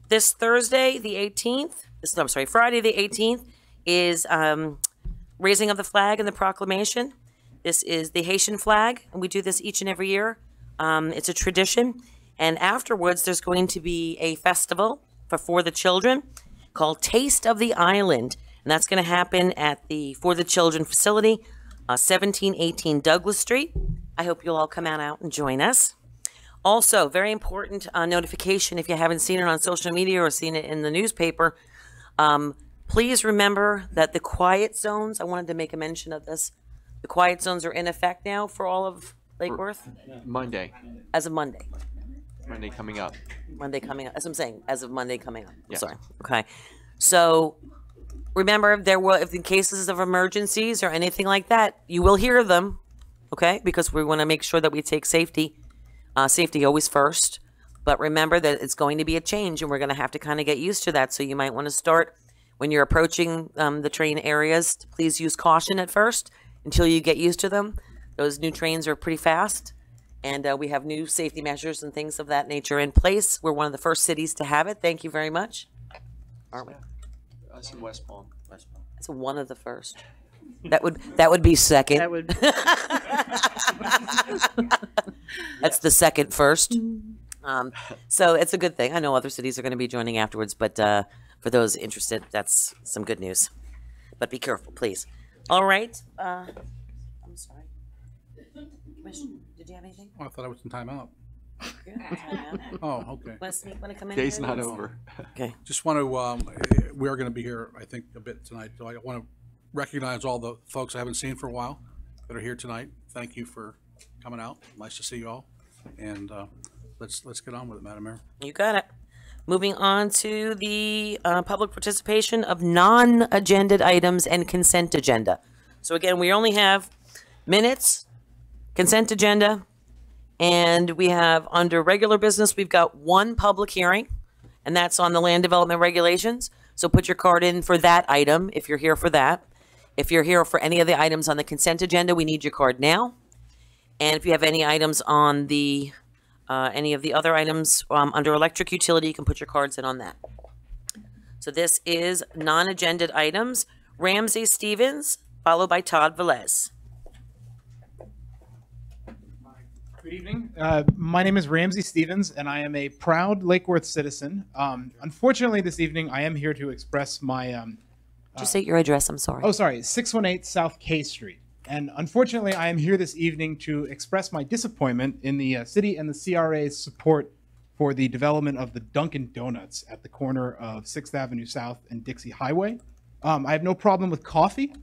This Thursday, the 18th, Friday the 18th, is raising of the flag and the proclamation. This is the Haitian flag, and we do this each and every year. It's a tradition. And afterwards, there's going to be a festival for the children called Taste of the Island. And that's going to happen at the For the Children facility, 1718 Douglas Street. I hope you'll all come out and join us. Also, very important notification, if you haven't seen it on social media or seen it in the newspaper, please remember that the quiet zones, I wanted to make a mention of this, the quiet zones are in effect now for all of Lake Worth? Monday. As of Monday. Monday coming up. Monday coming up. As I'm saying, as of Monday coming up. Yes. Sorry. Okay. So remember, if in cases of emergencies or anything like that, you will hear them, okay? Because we want to make sure that we take safety. Safety always first. But remember that it's going to be a change, and we're going to have to kind of get used to that. So you might want to start, when you're approaching the train areas, please use caution at first until you get used to them. Those new trains are pretty fast, and we have new safety measures and things of that nature in place. We're one of the first cities to have it. Thank you very much. Aren't we? Us in West Palm. It's one of the first. That would be second. That would. That's the second first. So it's a good thing. I know other cities are going to be joining afterwards, but for those interested, that's some good news. But be careful, please. All right. I'm sorry. Commissioner, did you have anything? Oh, I thought I was in timeout. You're in timeout. Oh, okay. Want to come in? Day's here? not over. Okay. Just want to, we are going to be here, I think, a bit tonight. So I want to recognize all the folks I haven't seen for a while that are here tonight. Thank you for coming out. Nice to see you all. And let's get on with it, Madam Mayor. You got it. Moving on to the public participation of non-agended items and consent agenda. So again, we only have minutes, consent agenda, and we have under regular business, we've got one public hearing, and that's on the land development regulations. So put your card in for that item if you're here for that. If you're here for any of the items on the consent agenda, we need your card now. And if you have any items on the any of the other items under electric utility, you can put your cards in on that. So this is non-agended items. Ramsey Stevens, followed by Todd Velez. Good evening. My name is Ramsey Stevens, and I am a proud Lake Worth citizen. Unfortunately, this evening, I am here to express my... Just state your address, I'm sorry. Oh, sorry, 618 South K Street. And unfortunately, I am here this evening to express my disappointment in the city and the CRA's support for the development of the Dunkin' Donuts at the corner of 6th Avenue South and Dixie Highway. I have no problem with coffee.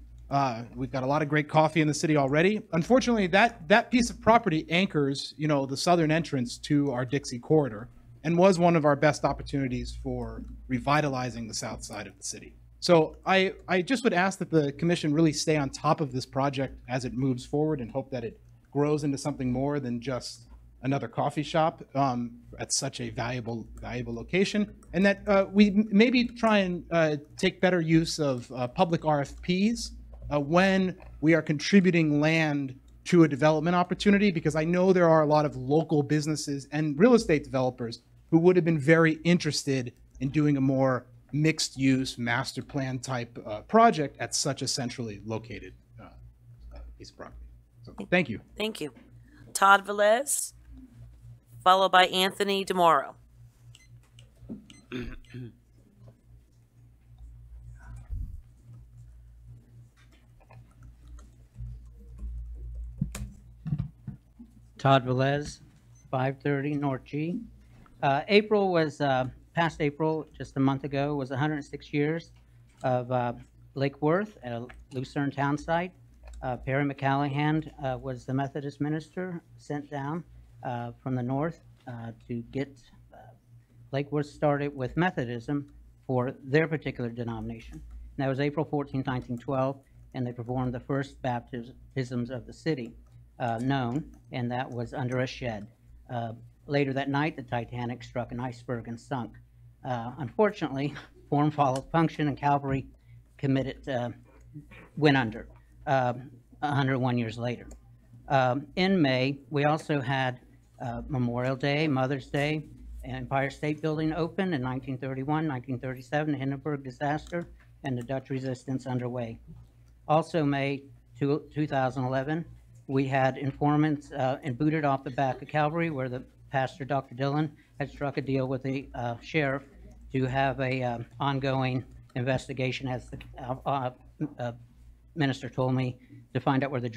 We've got a lot of great coffee in the city already. Unfortunately, that piece of property anchors, the southern entrance to our Dixie corridor and was one of our best opportunities for revitalizing the south side of the city. So I just would ask that the commission really stay on top of this project as it moves forward and hope that it grows into something more than just another coffee shop at such a valuable location, and that we maybe try and take better use of public RFPs when we are contributing land to a development opportunity, because I know there are a lot of local businesses and real estate developers who would have been very interested in doing a more mixed use master plan type project at such a centrally located piece of property. So thank you. Thank you. Todd Velez, followed by Anthony DeMoro. Todd Velez, 530 North G. April was, past April, just a month ago, was 106 years of Lake Worth at a Lucerne town site. Perry McCallahan was the Methodist minister sent down from the north to get Lake Worth started with Methodism for their particular denomination. And that was April 14, 1912, and they performed the first baptisms of the city known, and that was under a shed. Later that night, the Titanic struck an iceberg and sunk. Unfortunately, form followed function, and Calvary went under 101 years later. In May, we also had Memorial Day, Mother's Day, Empire State Building opened in 1931, 1937, Hindenburg disaster, and the Dutch resistance underway. Also, May 2011, we had informants and booted off the back of Calvary, where the pastor, Dr. Dillon, had struck a deal with the sheriff to have a ongoing investigation, as the minister told me, to find out where the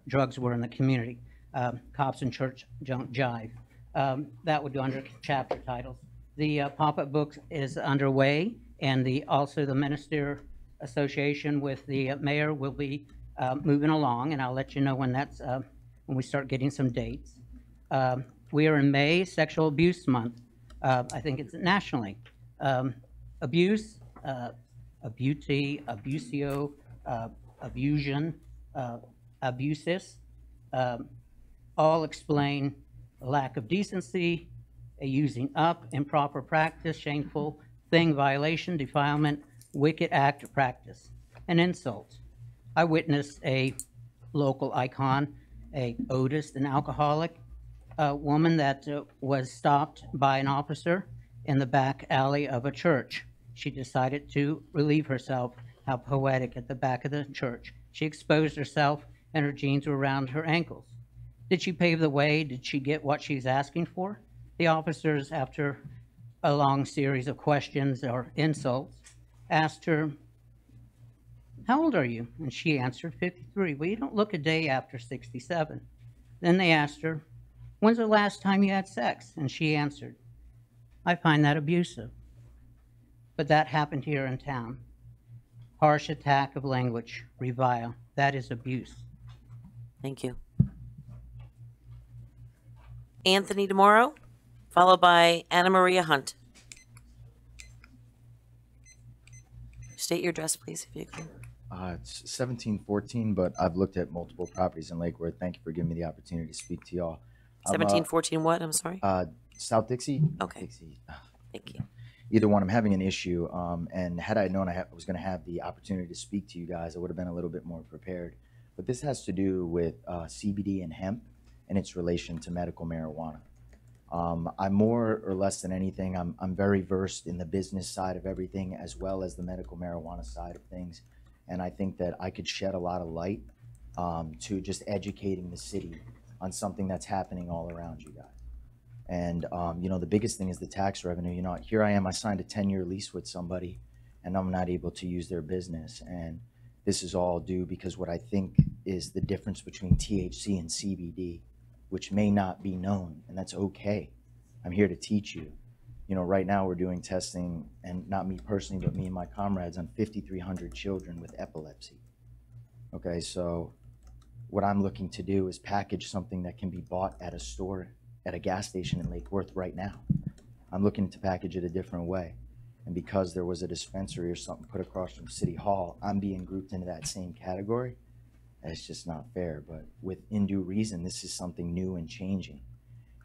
drugs were in the community. Cops and church don't jive. That would go under chapter titles. The pop-up book is underway, and also the Minister Association with the mayor will be moving along, and I'll let you know when when we start getting some dates. We are in May, Sexual Abuse Month. I think it's nationally. Abuse, abutee, abusio, abusion, abusis, all explain a lack of decency, a using up, improper practice, shameful thing, violation, defilement, wicked act or practice, and insult. I witnessed a local icon, a Otis, an alcoholic, a woman that was stopped by an officer in the back alley of a church. She decided to relieve herself. How poetic, at the back of the church. She exposed herself and her jeans were around her ankles. Did she pave the way? Did she get what she's asking for? The officers, after a long series of questions or insults, asked her, "How old are you?" And she answered, 53. Well, you don't look a day after 67. Then they asked her, "When's the last time you had sex?" And she answered, "I find that abusive." But that happened here in town. Harsh attack of language, revile, that is abuse. Thank you. Anthony DeMoro, followed by Anna Maria Hunt. State your address, please, if you can. It's 1714, but I've looked at multiple properties in Lake Worth. Thank you for giving me the opportunity to speak to y'all. 1714 what? I'm sorry. South Dixie? Okay. Dixie. Thank you. Either one, I'm having an issue, and had I known I was going to have the opportunity to speak to you guys, I would have been a little bit more prepared. But this has to do with CBD and hemp and its relation to medical marijuana. I'm more or less than anything, I'm very versed in the business side of everything as well as the medical marijuana side of things. And I think that I could shed a lot of light to just educating the city on something that's happening all around you guys. And, you know, the biggest thing is the tax revenue. You know, here I am, I signed a 10-year lease with somebody and I'm not able to use their business. And this is all due because what I think is the difference between THC and CBD, which may not be known, and that's okay. I'm here to teach you. You know, right now we're doing testing, and not me personally, but me and my comrades, on 5,300 children with epilepsy. Okay, so what I'm looking to do is package something that can be bought at a store, at a gas station in Lake Worth right now. I'm looking to package it a different way. And because there was a dispensary or something put across from City Hall, I'm being grouped into that same category. It's just not fair, but within due reason, this is something new and changing.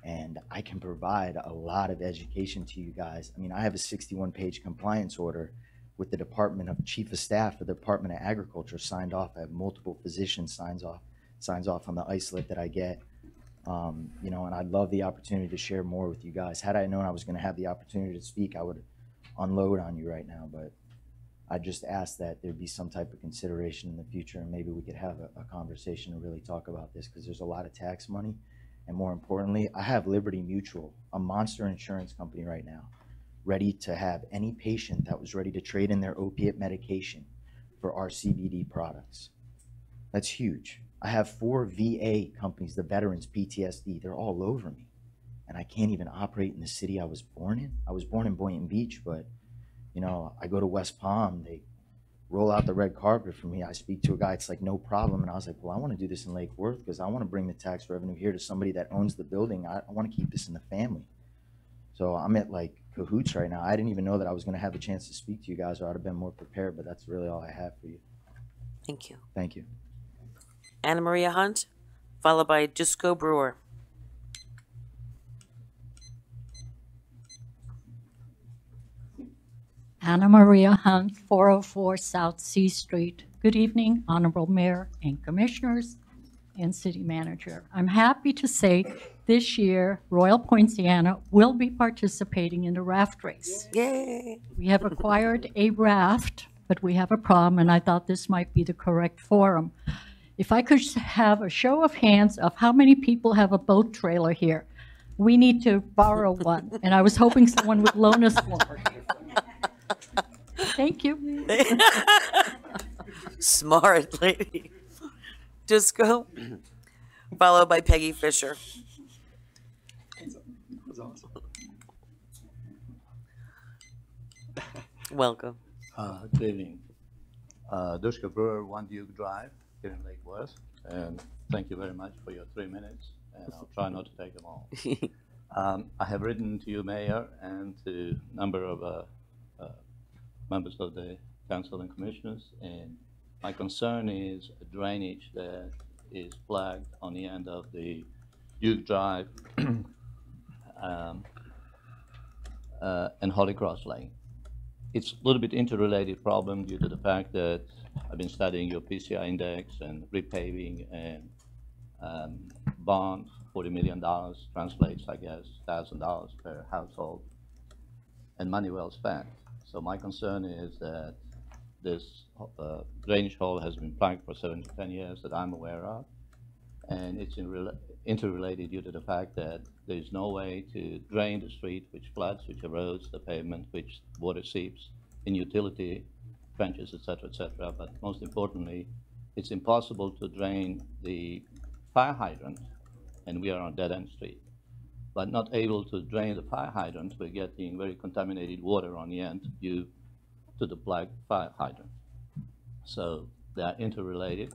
And I can provide a lot of education to you guys. I mean, I have a 61-page compliance order with the Department of Chief of Staff for the Department of Agriculture signed off. I have multiple physicians signs off on the isolate that I get. You know, and I'd love the opportunity to share more with you guys. Had I known I was going to have the opportunity to speak, I would unload on you right now, but I just ask that there be some type of consideration in the future, and maybe we could have a conversation to really talk about this, because there's a lot of tax money. And more importantly, I have Liberty Mutual, a monster insurance company right now, ready to have any patient that was ready to trade in their opiate medication for our CBD products. That's huge. I have 4 VA companies, the veterans PTSD, they're all over me. And I can't even operate in the city I was born in. I was born in Boynton Beach, but you know, I go to West Palm, they roll out the red carpet for me. I speak to a guy, it's like no problem. And I was like, well, I want to do this in Lake Worth because I want to bring the tax revenue here to somebody that owns the building. I want to keep this in the family. So I'm at like cahoots right now. I didn't even know that I was going to have the chance to speak to you guys, or I'd have been more prepared, but that's really all I have for you. Thank you. Thank you. Anna Maria Hunt, followed by Dusko Brewer. Anna Maria Hunt, 404 South C Street. Good evening, Honorable Mayor and Commissioners and City Manager. I'm happy to say This year, Royal Poinciana will be participating in the raft race. Yay. We have acquired a raft, but we have a problem, and I thought this might be the correct forum. If I could have a show of hands of how many people have a boat trailer here. We need to borrow one, and I was hoping someone would loan us one. Thank you. Smart lady. Disco, followed by Peggy Fisher. That's awesome. Welcome. Good evening. Dushka Brewer, One Duke Drive, here in Lake West. And thank you very much for your 3 minutes, and I'll try not to take them all. I have written to you, Mayor, and to a number of members of the Council and Commissioners, and my concern is drainage that is flagged on the end of the Duke Drive and Holy Cross Lane. It's a little bit interrelated problem due to the fact that I've been studying your PCI index and repaving and bond, $40 million translates, I guess, $1,000 per household, and money well spent. So my concern is that this drainage hole has been flagged for 7 to 10 years that I'm aware of, and it's interrelated due to the fact that there's no way to drain the street, which floods, which erodes the pavement, which water seeps in utility trenches, et cetera, but most importantly, it's impossible to drain the fire hydrant, and we are on dead-end street. But not able to drain the fire hydrant, we're getting very contaminated water on the end due to the black fire hydrant. So they are interrelated,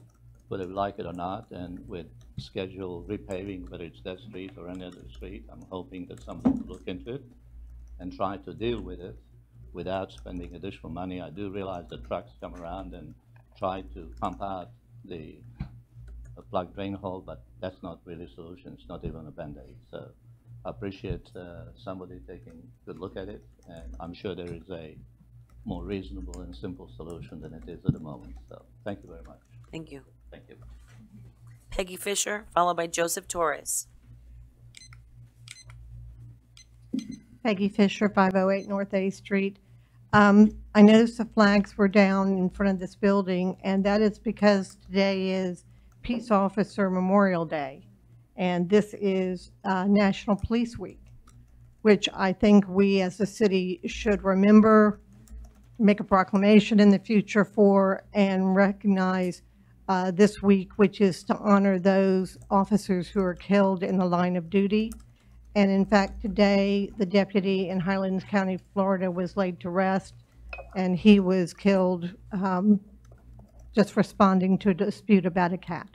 whether we like it or not, and with scheduled repaving, whether it's that street or any other street, I'm hoping that someone will look into it and try to deal with it without spending additional money. I do realize that trucks come around and try to pump out the plug drain hole, but that's not really a solution. It's not even a Band-Aid. So I appreciate somebody taking a good look at it, and I'm sure there is a more reasonable and simple solution than it is at the moment. So thank you very much. Thank you. Thank you. Peggy Fisher, followed by Joseph Torres. Peggy Fisher, 508 North 8th Street. I noticed the flags were down in front of this building, and that is because today is Peace Officer Memorial Day, and this is National Police Week, which I think we as a city should remember, make a proclamation in the future for, and recognize this week, which is to honor those officers who are killed in the line of duty. And in fact, today, the deputy in Highlands County, Florida, was laid to rest, and he was killed just responding to a dispute about a cat.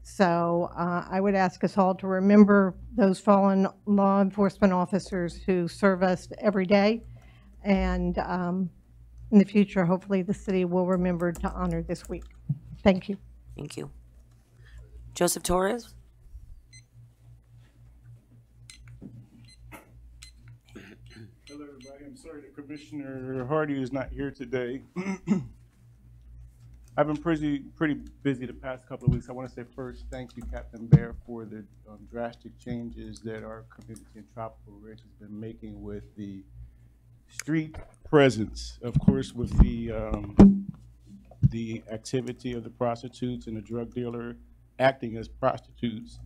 So I would ask us all to remember those fallen law enforcement officers who serve us every day. And in the future, hopefully the city will remember to honor this week. Thank you. Thank you. Joseph Torres? Hello, everybody. I'm sorry that Commissioner Hardy is not here today. I've been pretty busy the past couple of weeks. I want to say first, thank you, Captain Bear, for the drastic changes that our community in Tropical Ridge has been making with the street presence. Of course, with the activity of the prostitutes and the drug dealer acting as prostitutes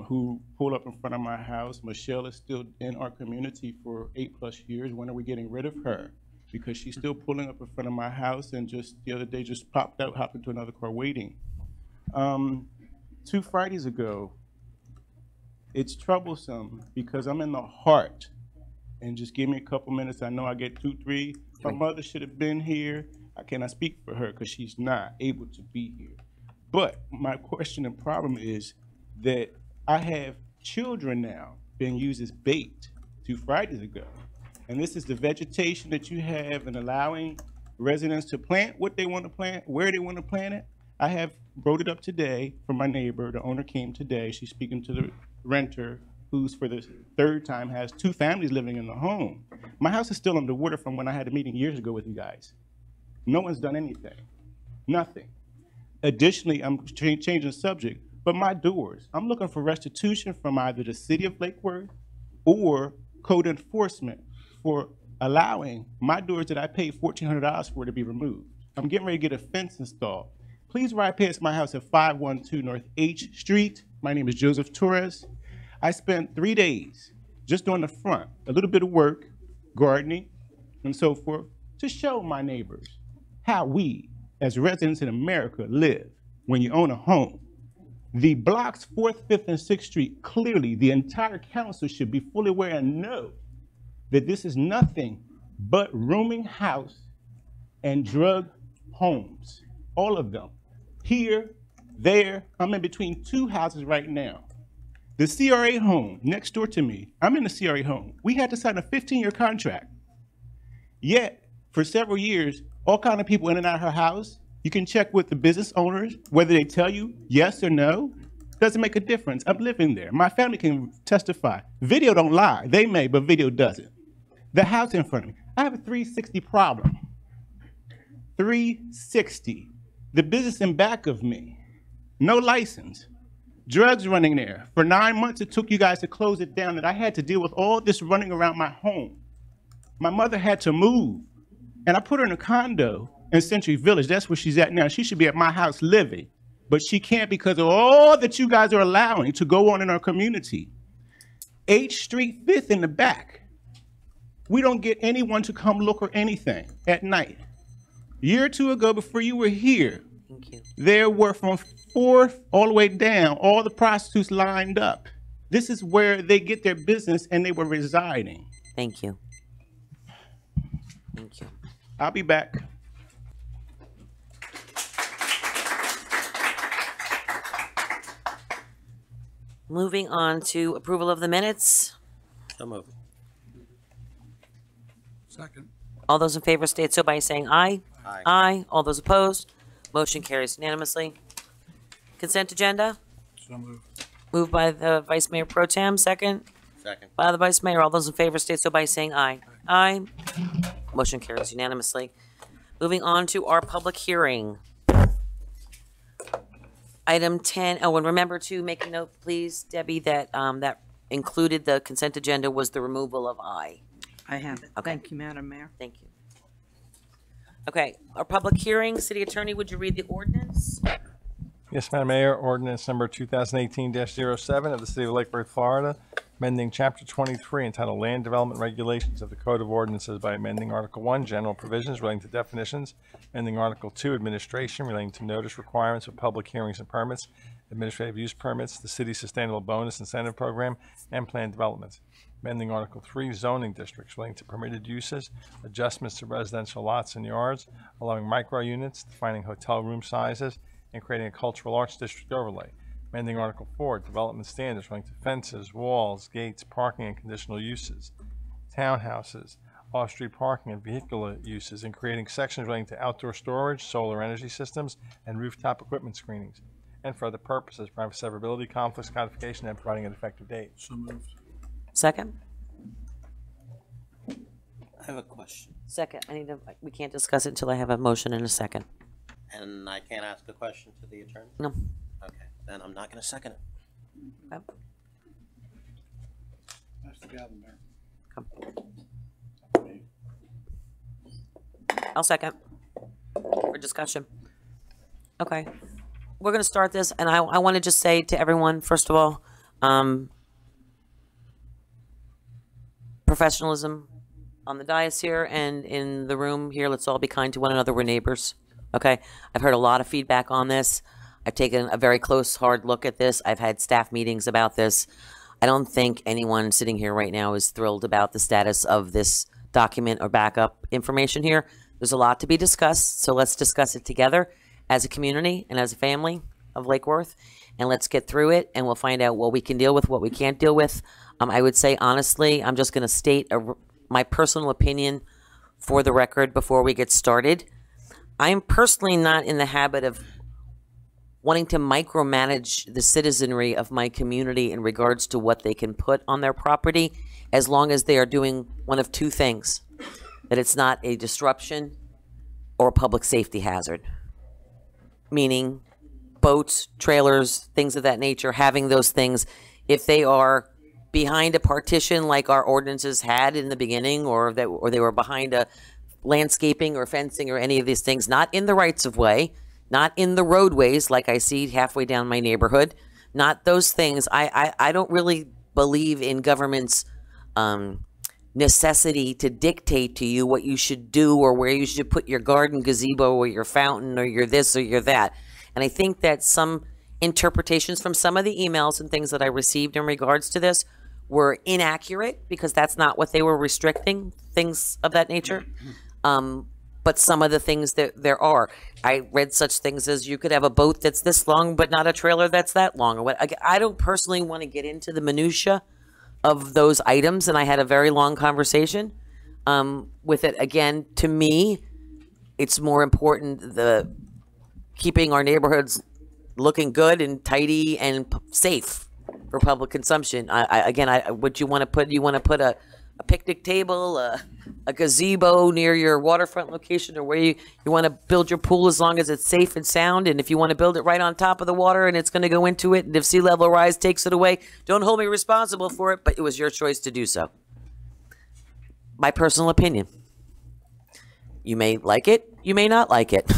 who pull up in front of my house. Michelle is still in our community for 8+ years. When are we getting rid of her? Because she's still pulling up in front of my house, and just the other day just popped out, hopped into another car waiting. 2 Fridays ago, it's troublesome because I'm in the heart, and just give me a couple minutes. I know I get 2, 3. My mother should have been here. I cannot speak for her because she's not able to be here. But my question and problem is that I have children now being used as bait 2 Fridays ago. And this is the vegetation that you have, and allowing residents to plant what they want to plant, where they want to plant it. I have wrote it up today from my neighbor. The owner came today. She's speaking to the renter, who's for the 3rd time has 2 families living in the home. My house is still underwater from when I had a meeting years ago with you guys. No one's done anything, nothing. Additionally, I'm changing the subject. but my doors. I'm looking for restitution from either the city of Lake Worth or code enforcement for allowing my doors that I paid $1,400 for to be removed. I'm getting ready to get a fence installed. Please ride past my house at 512 North H Street. My name is Joseph Torres. I spent 3 days just doing the front, a little bit of work, gardening, and so forth, to show my neighbors how we, as residents in America, live when you own a home. The blocks 4th, 5th, and 6th Street, clearly the entire council should be fully aware and know that this is nothing but rooming house and drug homes, all of them. Here, there, I'm in between 2 houses right now. The CRA home next door to me, I'm in the CRA home. We had to sign a 15-year contract. Yet, for several years, all kind of people in and out of her house. You can check with the business owners, whether they tell you yes or no. Doesn't make a difference. I'm living there. My family can testify. Video don't lie. They may, but video doesn't. The house in front of me, I have a 360 problem. 360. The business in back of me, no license. Drugs running there. For 9 months, it took you guys to close it down, and I had to deal with all this running around my home. My mother had to move, and I put her in a condo in Century Village. That's where she's at now. She should be at my house living, but she can't because of all that you guys are allowing to go on in our community. H Street 5th in the back. We don't get anyone to come look or anything at night. A year or two ago, before you were here, there were from 4th all the way down, all the prostitutes lined up. This is where they get their business, and they were residing. Thank you. Thank you. I'll be back. Moving on to approval of the minutes. So moved. Second. All those in favor state so by saying aye. Aye. Aye. All those opposed? Motion carries unanimously. Consent agenda, So moved. moved by the Vice Mayor Pro Tem, second Second. by the Vice Mayor. All those in favor state so by saying aye. Aye. Motion carries unanimously. Moving on to our public hearing. Item 10, oh, and remember to make a note, please, Debbie, that, that included the consent agenda was the removal of I. I have it. Okay. Thank you, Madam Mayor. Thank you. Okay, our public hearing, City Attorney, would you read the ordinance? Yes, Madam Mayor, ordinance number 2018-07 of the City of Lake Worth, Florida, amending Chapter 23 entitled Land Development Regulations of the Code of Ordinances by amending Article 1, General Provisions relating to definitions, amending Article 2, Administration relating to notice requirements of public hearings and permits, administrative use permits, the City's Sustainable Bonus Incentive Program, and Plan Developments, amending Article 3, Zoning Districts relating to permitted uses, adjustments to residential lots and yards, allowing micro units, defining hotel room sizes, and creating a cultural arts district overlay. Amending Article 4, Development Standards relating to fences, walls, gates, parking, and conditional uses, townhouses, off-street parking, and vehicular uses, and creating sections relating to outdoor storage, solar energy systems, and rooftop equipment screenings, and for other purposes, providing for severability, conflicts, codification, and providing an effective date. So moved. Second? I have a question, Second. I need to, we can't discuss it until I have a motion and a second. and I can't ask a question to the attorney? No. Okay, then I'm not gonna second it. Okay. That's the gavel, Mayor. I'll second for discussion. Okay. We're going to start this, and I want to just say to everyone, first of all, professionalism on the dais here and in the room here. Let's all be kind to one another. We're neighbors. Okay. I've heard a lot of feedback on this. I've taken a very close, hard look at this. I've had staff meetings about this. I don't think anyone sitting here right now is thrilled about the status of this document or backup information here. There's a lot to be discussed, so let's discuss it together as a community and as a family of Lake Worth, and let's get through it, and we'll find out what we can deal with, what we can't deal with. I would say, honestly, I'm just going to state my personal opinion for the record before we get started. I'm personally not in the habit of wanting to micromanage the citizenry of my community in regards to what they can put on their property, as long as they are doing one of two things, that it's not a disruption or a public safety hazard. Meaning, boats, trailers, things of that nature, having those things, if they are behind a partition like our ordinances had in the beginning, or they were behind a landscaping or fencing or any of these things, not in the rights of way, not in the roadways like I see halfway down my neighborhood, not those things. I don't really believe in government's necessity to dictate to you what you should do or where you should put your garden gazebo or your fountain or your this or your that. And I think that some interpretations from some of the emails and things that I received in regards to this were inaccurate, because that's not what they were restricting, things of that nature. But some of the things that there are, I read such things as you could have a boat that's this long, but not a trailer that's that long. Or what? I don't personally want to get into the minutia of those items, and I had a very long conversation with it. Again, to me, it's more important the keeping our neighborhoods looking good and tidy and safe for public consumption. What you want to put? You want to put a picnic table, a gazebo near your waterfront location, or where you want to build your pool, as long as it's safe and sound. And if you want to build it right on top of the water and it's going to go into it, and if sea level rise takes it away, don't hold me responsible for it, but it was your choice to do so. My personal opinion. You may like it, you may not like it,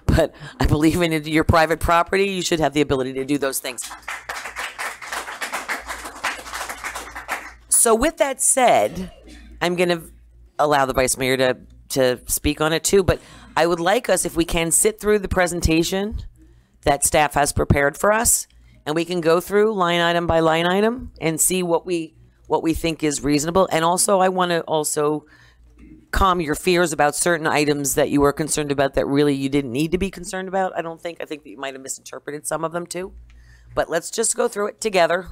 but I believe in your private property, you should have the ability to do those things. So with that said, I'm going to allow the Vice Mayor to speak on it too, but I would like us, if we can, sit through the presentation that staff has prepared for us, and we can go through line item by line item and see what we think is reasonable. And also, I want to also calm your fears about certain items that you were concerned about that really you didn't need to be concerned about. I think that you might have misinterpreted some of them too. But let's just go through it together,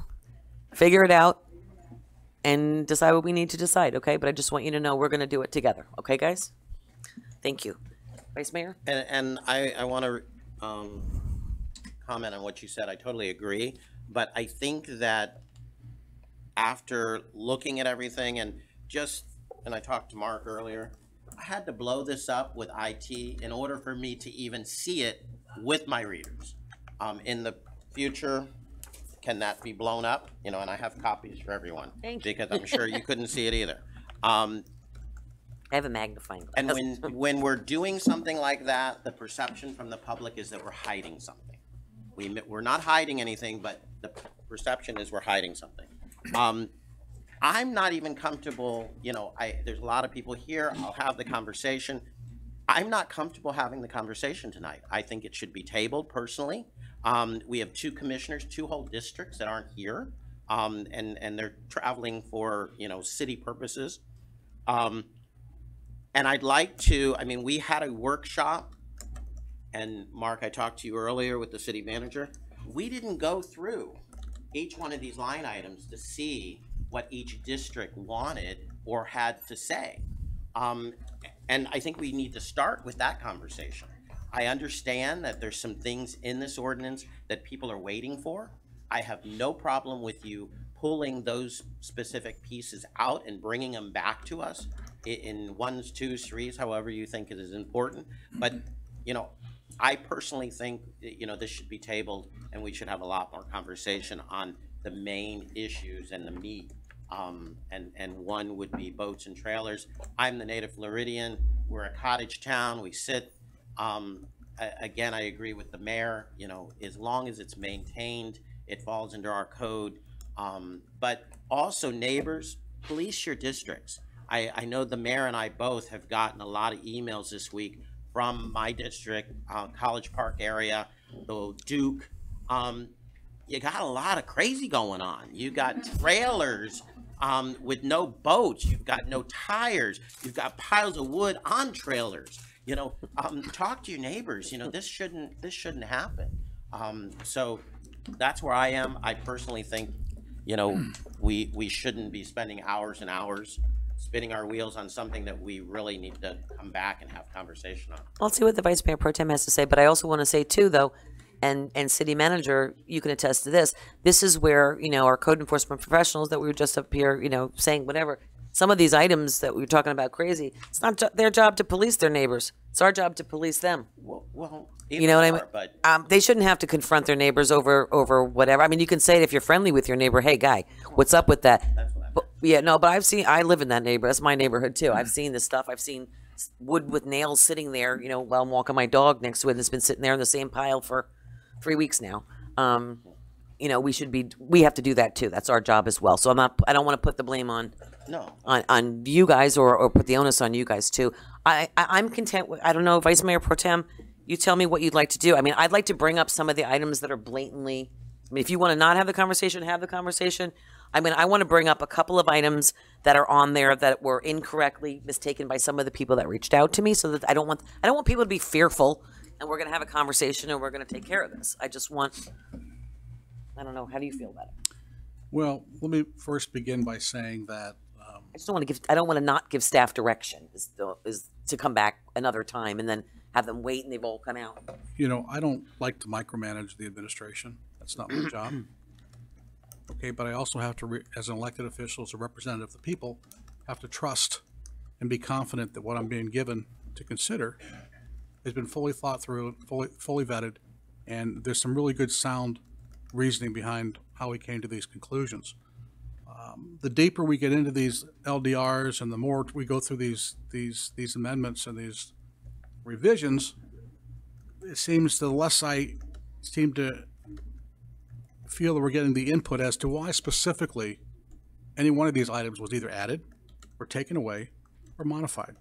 figure it out, and decide what we need to decide, okay? But I just want you to know we're going to do it together, okay, guys? Thank you. Vice Mayor? And I want to comment on what you said. I totally agree. But I think that after looking at everything and I talked to Mark earlier, I had to blow this up with IT in order for me to even see it with my readers. In the future, can that be blown up? And I have copies for everyone. Thank you. Because I'm sure you couldn't see it either. I have a magnifying glass. And when we're doing something like that, the perception from the public is that we're hiding something. We're not hiding anything, but the perception is we're hiding something. I'm not even comfortable, there's a lot of people here, I'll have the conversation. I'm not comfortable having the conversation tonight. I think it should be tabled personally. We have two commissioners, two whole districts that aren't here, and they're traveling for, city purposes. And I'd like to, we had a workshop, and Mark, I talked to you earlier with the city manager. We didn't go through each one of these line items to see what each district wanted or had to say. And I think we need to start with that conversation. I understand that there's some things in this ordinance that people are waiting for. I have no problem with you pulling those specific pieces out and bringing them back to us in ones, twos, threes, however you think it is important. But, I personally think, this should be tabled, and we should have a lot more conversation on the main issues and the meat. And one would be boats and trailers. I'm the native Floridian. We're a cottage town. We sit. Again, I agree with the mayor. As long as it's maintained, it falls into our code. But also, neighbors, police your districts. I know the mayor and I both have gotten a lot of emails this week from my district, College Park area, the Duke. You got a lot of crazy going on. You got trailers with no boats. You've got no tires. You've got piles of wood on trailers. Talk to your neighbors. This shouldn't happen. So that's where I am. I personally think, we shouldn't be spending hours and hours spinning our wheels on something that we really need to come back and have conversation on. I'll see what the Vice Mayor Pro Tem has to say, but I also want to say too, though, and City Manager, you can attest to this. This is where, our code enforcement professionals that we were just up here, saying whatever, some of these items that we were talking about crazy, it's not their job to police their neighbors. It's our job to police them. Well, You know what I mean? But They shouldn't have to confront their neighbors over whatever. I mean, you can say it if you're friendly with your neighbor. Hey, guy, what's up with that? But, yeah, no, but I live in that neighborhood. That's my neighborhood too. I've seen this stuff. I've seen wood with nails sitting there. You know, while I'm walking my dog next to it, and it's been sitting there in the same pile for 3 weeks now. You know, we have to do that too. That's our job as well. So I don't want to put the blame on you guys or put the onus on you guys too. I'm content with, I don't know, Vice Mayor Pro Tem, you tell me what you'd like to do. I mean, I'd like to bring up some of the items that are blatantly, I mean, if you want to not have the conversation, have the conversation. I mean, I want to bring up a couple of items that are on there that were incorrectly mistaken by some of the people that reached out to me, so that I don't want people to be fearful, and we're going to have a conversation and we're going to take care of this. I just want, I don't know, how do you feel about it? Well, let me first begin by saying that I don't want to not give staff direction is to come back another time and then have them wait and they've all come out. you know, I don't like to micromanage the administration. That's not my job. Okay, but I also have to, as an elected official, as a representative of the people, have to trust and be confident that what I'm being given to consider has been fully thought through, fully vetted, and there's some really good sound reasoning behind how we came to these conclusions. The deeper we get into these LDRs and the more we go through these amendments and these revisions, it seems the less I seem to feel that we're getting the input as to why specifically any one of these items was either added or taken away or modified.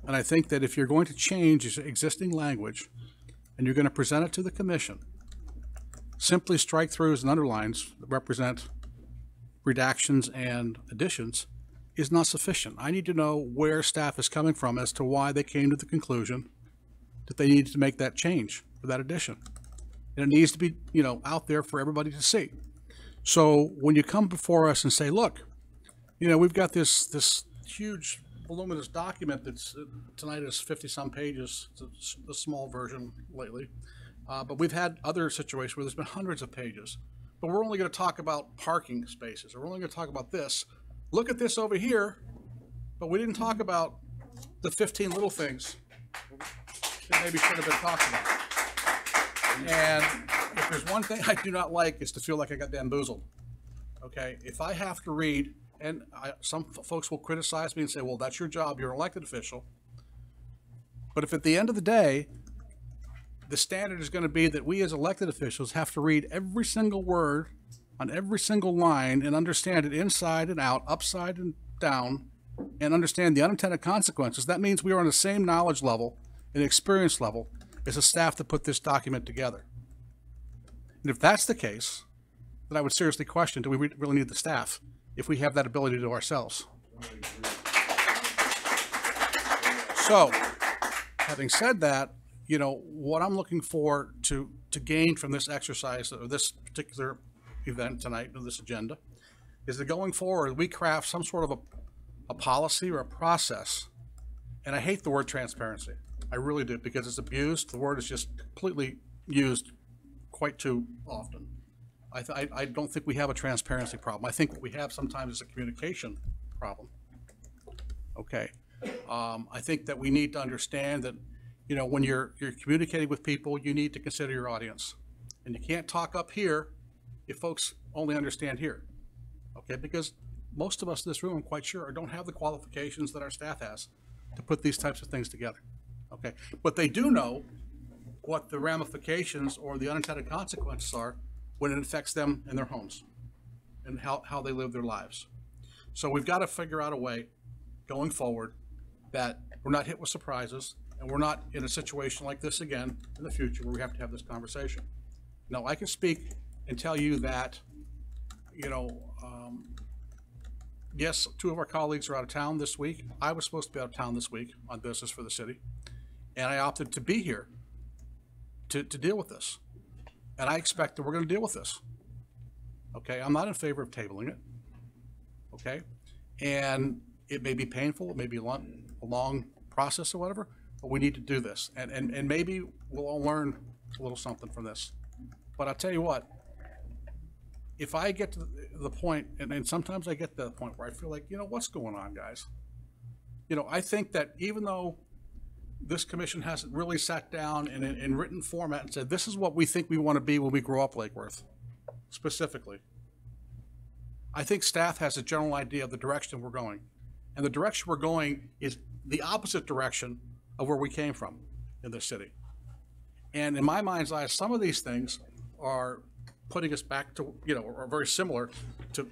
And I think that if you're going to change existing language and you're going to present it to the commission, simply strike throughs and underlines that represent redactions and additions is not sufficient. I need to know where staff is coming from as to why they came to the conclusion that they needed to make that change or that addition. And it needs to be, you know, out there for everybody to see. So when you come before us and say, look, you know, we've got this huge voluminous document that's tonight is 50-some pages. It's a small version lately. But we've had other situations where there's been hundreds of pages. But we're only going to talk about parking spaces, or we're only going to talk about this. Look at this over here, but we didn't talk about the 15 little things that maybe should have been talked about. And if there's one thing I do not like is to feel like I got bamboozled. Okay, if I have to read, and some folks will criticize me and say, well, that's your job, you're an elected official. But if at the end of the day, the standard is going to be that we as elected officials have to read every single word on every single line and understand it inside and out, upside and down, and understand the unintended consequences. That means we are on the same knowledge level and experience level as the staff that put this document together. And if that's the case, then I would seriously question, do we really need the staff if we have that ability to do ourselves? So, having said that, you know, what I'm looking for to gain from this exercise or this particular event tonight, or this agenda, is that going forward, we craft some sort of a policy or a process. And I hate the word transparency. I really do, because it's abused. The word is just completely used quite too often. I don't think we have a transparency problem. I think what we have sometimes is a communication problem. Okay. I think that we need to understand that, you know, when you're communicating with people, you need to consider your audience. And you can't talk up here if folks only understand here. Okay, because most of us in this room, I'm quite sure, don't have the qualifications that our staff has to put these types of things together. Okay, but they do know what the ramifications or the unintended consequences are when it affects them in their homes and how they live their lives. So we've got to figure out a way going forward that we're not hit with surprises, and we're not in a situation like this again in the future where we have to have this conversation. Now, I can speak and tell you that, you know, yes, 2 of our colleagues are out of town this week. I was supposed to be out of town this week on business for the city, and I opted to be here to deal with this. And I expect that we're going to deal with this. Okay, I'm not in favor of tabling it. Okay, and it may be painful, it may be a long process or whatever, but we need to do this, and maybe we'll all learn a little something from this. But I'll tell you what, if I get to the point, and sometimes I get to the point where I feel like, what's going on, guys? I think that even though this commission hasn't really sat down in written format and said, this is what we think we want to be when we grow up Lake Worth, specifically. I think staff has a general idea of the direction we're going. And the direction we're going is the opposite direction of where we came from in this city. And in my mind's eye, some of these things are putting us back to, are very similar to,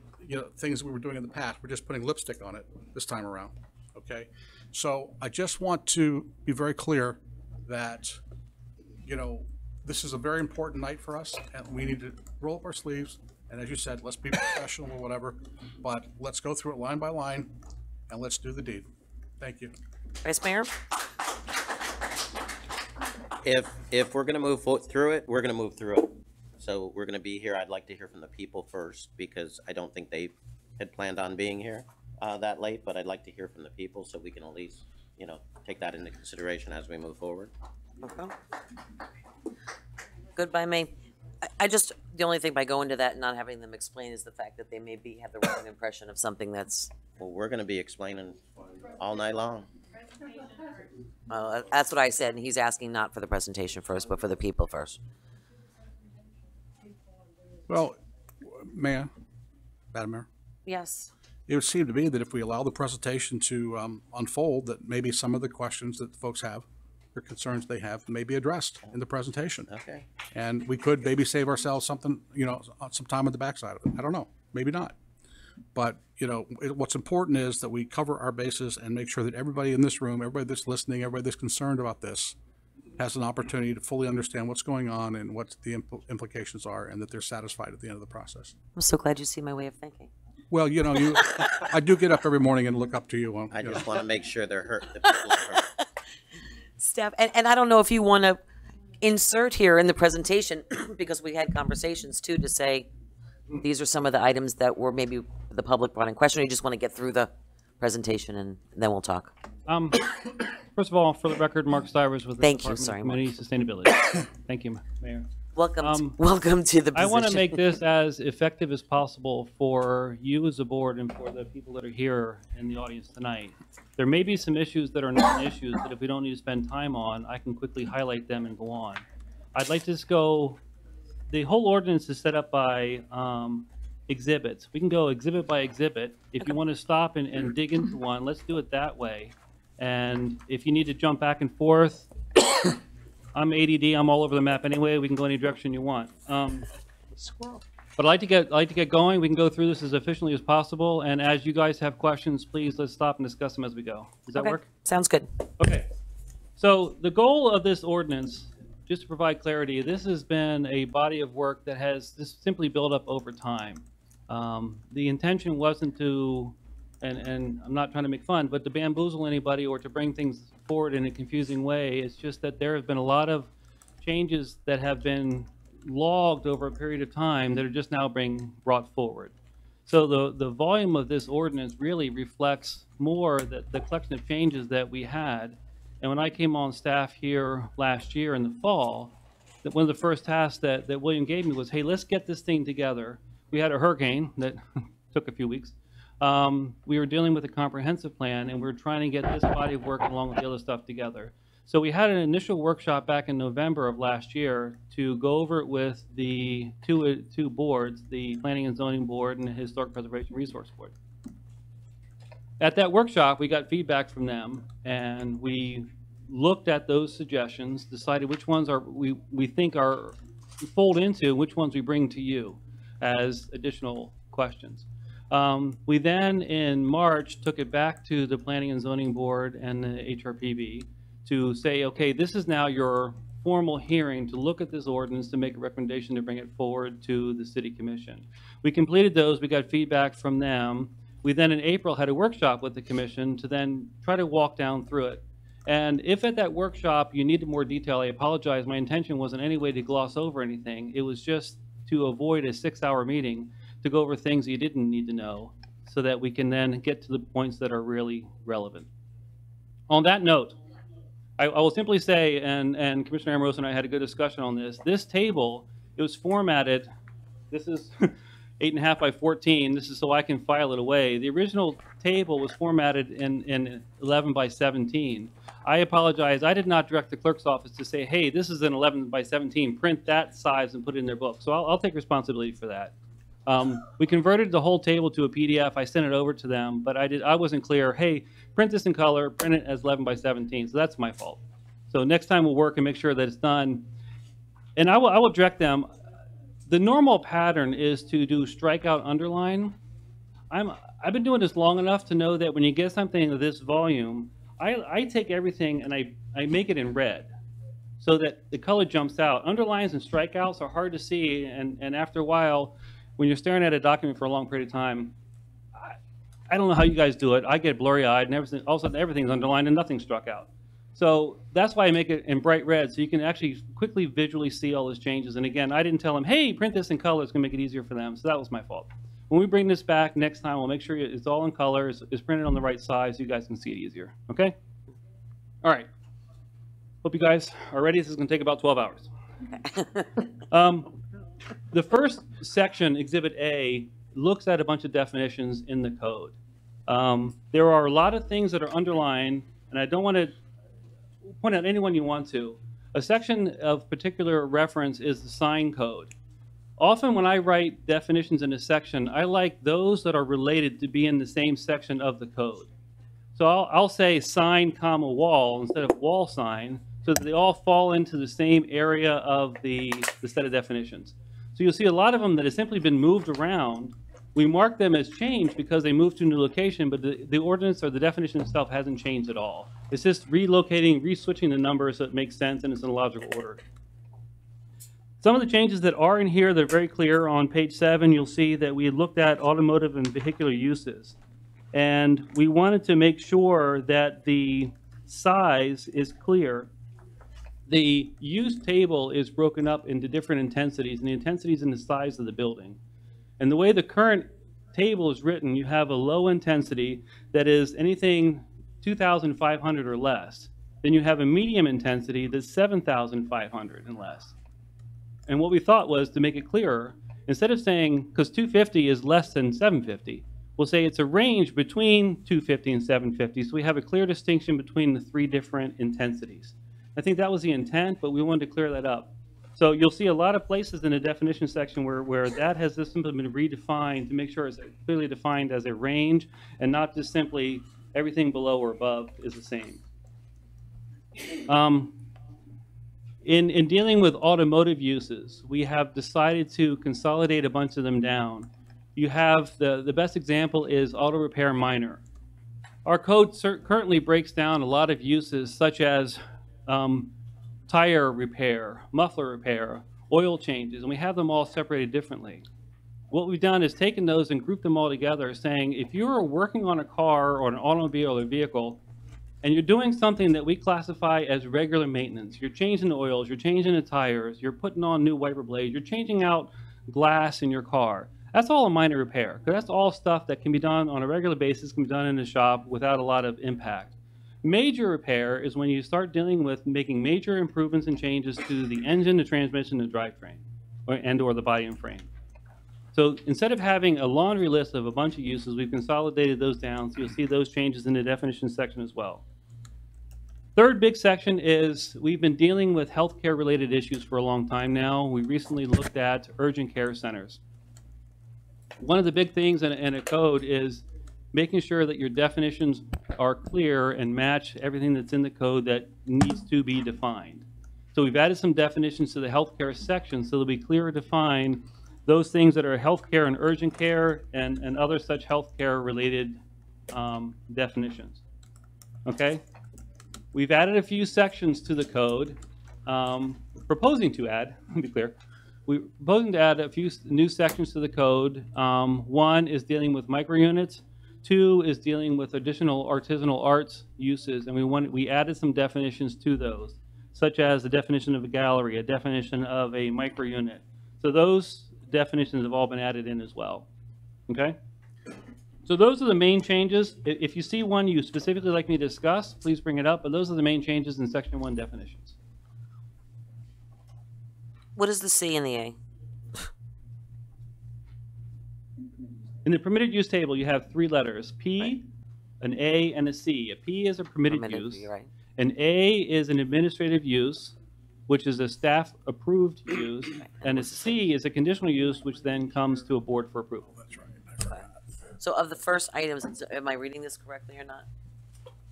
things we were doing in the past. We're just putting lipstick on it this time around, okay? So I just want to be very clear that, this is a very important night for us, and we need to roll up our sleeves. And as you said, let's be professional or whatever, but let's go through it line by line, and let's do the deed. Thank you. Vice Mayor? If we're going to move through it, we're going to move through it. So we're going to be here. I'd like to hear from the people first, because I don't think they had planned on being here that late, but I'd like to hear from the people so we can at least, take that into consideration as we move forward. Okay. Good by me. The only thing by going to that and not having them explain is the fact that they maybe have the wrong impression of something that's. Well, we're going to be explaining all night long. That's what I said, and he's asking not for the presentation first, but for the people first. Well, Madam Mayor, Yes. it would seem to me that if we allow the presentation to unfold, that maybe some of the questions that folks have, or concerns they have, may be addressed in the presentation. Okay. And we could maybe save ourselves something, some time on the backside of it. I don't know, maybe not. But, what's important is that we cover our bases and make sure that everybody in this room, everybody that's listening, everybody that's concerned about this, has an opportunity to fully understand what's going on and what the implications are, and that they're satisfied at the end of the process. I'm so glad you see my way of thinking. Well, I do get up every morning and look up to you. I just want to make sure they're hurt. The people are hurt. Staff, and I don't know if you want to insert here in the presentation, because we had conversations too, to say, these are some of the items that were maybe the public brought in question, or you just want to get through the presentation and then we'll talk. First of all, for the record, Mark Stivers with the Thank you. Department Sorry, of Community Sustainability. Thank you, Mayor. Welcome to the position. I want to make this as effective as possible for you as a board and for the people that are here in the audience tonight. There may be some issues that are non-issues that if we don't need to spend time on, I can quickly highlight them and go on. I'd like to just go, the whole ordinance is set up by exhibits. We can go exhibit by exhibit. If you want to stop and dig into one, let's do it that way. And if you need to jump back and forth, I'm ADD, I'm all over the map anyway. We can go any direction you want. But I'd like to get going. We can go through this as efficiently as possible. And as you guys have questions, please let's stop and discuss them as we go. Does that work? Sounds good. Okay. So the goal of this ordinance, just to provide clarity, this has been a body of work that has just simply built up over time. The intention wasn't to, and I'm not trying to make fun, but to bamboozle anybody or to bring things forward in a confusing way. It's just that there have been a lot of changes that have been logged over a period of time that are just now being brought forward. So the volume of this ordinance really reflects more the collection of changes that we had. And when I came on staff here last year in the fall, that one of the first tasks that William gave me was, hey, let's get this thing together. We had a hurricane that took a few weeks. We were dealing with a comprehensive plan, and we were trying to get this body of work along with the other stuff together. So we had an initial workshop back in November of last year to go over it with the two boards, the Planning and Zoning Board and the Historic Preservation Resource Board. At that workshop, we got feedback from them, and we looked at those suggestions, decided which ones we think are fold into, which ones we bring to you as additional questions. We then, in March, took it back to the Planning and Zoning Board and the HRPB to say, okay, this is now your formal hearing to look at this ordinance to make a recommendation to bring it forward to the City Commission. We completed those, we got feedback from them. We then in April had a workshop with the Commission to then try to walk down through it. And if at that workshop you needed more detail, I apologize. My intention wasn't any way to gloss over anything. It was just to avoid a 6-hour meeting to go over things you didn't need to know so that we can then get to the points that are really relevant. On that note, I will simply say, and Commissioner Amoroso and I had a good discussion on this, this table, it was formatted, this is, 8.5 by 14. This is so I can file it away. The original table was formatted in 11 by 17. I apologize. I did not direct the clerk's office to say, hey, this is an 11 by 17. Print that size and put it in their book. So I'll take responsibility for that. We converted the whole table to a PDF. I sent it over to them, but I wasn't clear. Hey, print this in color, print it as 11 by 17. So that's my fault. So next time we'll work and make sure that it's done. And I will direct them. The normal pattern is to do strikeout underline. I've been doing this long enough to know that when you get something of this volume, I take everything and I make it in red so that the color jumps out. Underlines and strikeouts are hard to see, and after a while, when you're staring at a document for a long period of time, I don't know how you guys do it. I get blurry-eyed, and everything, all of a sudden everything's underlined and nothing's struck out. So that's why I make it in bright red, so you can actually quickly visually see all those changes. And again, I didn't tell them, hey, print this in color. It's going to make it easier for them. So that was my fault. When we bring this back next time, we'll make sure it's all in color, it's printed on the right size, so you guys can see it easier. Okay? All right. Hope you guys are ready. This is going to take about 12 hours. The first section, Exhibit A, looks at a bunch of definitions in the code. There are a lot of things that are underlined, and I don't want to point out anyone you want to. A section of particular reference is the sign code. Often when I write definitions in a section, I like those that are related to be in the same section of the code. So I'll say sign, comma, wall instead of wall sign, so that they all fall into the same area of the set of definitions. So you'll see a lot of them that have simply been moved around. We mark them as changed because they moved to a new location, but the ordinance or the definition itself hasn't changed at all. It's just relocating, re-switching the numbers so it makes sense and it's in a logical order. Some of the changes that are in here, they're very clear. On page 7, you'll see that we looked at automotive and vehicular uses. And we wanted to make sure that the size is clear. The use table is broken up into different intensities, and the intensities in the size of the building. And the way the current table is written, you have a low intensity that is anything 2,500 or less. Then you have a medium intensity that's 7,500 and less. And what we thought was to make it clearer, instead of saying, because 250 is less than 750, we'll say it's a range between 250 and 750, so we have a clear distinction between the three different intensities. I think that was the intent, but we wanted to clear that up. So you'll see a lot of places in the definition section where that has just simply been redefined to make sure it's clearly defined as a range and not just simply everything below or above is the same. In dealing with automotive uses, we have decided to consolidate a bunch of them down. You have the best example is auto repair minor. Our code currently breaks down a lot of uses such as tire repair, muffler repair, oil changes, and we have them all separated differently. What we've done is taken those and grouped them all together, saying if you're working on a car or an automobile or vehicle, and you're doing something that we classify as regular maintenance, you're changing the oils, you're changing the tires, you're putting on new wiper blades, you're changing out glass in your car, that's all a minor repair, because that's all stuff that can be done on a regular basis, can be done in the shop without a lot of impact. Major repair is when you start dealing with making major improvements and changes to the engine, the transmission, the drivetrain, or the body and frame. So instead of having a laundry list of a bunch of uses, we've consolidated those down, so you'll see those changes in the definition section as well. Third big section is we've been dealing with healthcare related issues for a long time now. We recently looked at urgent care centers. One of the big things in a code is making sure that your definitions are clear and match everything that's in the code that needs to be defined. So we've added some definitions to the healthcare section so that we clearly define those things that are healthcare and urgent care and other such healthcare related definitions. Okay? We've added a few sections to the code, proposing to add, let me be clear. We're proposing to add a few new sections to the code. One is dealing with microunits. 2 is dealing with additional artisanal arts uses, and we added some definitions to those, such as the definition of a gallery, a definition of a microunit. So those definitions have all been added in as well. Okay? So those are the main changes. If you see one you specifically like me to discuss, please bring it up, but those are the main changes in Section 1 definitions. What is the C in the A? In the permitted use table, you have three letters, P, an A, and a C. A P is a permitted use. you're right. An A is an administrative use, which is a staff-approved use, and a C is a conditional use, which then comes to a board for approval. That's right. So of the first items, am I reading this correctly or not?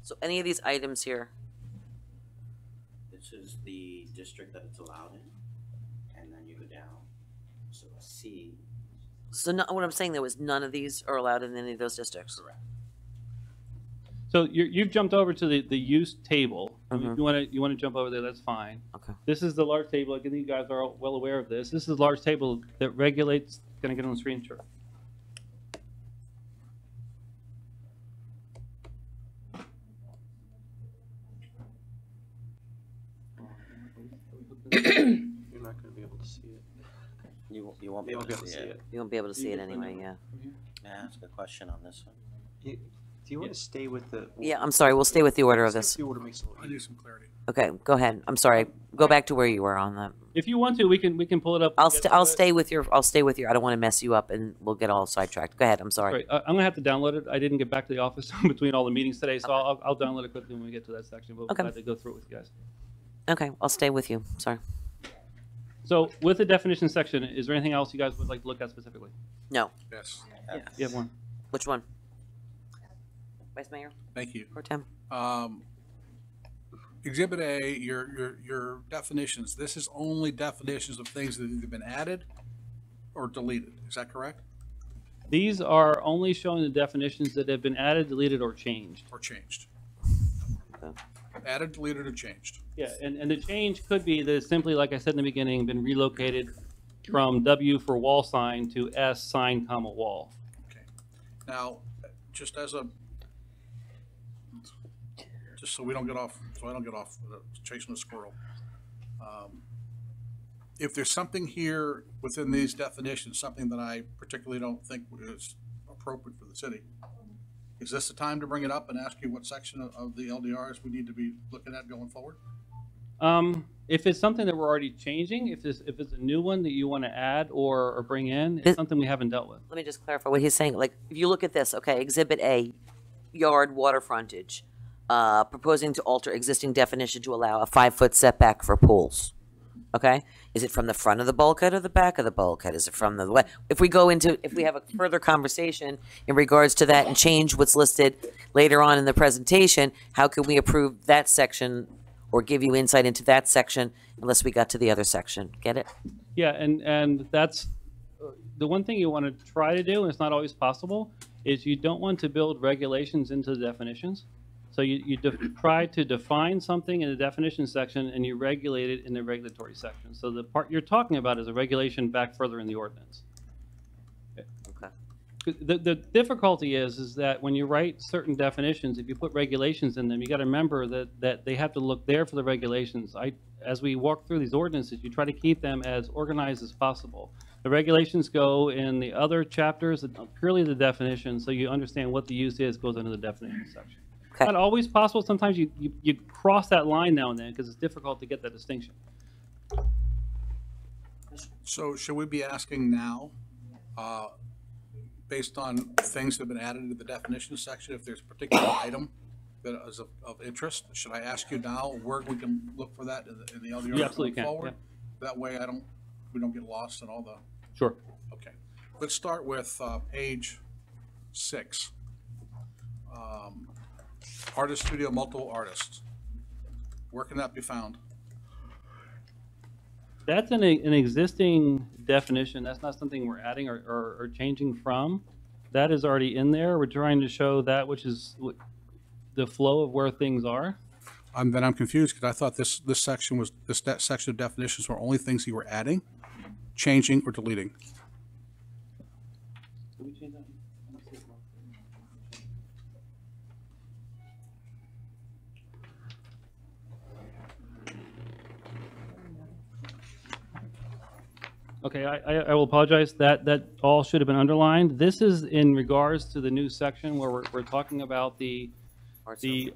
So any of these items here, This is the district that it's allowed in, and then you go down. So a C. so what I'm saying though is none of these are allowed in any of those districts? Correct. So you've jumped over to the use table. If you want to jump over there, that's fine. Okay. This is the large table. I think you guys are well aware of this. This is the large table that regulates. Can I get on the screen? Sure. You're not going to be able to see it. You won't be able to see it. You won't be able to see it anyway, yeah. May I ask a question on this one? Do you want to stay with the? Yeah, I'm sorry, we'll stay with the order of this. The order makes it a little I need some clarity. Okay, go ahead. I'm sorry. Go back to where you were on that. If you want to, we can pull it up. I'll stay with your, I don't want to mess you up and we'll get all sidetracked. Go ahead, I'm sorry. Sorry, I'm gonna have to download it. I didn't get back to the office between all the meetings today, so I'll download it quickly when we get to that section. But we'll Okay. glad to go through it with you guys. Okay, I'll stay with you, sorry. So with the definition section, is there anything else you guys would like to look at specifically? No, Yes, You have one. which one? Vice Mayor, thank you. Pro Tem? Exhibit A, your definitions, this is only definitions of things that have either been added or deleted, is that correct? These are only showing the definitions that have been added, deleted, or changed. Or changed? Okay. Added, deleted, or changed? Yeah, and the change could be that it's simply, like I said in the beginning, been relocated from W for wall sign to S sign comma wall. Okay. Now, just as a, just so I don't get off chasing a squirrel. If there's something here within these definitions, something that I particularly don't think is appropriate for the city, is this the time to bring it up and ask you what section of the LDRs we need to be looking at going forward? If it's something that we're already changing, if it's a new one that you want to add or bring in, it's something we haven't dealt with. Let me just clarify what he's saying. Like, if you look at this, okay, Exhibit A, yard water frontage, proposing to alter existing definition to allow a 5-foot setback for pools. Okay, is it from the front of the bulkhead or the back of the bulkhead? Is it from the if we have a further conversation in regards to that and change what's listed later on in the presentation, how can we approve that section or give you insight into that section unless we got to the other section? Get it? Yeah, and that's the one thing you want to try to do, and it's not always possible, is you don't want to build regulations into the definitions. So you try to define something in the definition section and you regulate it in the regulatory section. So the part you're talking about is a regulation back further in the ordinance. Okay. The difficulty is that when you write certain definitions, if you put regulations in them, you got to remember that they have to look there for the regulations. As we walk through these ordinances, you try to keep them as organized as possible. The regulations go in the other chapters, purely the definition, so you understand what the use is goes into the definition section. Okay. Not always possible. Sometimes you cross that line now and then because it's difficult to get that distinction. So should we be asking now, based on things that have been added to the definition section, if there's a particular item that is of interest, should I ask you now where we can look for that in the LDR You absolutely going can, forward? yeah. That way we don't get lost in all the. Sure. Okay, let's start with page 6. Artist studio, multiple artists. Where can that be found? That's an existing definition. That's not something we're adding or changing from. That is already in there. We're trying to show that which is the flow of where things are. Then I'm confused because I thought this section was that section of definitions were only things you were adding, changing, or deleting. Did we change that? Okay, I will apologize. That all should have been underlined. This is in regards to the new section where we're talking about the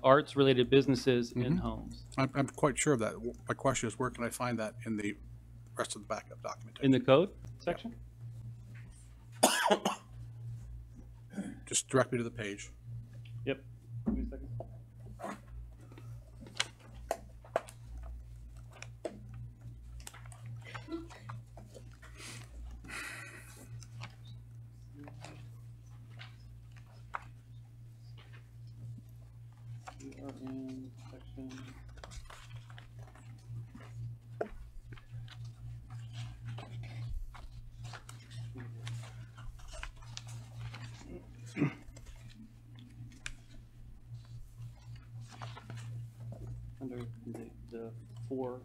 arts-related businesses in homes. I'm quite sure of that. My question is, where can I find that in the rest of the backup documentation? In the code section? just direct me to the page. Yep. Give me a second. We are in section. Under the four.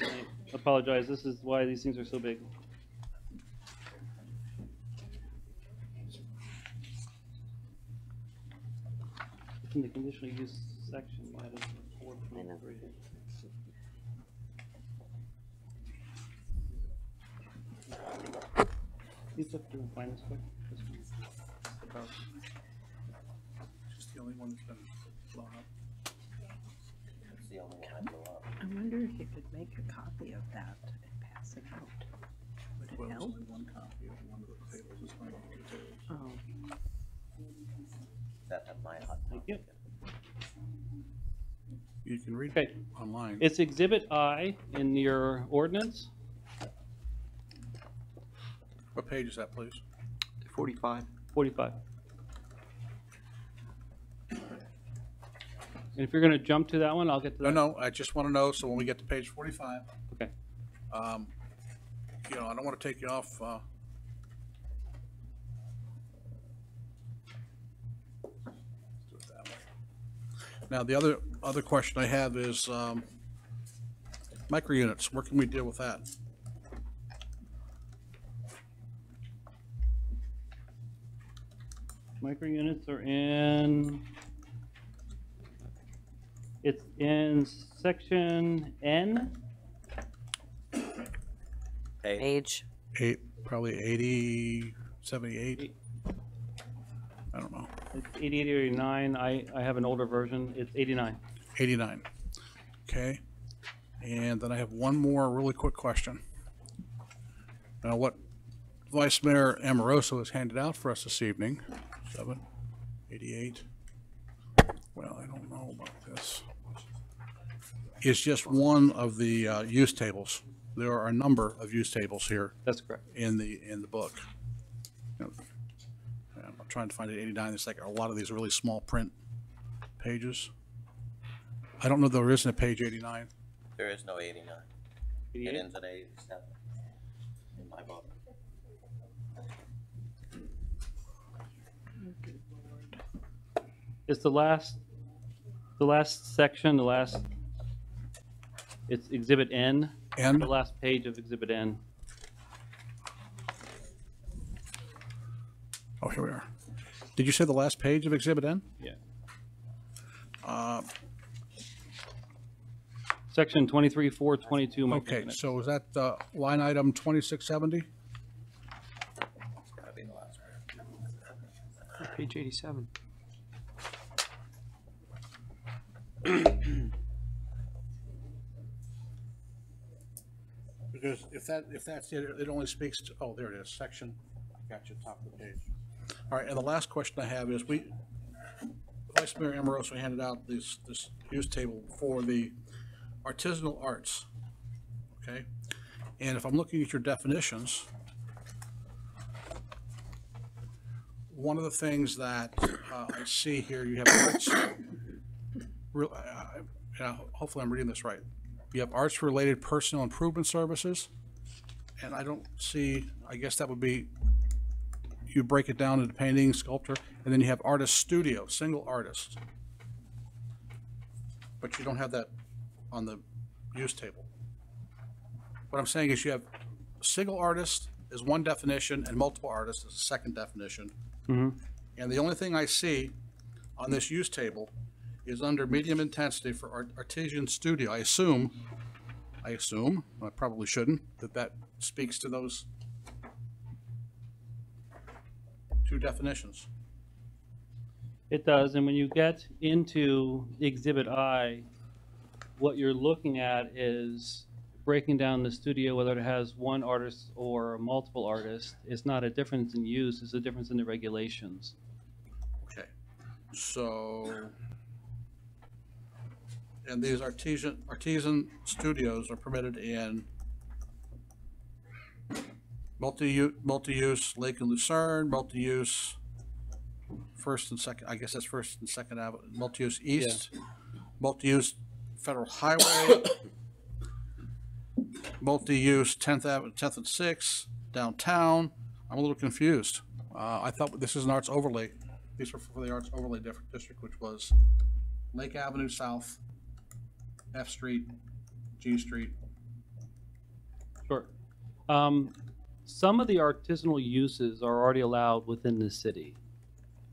I apologize, this is why these things are so big. In the conditional use section, you had a 4.3. You just have to find this quick. This one. About- Just the only one that's been blown up. That's the only one I blew up. I wonder if you could make a copy of that and pass it out. Would it Well, there's help? only one copy of one of the tables. It's not on the tables. Oh, That have my hot Thank you. You can read Okay. it online. It's Exhibit I in your ordinance. What page is that, please? 45. 45. And if you're going to jump to that one, I'll get to No, that. no, I just want to know, so when we get to page 45, Okay. you know, I don't want to take you off, let's do it that way. Now, the other question I have is, micro units, where can we deal with that? Micro units are in, it's in section N. Age. Probably 80, 78. I don't know. It's 88 or 89. I have an older version. It's 89. 89. Okay. And then I have one more really quick question. Now, what Vice Mayor Amoroso has handed out for us this evening, 88. Well, I don't know about this. Is just one of the use tables. There are a number of use tables here. That's correct. In the book. You know, I'm trying to find it. 89. There's like a lot of these really small print pages. I don't know if there isn't a page 89. There is no 89. 88? It ends at 87 in my book. It's the last section, it's Exhibit N. N? The last page of Exhibit N. Oh, here we are. Did you say the last page of Exhibit N? Yeah. Uh, Section 23-422. micro okay, units. so is that line item 2670? That'd be the last one. Page 87. Because if that's it, it only speaks to, oh, there it is, section, I got you, top of the page. All right, and the last question I have is, Vice Mayor Amoroso handed out this use table for the artisanal arts, okay? And if I'm looking at your definitions, one of the things that I see here, you have arts, hopefully I'm reading this right. You have arts-related personal improvement services, and I don't see, I guess that would be, you break it down into painting, sculpture, and then you have artist studio, single artist. But you don't have that on the use table. What I'm saying is you have single artist is one definition and multiple artists is a second definition. Mm-hmm. And the only thing I see on this use table is under medium intensity for artisan studio. I assume, I probably shouldn't, that speaks to those two definitions. It does, and when you get into Exhibit I, what you're looking at is breaking down the studio, whether it has one artist or multiple artists. It's not a difference in use, it's a difference in the regulations. Okay, so, and these artisan studios are permitted in multi-use Lake and Lucerne, multi-use First and Second, I guess that's First and Second Avenue, multi-use East, multi-use Federal Highway, multi-use 10th Avenue, 10th and 6th, downtown. I'm a little confused. I thought this is an arts overlay. These were for the arts overlay district, which was Lake Avenue South, F Street, G Street. Sure. Some of the artisanal uses are already allowed within the city.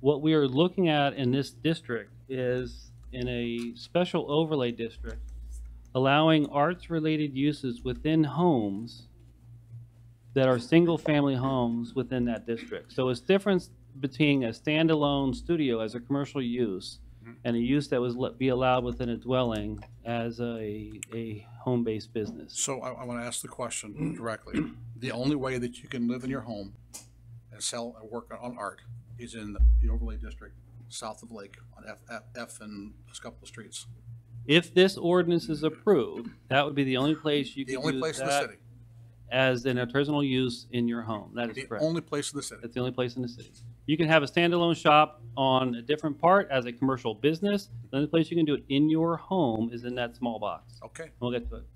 What we are looking at in this district is in a special overlay district, allowing arts-related uses within homes that are single-family homes within that district. So it's different between a standalone studio as a commercial use and a use that was be allowed within a dwelling as a home-based business. So I want to ask the question directly. The only way that you can live in your home and sell and work on art is in the overlay district south of Lake on F and a couple of streets. If this ordinance is approved, that would be the only place you can use in the city. As an artisanal use in your home. That is correct. The only place in the city. That's the only place in the city. You can have a standalone shop on a different part as a commercial business. The only place you can do it in your home is in that small box. Okay. We'll get to it.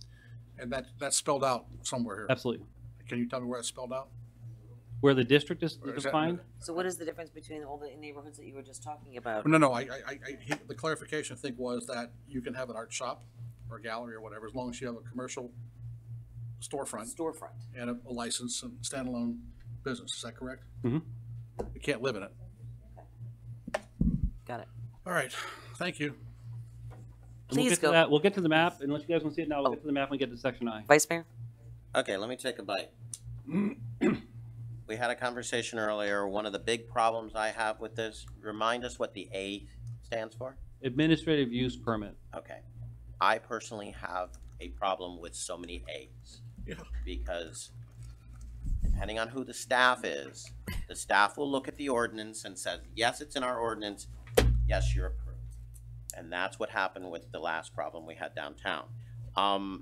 And that's spelled out somewhere here. Absolutely. Can you tell me where it's spelled out? Where the district is Or is defined? So what is the difference between all the neighborhoods that you were just talking about? No. The clarification I think was that you can have an art shop or a gallery or whatever, as long as you have a commercial storefront and a license and standalone business. Is that correct? Mm-hmm. You can't live in it. Got it. All right. Thank you. We'll get to that. We'll get to the map. Unless you guys want to see it now, we'll get to the map and get to section I. Vice Mayor? Okay, let me take a bite. We had a conversation earlier. One of the big problems I have with this, remind us what the A stands for? Administrative use permit. Okay. I personally have a problem with so many A's. Yeah. Because depending on who the staff is, the staff will look at the ordinance and says, yes, it's in our ordinance. Yes, you're approved. And that's what happened with the last problem we had downtown. I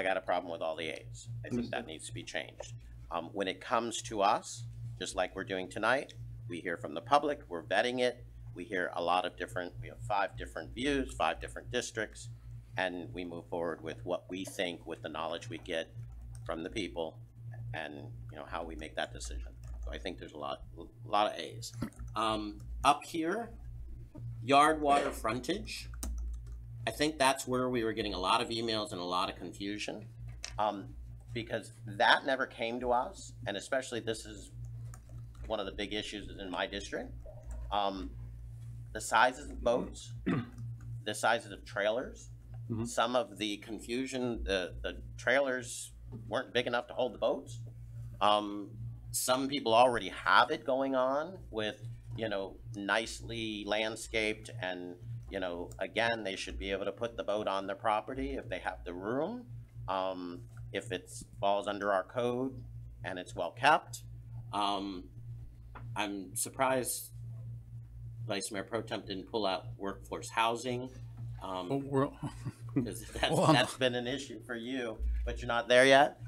got a problem with all the A's. I think that needs to be changed. When it comes to us, just like we're doing tonight, we hear from the public, we're vetting it. We hear a lot of different, we have 5 different views, 5 different districts, and we move forward with what we think with the knowledge we get from the people and how we make that decision. So I think there's a lot of A's. Up here, yard water frontage. I think that's where we were getting a lot of emails and a lot of confusion. Because that never came to us, and especially this is one of the big issues in my district. The sizes of boats, the sizes of trailers, some of the confusion, the trailers weren't big enough to hold the boats. Some people already have it going on with, nicely landscaped and, again, they should be able to put the boat on their property if they have the room. If it falls under our code and it's well kept. I'm surprised Vice Mayor Pro Tem didn't pull out workforce housing. Because that's been an issue for you, but you're not there yet.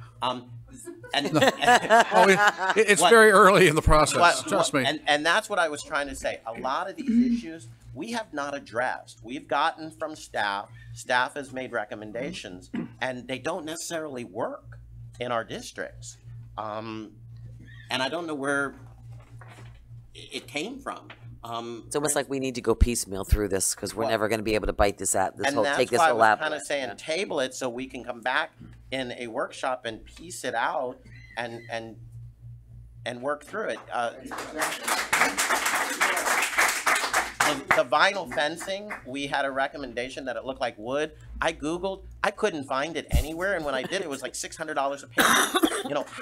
It's very early in the process, trust me. And that's what I was trying to say. A lot of these issues we have not addressed. We've gotten from staff has made recommendations, and they don't necessarily work in our districts. And I don't know where it came from. It's almost like we need to go piecemeal through this because we're never going to be able to bite this out. Take this whole apple. And that's why I was kind of saying table it so we can come back in a workshop and piece it out and work through it. The vinyl fencing, we had a recommendation that it looked like wood. I Googled, I couldn't find it anywhere, and when I did, it was like $600 a piece.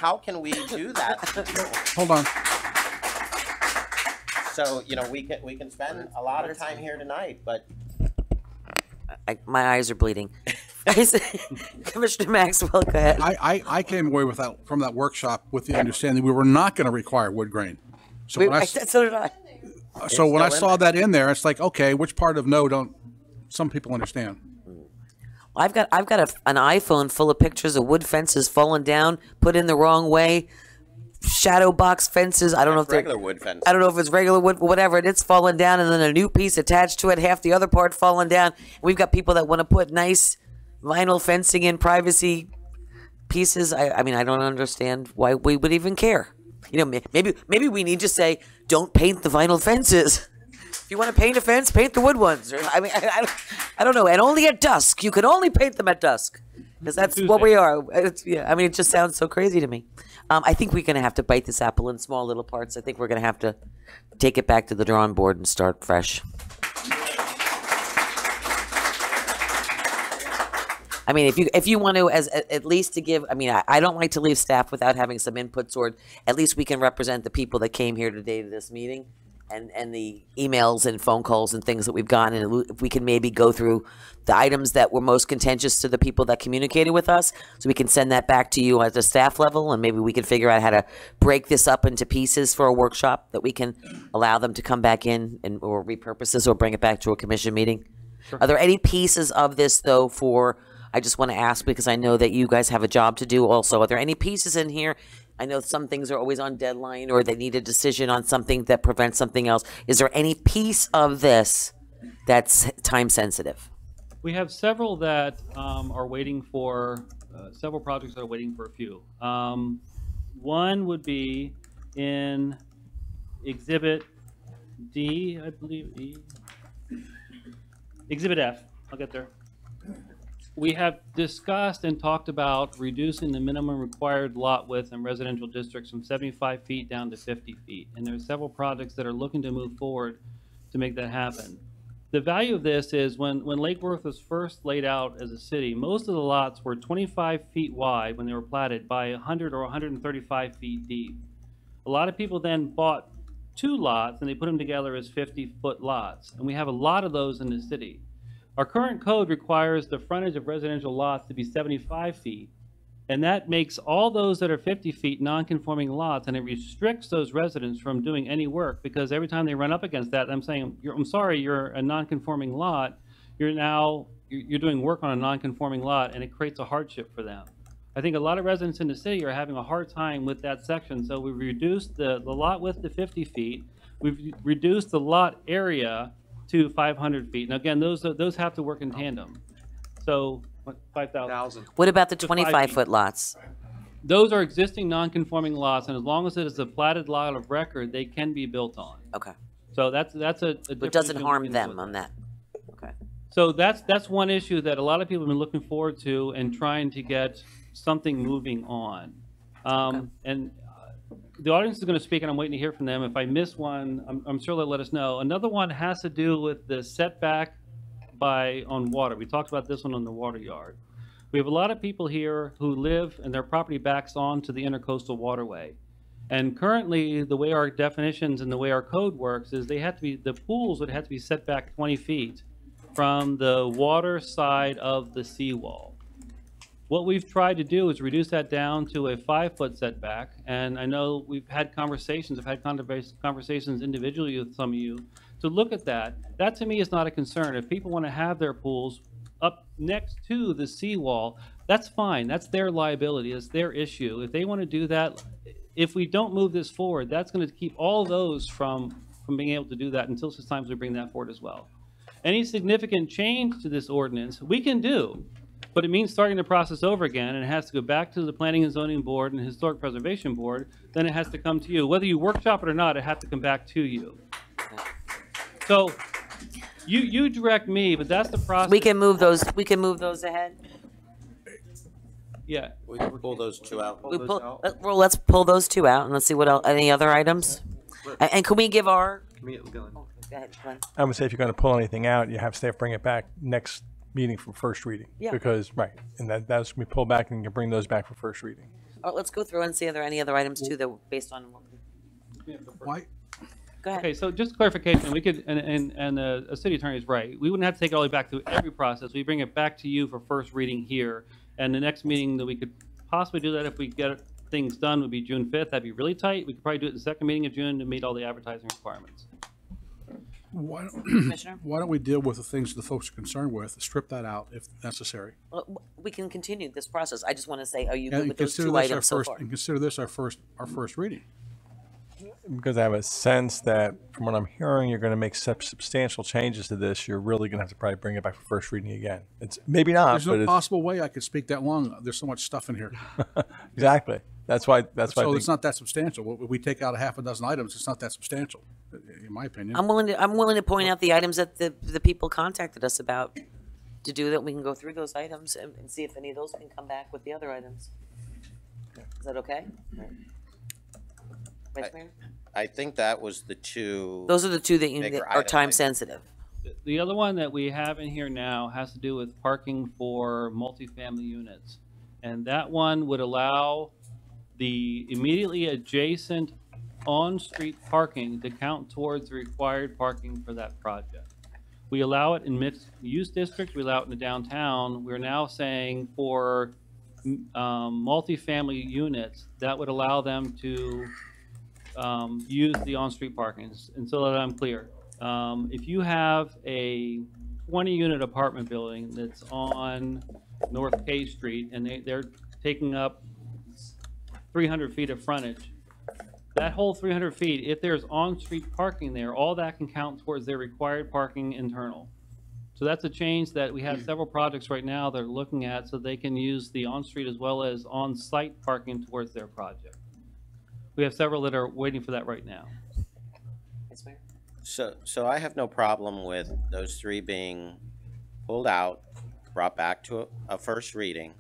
How can we do that? Hold on. So, you know, we can spend a lot of time here tonight, but My eyes are bleeding. Commissioner Maxwell, go ahead. I came away with that, from that workshop with the understanding we were not going to require wood grain. So when So did I. so when I still in saw that in there, it's like, okay, which part of no don't some people understand? I've got an iPhone full of pictures of wood fences falling down, put in the wrong way, shadow box fences. I don't know if they're regular wood fence. I don't know if it's regular wood, whatever. It's falling down, and then a new piece attached to it, half the other part falling down. We've got people that want to put nice vinyl fencing in privacy pieces. I mean, I don't understand why we would even care. You know, maybe we need to say, don't paint the vinyl fences. If you want to paint a fence, paint the wood ones. Or, I mean, I don't know. And only at dusk. You can only paint them at dusk. Because that's what we are. Yeah, I mean, it just sounds so crazy to me. I think we're going to have to bite this apple in small little parts. I think we're going to have to take it back to the drawing board and start fresh. I mean, if you want to, at least to give, I mean, I don't like to leave staff without having some inputs, or at least we can represent the people that came here today to this meeting, and the emails and phone calls and things that we've gotten, and if we can maybe go through the items that were most contentious to the people that communicated with us, so we can send that back to you at the staff level, and maybe we can figure out how to break this up into pieces for a workshop that we can allow them to come back in or repurpose this or bring it back to a commission meeting. Sure. Are there any pieces of this, though, I just want to ask because I know that you guys have a job to do also. Are there any pieces in here? I know some things are always on deadline or they need a decision on something that prevents something else. Is there any piece of this that's time sensitive? We have several that are waiting for, several projects that are waiting for a few. One would be in Exhibit D, I believe, Exhibit F. I'll get there. We have discussed and talked about reducing the minimum required lot width in residential districts from 75 feet down to 50 feet. And there are several projects that are looking to move forward to make that happen. The value of this is when Lake Worth was first laid out as a city, most of the lots were 25 feet wide when they were platted by 100 or 135 feet deep. A lot of people then bought two lots and they put them together as 50-foot lots. And we have a lot of those in the city. Our current code requires the frontage of residential lots to be 75 feet, and that makes all those that are 50 feet non-conforming lots, and it restricts those residents from doing any work, because every time they run up against that, I'm saying, I'm sorry, you're a non-conforming lot, you're doing work on a non-conforming lot, and it creates a hardship for them. I think a lot of residents in the city are having a hard time with that section, so we've reduced the lot width to 50 feet, we've reduced the lot area to 500 feet. Now again, those have to work in tandem. So 5,000. What about the 25-foot lots? Those are existing non-conforming lots, and as long as it is a platted lot of record, they can be built on. Okay. So that's a But it doesn't harm them on that. Okay. So that's one issue that a lot of people have been looking forward to and trying to get something moving on. And the audience is going to speak, and I'm waiting to hear from them. If I miss one, I'm sure they'll let us know. Another one has to do with the setback on water. We talked about this one on the water yard. We have a lot of people here who live and their property backs onto the intercoastal waterway. And currently, the way our definitions and the way our code works is the pools would have to be set back 20 feet from the water side of the seawall. What we've tried to do is reduce that down to a 5-foot setback, and I know we've had conversations, I've had conversations individually with some of you to look at that. That to me is not a concern. If people want to have their pools up next to the seawall, that's fine. That's their liability. It's their issue. If they want to do that, if we don't move this forward, that's going to keep all those from being able to do that until such times we bring that forward as well. Any significant change to this ordinance, we can do. But it means starting the process over again, and it has to go back to the Planning and Zoning Board and Historic Preservation Board. Then it has to come to you. Whether you workshop it or not, it has to come back to you. So you direct me, but that's the process. We can move those ahead. Yeah. We can pull those two out. Let's pull those two out, and let's see what else. Any other items? And can we give our? Go ahead, Glenn. I would say if you're going to pull anything out, you have staff bring it back next meeting for first reading. Yeah. Because, right, and that's we pull back and you can bring those back for first reading. All right, let's go through and see if there are any other items too that based on. Why? Go ahead. Okay, so just clarification, we could, and the city attorney is right. We wouldn't have to take it all the way back through every process. We bring it back to you for first reading here. And the next meeting that we could possibly do that if we get things done would be June 5th. That'd be really tight. We could probably do it the second meeting of June to meet all the advertising requirements. Why don't, Commissioner? why don't we deal with the things the folks are concerned with, strip that out if necessary? Well, we can continue this process. I just want to say, are you And good with those consider two this our items so first, far? and consider this our first reading. Because I have a sense that from what I'm hearing, you're going to make such substantial changes to this, you're really going to have to probably bring it back for first reading again. It's maybe not, There's but no it's possible way I could speak that long. There's so much stuff in here. exactly. That's why I So think it's not that substantial. We take out a half a dozen items, it's not that substantial, in my opinion. I'm willing to point out the items that the people contacted us about to do that. We can go through those items and see if any of those can come back with the other items. Is that okay? Vice Mayor? I think that was the two. Those are the two that bigger are items. time sensitive. The other one that we have in here now has to do with parking for multifamily units. And that one would allow the immediately adjacent on-street parking to count towards the required parking for that project. We allow it in mixed-use districts, we allow it in the downtown. We're now saying for multifamily units, that would allow them to use the on-street parking. And so that I'm clear, if you have a 20-unit apartment building that's on North K Street and they're taking up 300 feet of frontage, that whole 300 feet, if there's on-street parking there, all that can count towards their required parking internal. So that's a change that we have several projects right now that are looking at so they can use the on-street as well as on-site parking towards their project. We have several that are waiting for that right now. Vice Mayor? So I have no problem with those three being pulled out, brought back to a first reading.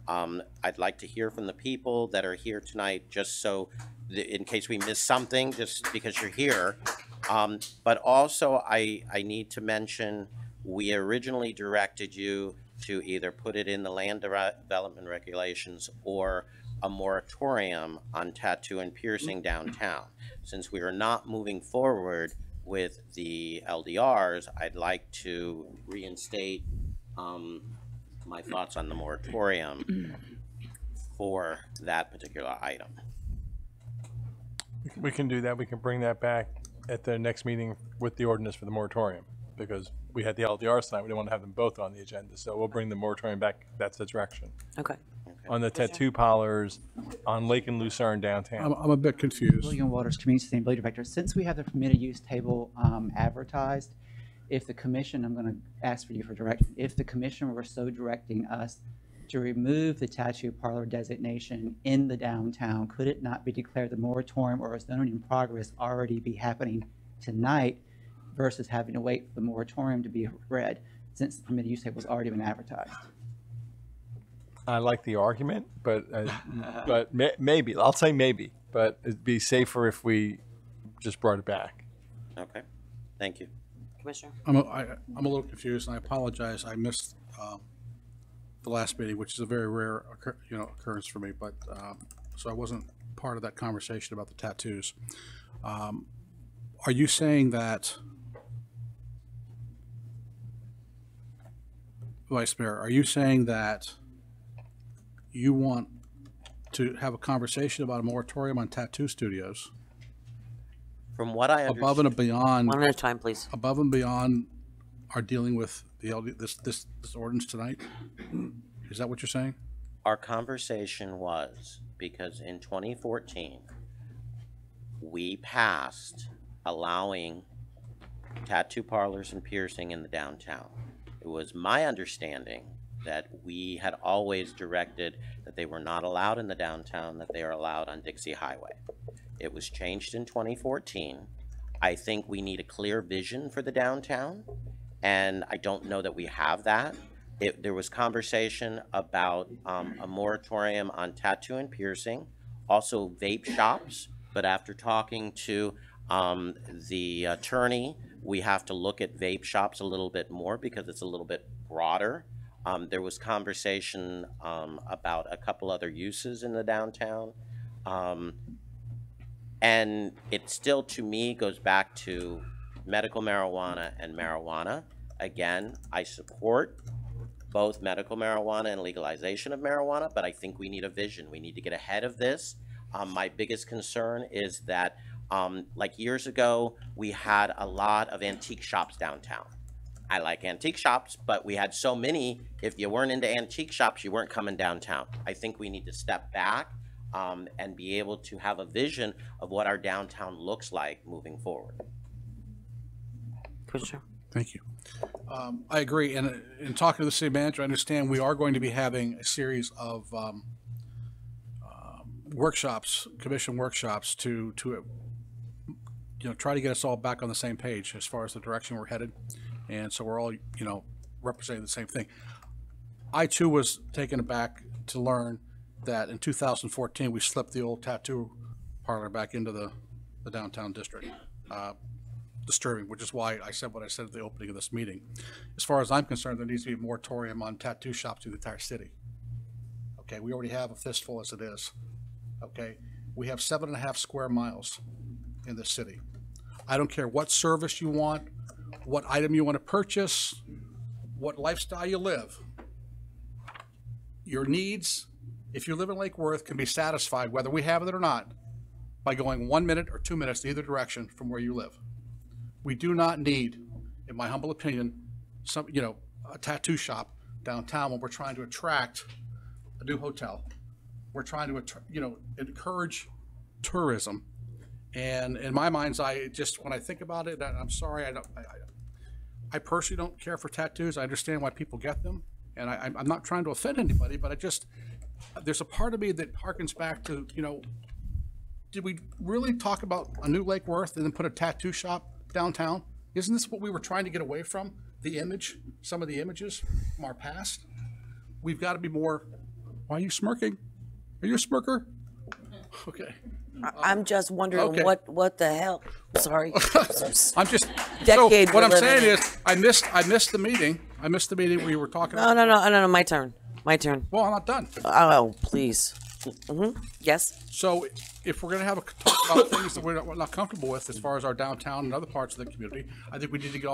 I'd like to hear from the people that are here tonight, just so, in case we miss something, just because you're here. But also, I need to mention, we originally directed you to either put it in the land development regulations or a moratorium on tattoo and piercing downtown. Since we are not moving forward with the LDRs, I'd like to reinstate my thoughts on the moratorium for that particular item. we can do that. We can bring that back at the next meeting with the ordinance for the moratorium, because we had the LDRs tonight. We didn't want to have them both on the agenda, so we'll bring the moratorium back. That's the direction. Okay. On the tattoo parlors on Lake and Lucerne downtown. I'm a bit confused. William Waters, Community Sustainability Director. Since we have the permitted use table advertised, if the commission, I'm going to ask for you for direction, if the commission were so directing us to remove the tattoo parlor designation in the downtown, could it not be declared the moratorium or a zoning in progress already be happening tonight versus having to wait for the moratorium to be read since the permitted use table has already been advertised? I like the argument, but maybe, I'll say maybe, but it'd be safer if we just brought it back. Okay, thank you. Commissioner? I'm a little confused, and I apologize. I missed the last meeting, which is a very rare occurrence for me, but so I wasn't part of that conversation about the tattoos. Are you saying that, Vice Mayor, are you saying that you want to have a conversation about a moratorium on tattoo studios? From what I understand, above and beyond, one at a time, please. Above and beyond our dealing with this ordinance tonight? Is that what you're saying? our conversation was because in 2014, we passed allowing tattoo parlors and piercing in the downtown. It was my understanding that we had always directed that they were not allowed in the downtown, that they are allowed on Dixie Highway. It was changed in 2014. I think we need a clear vision for the downtown, and I don't know that we have that. There was conversation about a moratorium on tattoo and piercing, also vape shops, but after talking to the attorney, we have to look at vape shops a little bit more because it's a little bit broader. There was conversation about a couple other uses in the downtown. And it still, to me, goes back to medical marijuana and marijuana. Again, I support both medical marijuana and legalization of marijuana, but I think we need a vision. We need to get ahead of this. My biggest concern is that, like years ago, we had a lot of antique shops downtown. I like antique shops, but we had so many, if you weren't into antique shops, you weren't coming downtown. I think we need to step back and be able to have a vision of what our downtown looks like moving forward. For sure. Thank you. I agree. And in talking to the city manager, I understand we are going to be having a series of workshops, commission workshops to try to get us all back on the same page as far as the direction we're headed. And so we're all, representing the same thing. I too was taken aback to learn that in 2014, we slipped the old tattoo parlor back into the downtown district. Disturbing, which is why I said what I said at the opening of this meeting. As far as I'm concerned, there needs to be a moratorium on tattoo shops through the entire city. Okay, we already have a fistful as it is. Okay, we have 7.5 square miles in this city. I don't care what service you want, what item you want to purchase, what lifestyle you live. Your needs, if you live in Lake Worth, can be satisfied, whether we have it or not, by going 1 minute or 2 minutes either direction from where you live. We do not need, in my humble opinion, a tattoo shop downtown when we're trying to attract a new hotel. We're trying to, encourage tourism. And in my mind's eye, when I think about it, I'm sorry, I personally don't care for tattoos. I understand why people get them, and I'm not trying to offend anybody, but there's a part of me that harkens back to, did we really talk about a new Lake Worth and then put a tattoo shop downtown? Isn't this what we were trying to get away from? Some of the images from our past? We've got to be more, why are you smirking? Are you a smirker? Okay. I'm just wondering Okay. what the hell. Sorry. I'm just, Decade so what we're I'm living saying in. is, I missed the meeting. I missed the meeting where you were talking about. No, my turn. My turn. Well, I'm not done. Oh, please. Yes. So if we're going to have a talk about things that we're not comfortable with as far as our downtown and other parts of the community, I think we need to get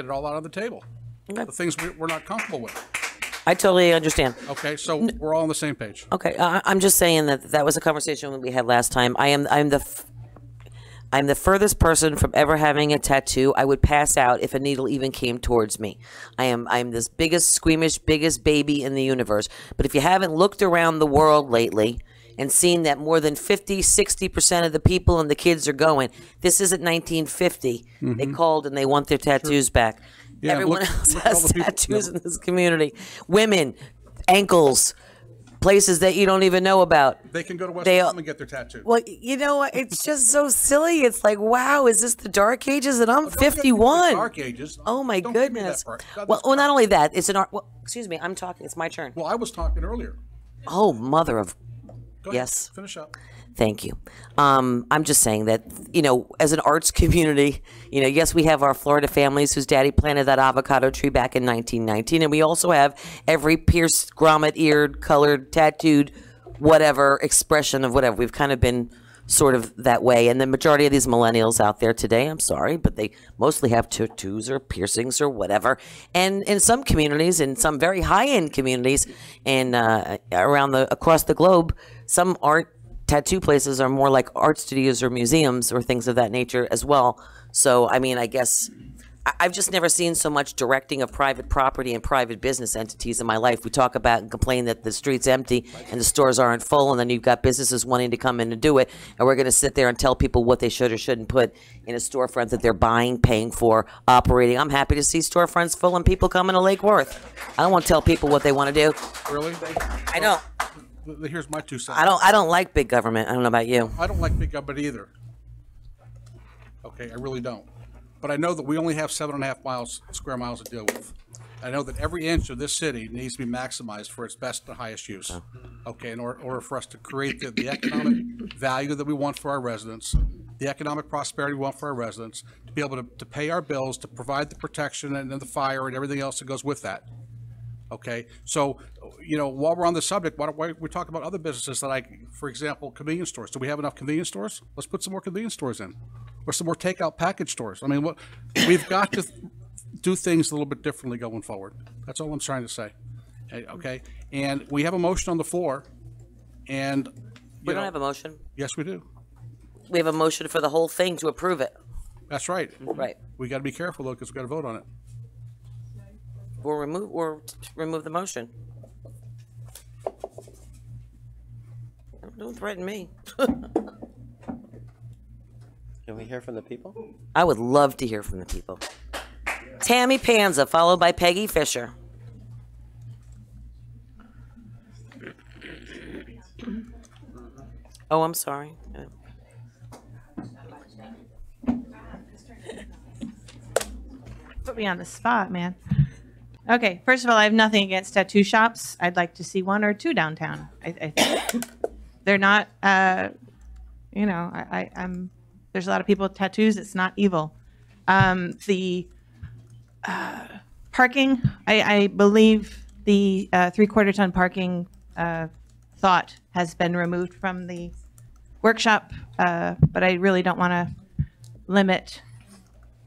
it all out on the table. Okay. The things we're not comfortable with. I totally understand. Okay, so we're all on the same page. Okay, I'm just saying that was a conversation that we had last time. I'm the furthest person from ever having a tattoo. I would pass out if a needle even came towards me. I'm this biggest baby in the universe. But if you haven't looked around the world lately and seen that more than 50-60% of the people and the kids are going, this isn't 1950. They called and they want their tattoos back. Yeah, Everyone look else at all has the people- tattoos in this community. Women, ankles, places that you don't even know about. They can go to West They- Palm and get their tattoo. Well, you know what? It's just so silly. It's like, wow, is this the Dark Ages? And I'm Don't get into the 51. Dark Ages. Oh my Don't give me that goodness. part. That Well, is- not only that, it's an art. Well, excuse me, I'm talking. It's my turn. Well, I was talking earlier. Oh, mother of. Go ahead, Yes. finish up. Thank you. I'm just saying that, as an arts community, yes, we have our Florida families whose daddy planted that avocado tree back in 1919. And we also have every pierced, grommet-eared, colored, tattooed, whatever expression of whatever. We've kind of been sort of that way. And the majority of these millennials out there today, I'm sorry, but they mostly have tattoos or piercings or whatever. And in some communities, in some very high-end communities and across the globe, some art tattoo places are more like art studios or museums or things of that nature as well. So, I mean, I guess I've just never seen so much directing of private property and private business entities in my life. We talk about and complain that the street's empty and the stores aren't full, and then you've got businesses wanting to come in and do it, and we're going to sit there and tell people what they should or shouldn't put in a storefront that they're buying, paying for, operating. I'm happy to see storefronts full and people coming to Lake Worth. I don't want to tell people what they want to do. Really? I know. Here's my 2 cents. I don't like big government. I don't know about you. I don't like big government either. Okay, I really don't. But I know that we only have 7.5 square miles to deal with. I know that every inch of this city needs to be maximized for its best and highest use. Okay, in order for us to create the economic value that we want for our residents, the economic prosperity we want for our residents, to be able to pay our bills, to provide the protection and then the fire and everything else that goes with that. Okay, so while we're on the subject, why don't we talk about other businesses that for example, convenience stores. Do we have enough convenience stores? Let's put some more convenience stores in, or some more takeout package stores. I mean, we've got to do things a little bit differently going forward. That's all I'm trying to say. Okay, and we have a motion on the floor, and We don't have a motion. Yes, we do. We have a motion for the whole thing to approve it. That's right. Right. We got to be careful though, because we got to vote on it. Or remove the motion. Don't threaten me. Can we hear from the people? I would love to hear from the people. Tammy Panza, followed by Peggy Fisher. Oh, I'm sorry. Put me on the spot, man. Okay, first of all, I have nothing against tattoo shops. I'd like to see one or two downtown. I think they're not, I'm. There's a lot of people with tattoos. It's not evil. The parking, I believe the 3/4 ton parking thought has been removed from the workshop, but I really don't want to limit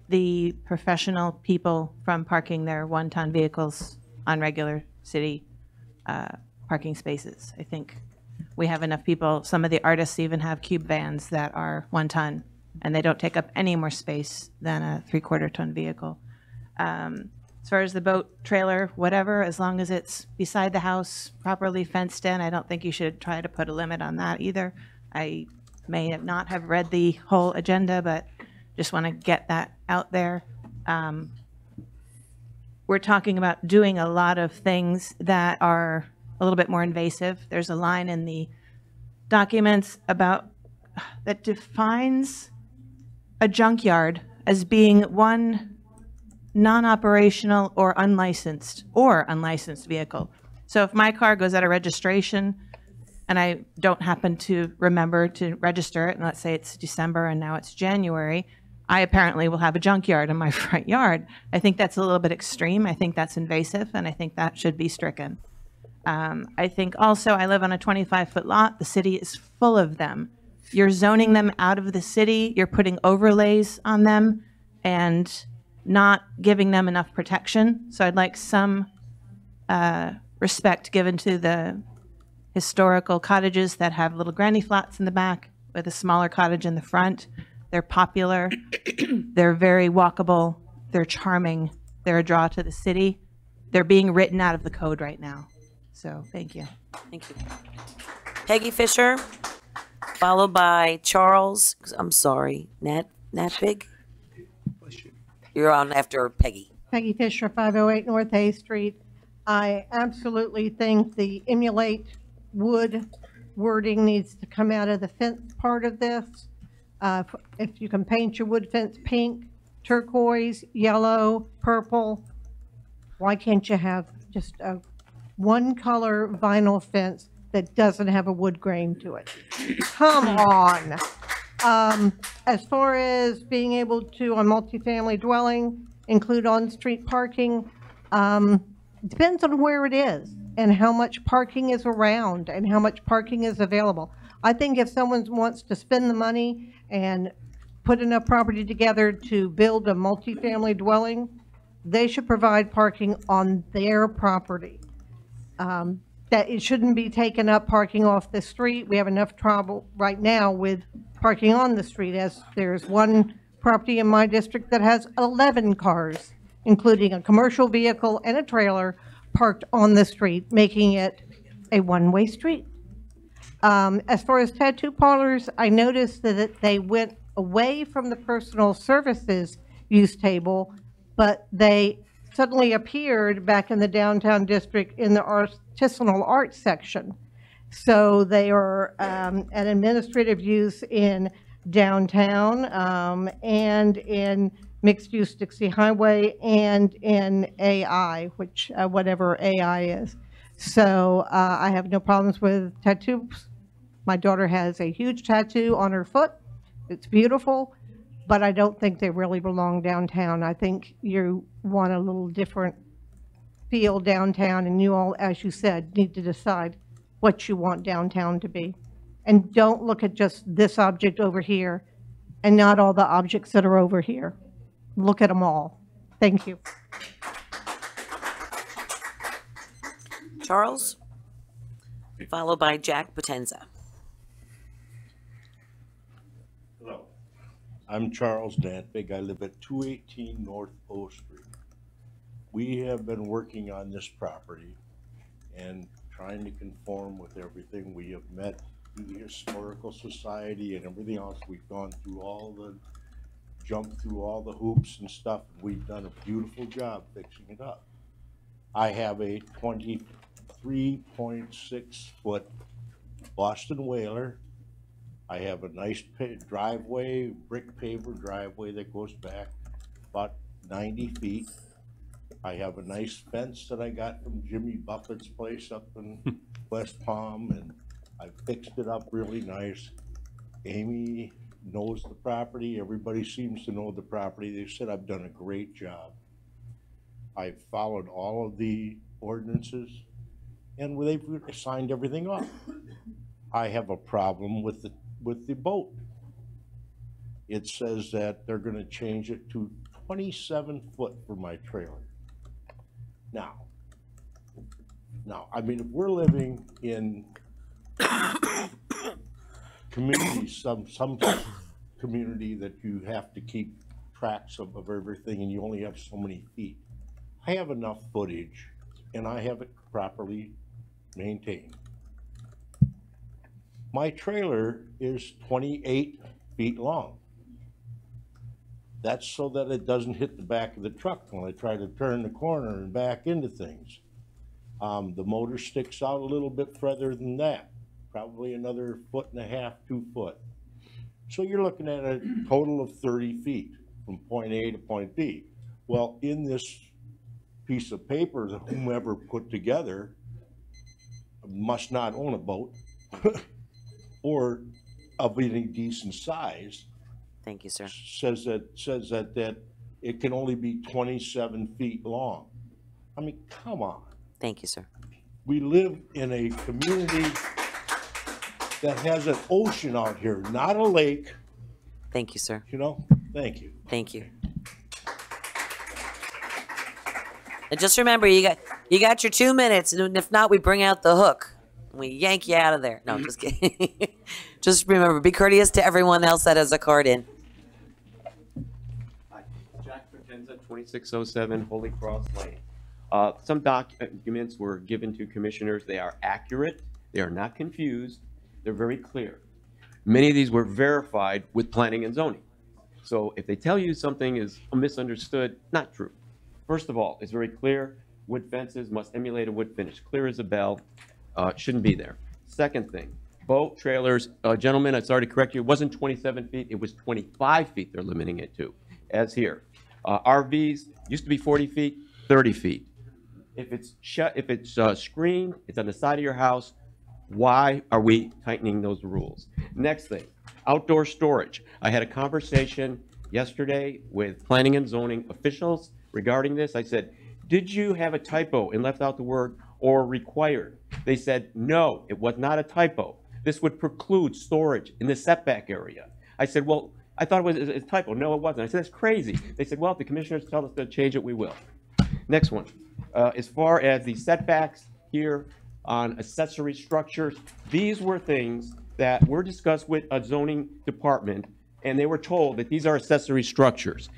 the professional people from parking their 1-ton vehicles on regular city parking spaces. I think we have enough people. Some of the artists even have cube vans that are 1 ton, and they don't take up any more space than a 3/4 ton vehicle. As far as the boat trailer, whatever, as long as it's beside the house, properly fenced in, I don't think you should try to put a limit on that either. I may have not have read the whole agenda, but just want to get that out there. We're talking about doing a lot of things that are a little bit more invasive. There's a line in the documents that defines a junkyard as being one non-operational or unlicensed vehicle. So if my car goes out of registration and I don't happen to remember to register it, and let's say it's December and now it's January, I apparently will have a junkyard in my front yard. I think that's a little bit extreme. I think that's invasive, and I think that should be stricken. I think also I live on a 25-foot lot. The city is full of them. You're zoning them out of the city. You're putting overlays on them and not giving them enough protection. So I'd like some respect given to the historical cottages that have little granny flats in the back with a smaller cottage in the front. They're popular. They're very walkable. They're charming. They're a draw to the city. They're being written out of the code right now. So thank you. Thank you. Peggy Fisher, followed by Charles. I'm sorry, Natbig. You're on after Peggy. Peggy Fisher, 508 North A Street. I absolutely think the emulate wood wording needs to come out of the fence part of this. If you can paint your wood fence pink, turquoise, yellow, purple, why can't you have just a one color vinyl fence that doesn't have a wood grain to it? Come on. As far as being able to, on multifamily dwelling, include on-street parking, depends on where it is and how much parking is around and how much parking is available. I think if someone wants to spend the money and put enough property together to build a multifamily dwelling, they should provide parking on their property. That it shouldn't be taken up parking off the street. We have enough trouble right now with parking on the street, as there's one property in my district that has 11 cars, including a commercial vehicle and a trailer parked on the street, making it a one-way street. As far as tattoo parlors, I noticed that they went away from the personal services use table, but they suddenly appeared back in the downtown district in the artisanal art section. So they are an administrative use in downtown and in mixed-use Dixie Highway and in AI, which whatever AI is. So I have no problems with tattoos. My daughter has a huge tattoo on her foot. It's beautiful, but I don't think they really belong downtown. I think you want a little different feel downtown, and you all, as you said, need to decide what you want downtown to be. And don't look at just this object over here and not all the objects that are over here. Look at them all. Thank you. Charles, followed by Jack Potenza. Hello, I'm Charles Dantvig. I live at 218 North O Street. We have been working on this property and trying to conform with everything. We have met the Historical Society and everything else. We've gone through jumped through all the hoops and stuff. We've done a beautiful job fixing it up. I have a 23.6 foot Boston Whaler. I have a nice driveway, brick paver driveway that goes back about 90 feet. I have a nice fence that I got from Jimmy Buffett's place up in West Palm, and I fixed it up really nice. Amy knows the property. Everybody seems to know the property. They said I've done a great job. I've followed all of the ordinances, and they've signed everything off. I have a problem with the boat. It says that they're going to change it to 27 foot for my trailer. Now, I mean, if we're living in communities, some community that you have to keep tracks of everything and you only have so many feet. I have enough footage and I have it properly maintained. My trailer is 28 feet long. That's so that it doesn't hit the back of the truck when I try to turn the corner and back into things. The motor sticks out a little bit further than that, probably another 1.5 feet, 2 foot. So you're looking at a total of 30 feet from point A to point B. Well, in this piece of paper that whomever put together must not own a boat or of any decent size. Thank you, sir. Says that it can only be 27 feet long. I mean, come on. Thank you, sir. We live in a community that has an ocean out here, not a lake. Thank you, sir. You know, thank you. Thank you. And just remember, you got your 2 minutes, and if not, we bring out the hook. We yank you out of there. No, just kidding. Just remember, be courteous to everyone else that has a card in. Hi, Jack Potenza, 2607 Holy Cross Lane. Some documents were given to commissioners. They are accurate. They are not confused. They're very clear. Many of these were verified with planning and zoning. So if they tell you something is misunderstood, not true. First of all, it's very clear. Wood fences must emulate a wood finish. Clear as a bell. Shouldn't be there. Second thing, boat trailers, gentlemen, I'm sorry to correct you, it wasn't 27 feet, it was 25 feet they're limiting it to, as here. RVs used to be 40 feet, 30 feet. If it's screened, it's on the side of your house, why are we tightening those rules? Next thing, outdoor storage. I had a conversation yesterday with planning and zoning officials regarding this. I said, did you have a typo and left out the word or required? They said, no, it was not a typo. This would preclude storage in the setback area. I said, well, I thought it was a typo. No, it wasn't. I said, that's crazy. They said, well, if the commissioners tell us to change it, we will. Next one. As far as the setbacks here on accessory structures, these were things that were discussed with a zoning department, and they were told that these are accessory structures.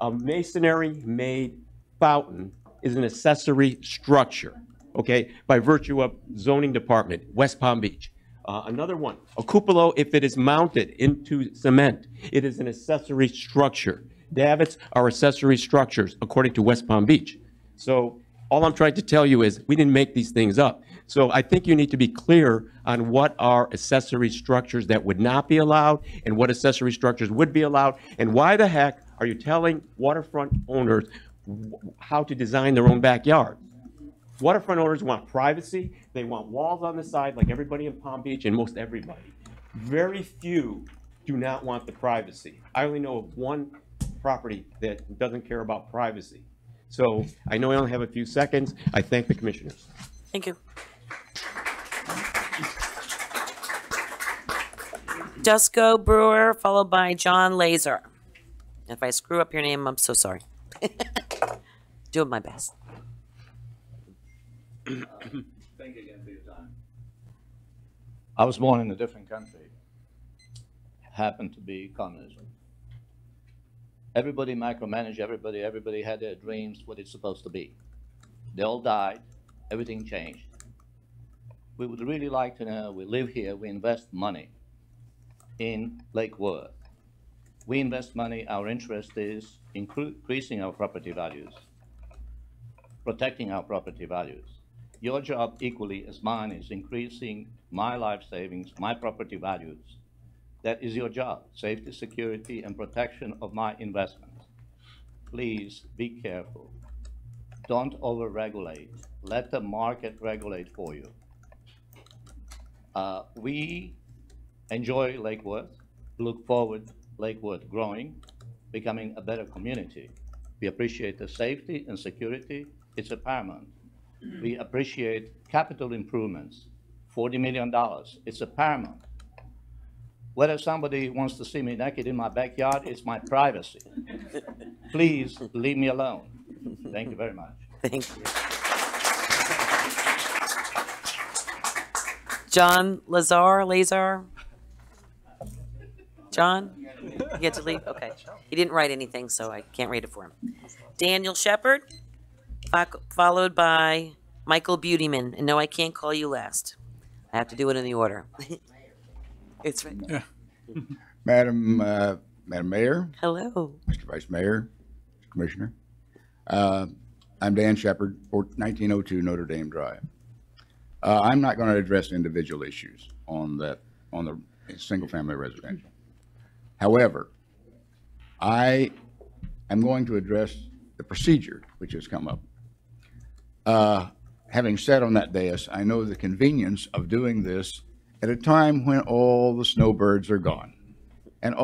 A masonry-made fountain is an accessory structure, okay, by virtue of zoning department, West Palm Beach. Another one, a cupola, if it is mounted into cement, it is an accessory structure. Davits are accessory structures, according to West Palm Beach. So all I'm trying to tell you is we didn't make these things up. So I think you need to be clear on what are accessory structures that would not be allowed and what accessory structures would be allowed. And why the heck are you telling waterfront owners how to design their own backyard? Waterfront owners want privacy. They want walls on the side like everybody in Palm Beach and most everybody. Very few do not want the privacy. I only know of one property that doesn't care about privacy. So I know I only have a few seconds. I thank the commissioners. Thank you. Dusko Brewer, followed by John Laser. If I screw up your name, I'm so sorry. Doing my best. Thank you again for your time. I was born in a different country. Happened to be communism. Everybody micromanaged everybody. Everybody had their dreams, what it's supposed to be. They all died. Everything changed. We would really like to know, we live here, we invest money in Lake Worth. We invest money, our interest is increasing our property values, protecting our property values. Your job, equally as mine, is increasing my life savings, my property values. That is your job, safety, security, and protection of my investment. Please be careful. Don't over-regulate. Let the market regulate for you. We enjoy Lake Worth, look forward to Lake Worth growing, becoming a better community. We appreciate the safety and security. It's a paramount. We appreciate capital improvements, $40 million. It's a paramount. Whether somebody wants to see me naked in my backyard, it's my privacy. Please leave me alone. Thank you very much. Thank you. John Lazar? John? You get to leave? Okay. He didn't write anything, so I can't read it for him. Daniel Shepard, followed by Michael Beautyman. And no, I can't call you last. I have to do it in the order. It's right. Yeah. Madam Mayor. Hello. Mr. Vice Mayor, Commissioner. I'm Dan Shepard, 1902 Notre Dame Drive. I'm not going to address individual issues on the single-family residential. However, I am going to address the procedure which has come up. Having sat on that dais, I know the convenience of doing this at a time when all the snowbirds are gone and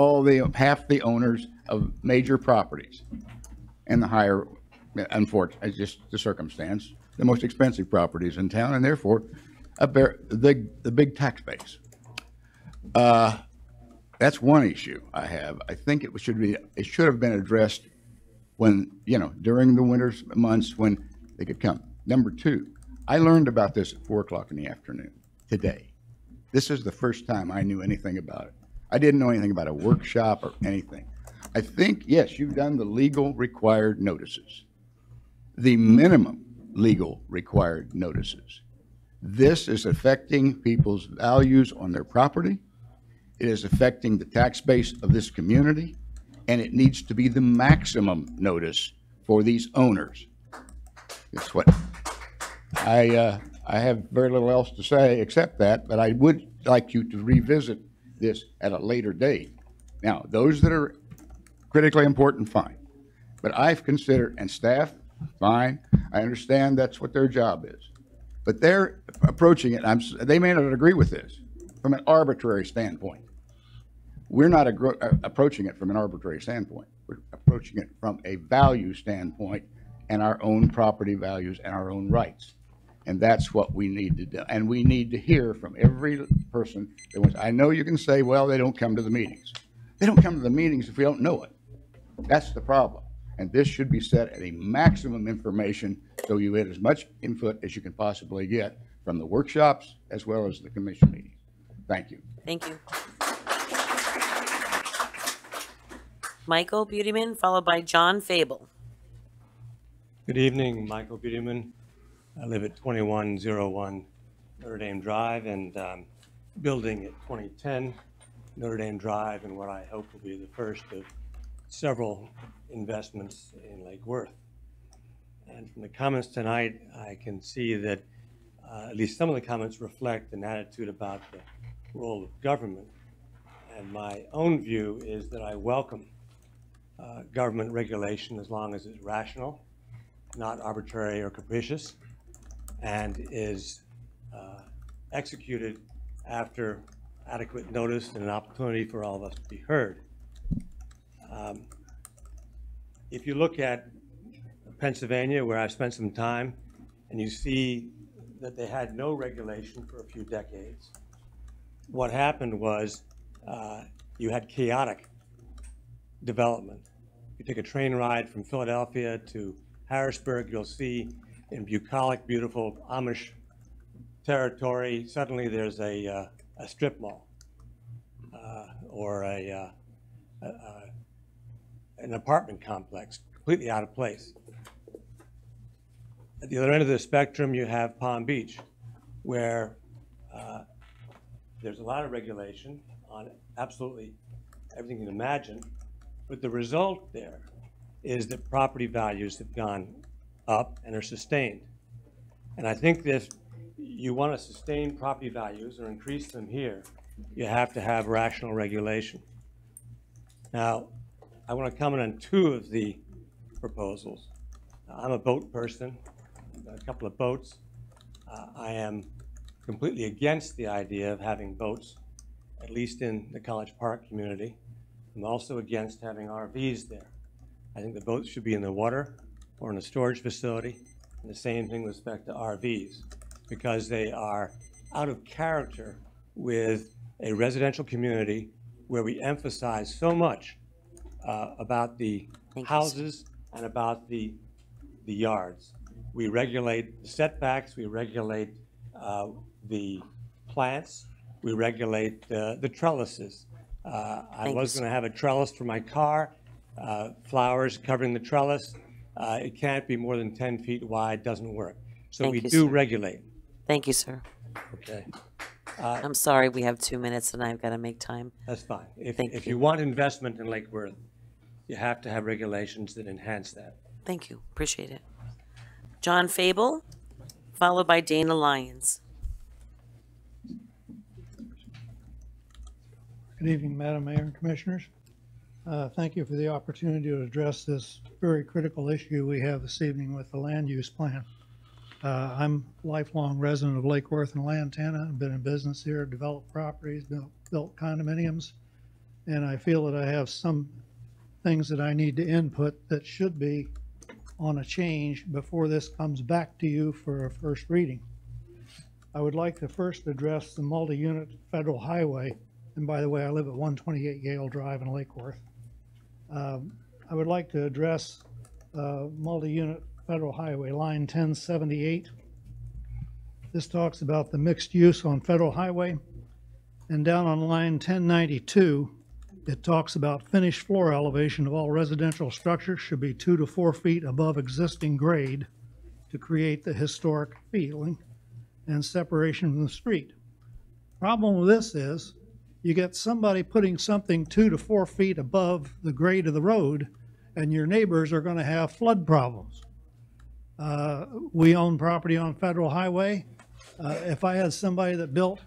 half the owners of major properties and the higher, unfortunately, just the circumstance, the most expensive properties in town, and therefore the big tax base. That's one issue I have. I think it should have been addressed when, during the winter months when they could come. Number two, I learned about this at 4 o'clock in the afternoon today. This is the first time I knew anything about it. I didn't know anything about a workshop or anything. I think, yes, you've done the legal required notices, the minimum legal required notices. This is affecting people's values on their property. It is affecting the tax base of this community, and it needs to be the maximum notice for these owners. That's what I have very little else to say except that, but I would like you to revisit this at a later date. Now, those that are critically important, fine. But I've considered, and staff, fine. I understand that's what their job is. But they're approaching it, they may not agree with this, from an arbitrary standpoint. We're not approaching it from an arbitrary standpoint. We're approaching it from a value standpoint and our own property values and our own rights. And that's what we need to do. And we need to hear from every person that wants. I know you can say, well, they don't come to the meetings. They don't come to the meetings if we don't know it. That's the problem. And this should be set at a maximum information so you get as much input as you can possibly get from the workshops as well as the commission meetings. Thank you. Thank you. Michael Beautyman, followed by John Fable. Good evening, Michael Beautyman. I live at 2101 Notre Dame Drive and building at 2010 Notre Dame Drive, and what I hope will be the first of several investments in Lake Worth. And from the comments tonight, I can see that at least some of the comments reflect an attitude about the role of government. And my own view is that I welcome government regulation as long as it's rational, not arbitrary or capricious, and is executed after adequate notice and an opportunity for all of us to be heard. If you look at Pennsylvania, where I've spent some time, and you see that they had no regulation for a few decades. What happened was you had chaotic development. You take a train ride from Philadelphia to Harrisburg, you'll see in bucolic, beautiful Amish territory, suddenly there's a strip mall or an apartment complex, completely out of place. At the other end of the spectrum, you have Palm Beach, where there's a lot of regulation on absolutely everything you can imagine, but the result there is that property values have gone up and are sustained. And I think that if you want to sustain property values or increase them here, you have to have rational regulation. Now, I want to comment on two of the proposals. I'm a boat person, a couple of boats. I am completely against the idea of having boats, at least in the College Park community. I'm also against having RVs there. I think the boats should be in the water or in a storage facility, and the same thing with respect to RVs, because they are out of character with a residential community where we emphasize so much about the houses and about the yards. We regulate the setbacks, we regulate the plants, we regulate the trellises. I was going to have a trellis for my car, flowers covering the trellis. It can't be more than 10 feet wide, doesn't work. So Thank we you, do sir. regulate. Thank you, sir. Okay. I'm sorry, we have 2 minutes and I've got to make time. That's fine. Thank If you. you want investment in Lake Worth, you have to have regulations that enhance that. Thank you, appreciate it. John Fable, followed by Dana Lyons. Good evening, Madam Mayor and Commissioners. Thank you for the opportunity to address this very critical issue we have this evening with the land use plan. I'm a lifelong resident of Lake Worth and Lantana. I've been in business here, developed properties, built condominiums, and I feel that I have some things that I need to input that should be on a change before this comes back to you for a first reading. I would like to first address the multi-unit federal highway. And by the way, I live at 128 Yale Drive in Lake Worth. I would like to address multi-unit federal highway, line 1078. This talks about the mixed use on federal highway. And down on line 1092, it talks about finished floor elevation of all residential structures should be 2 to 4 feet above existing grade to create the historic feeling and separation from the street. Problem with this is you get somebody putting something 2 to 4 feet above the grade of the road, and your neighbors are going to have flood problems. We own property on federal highway. If I had somebody that built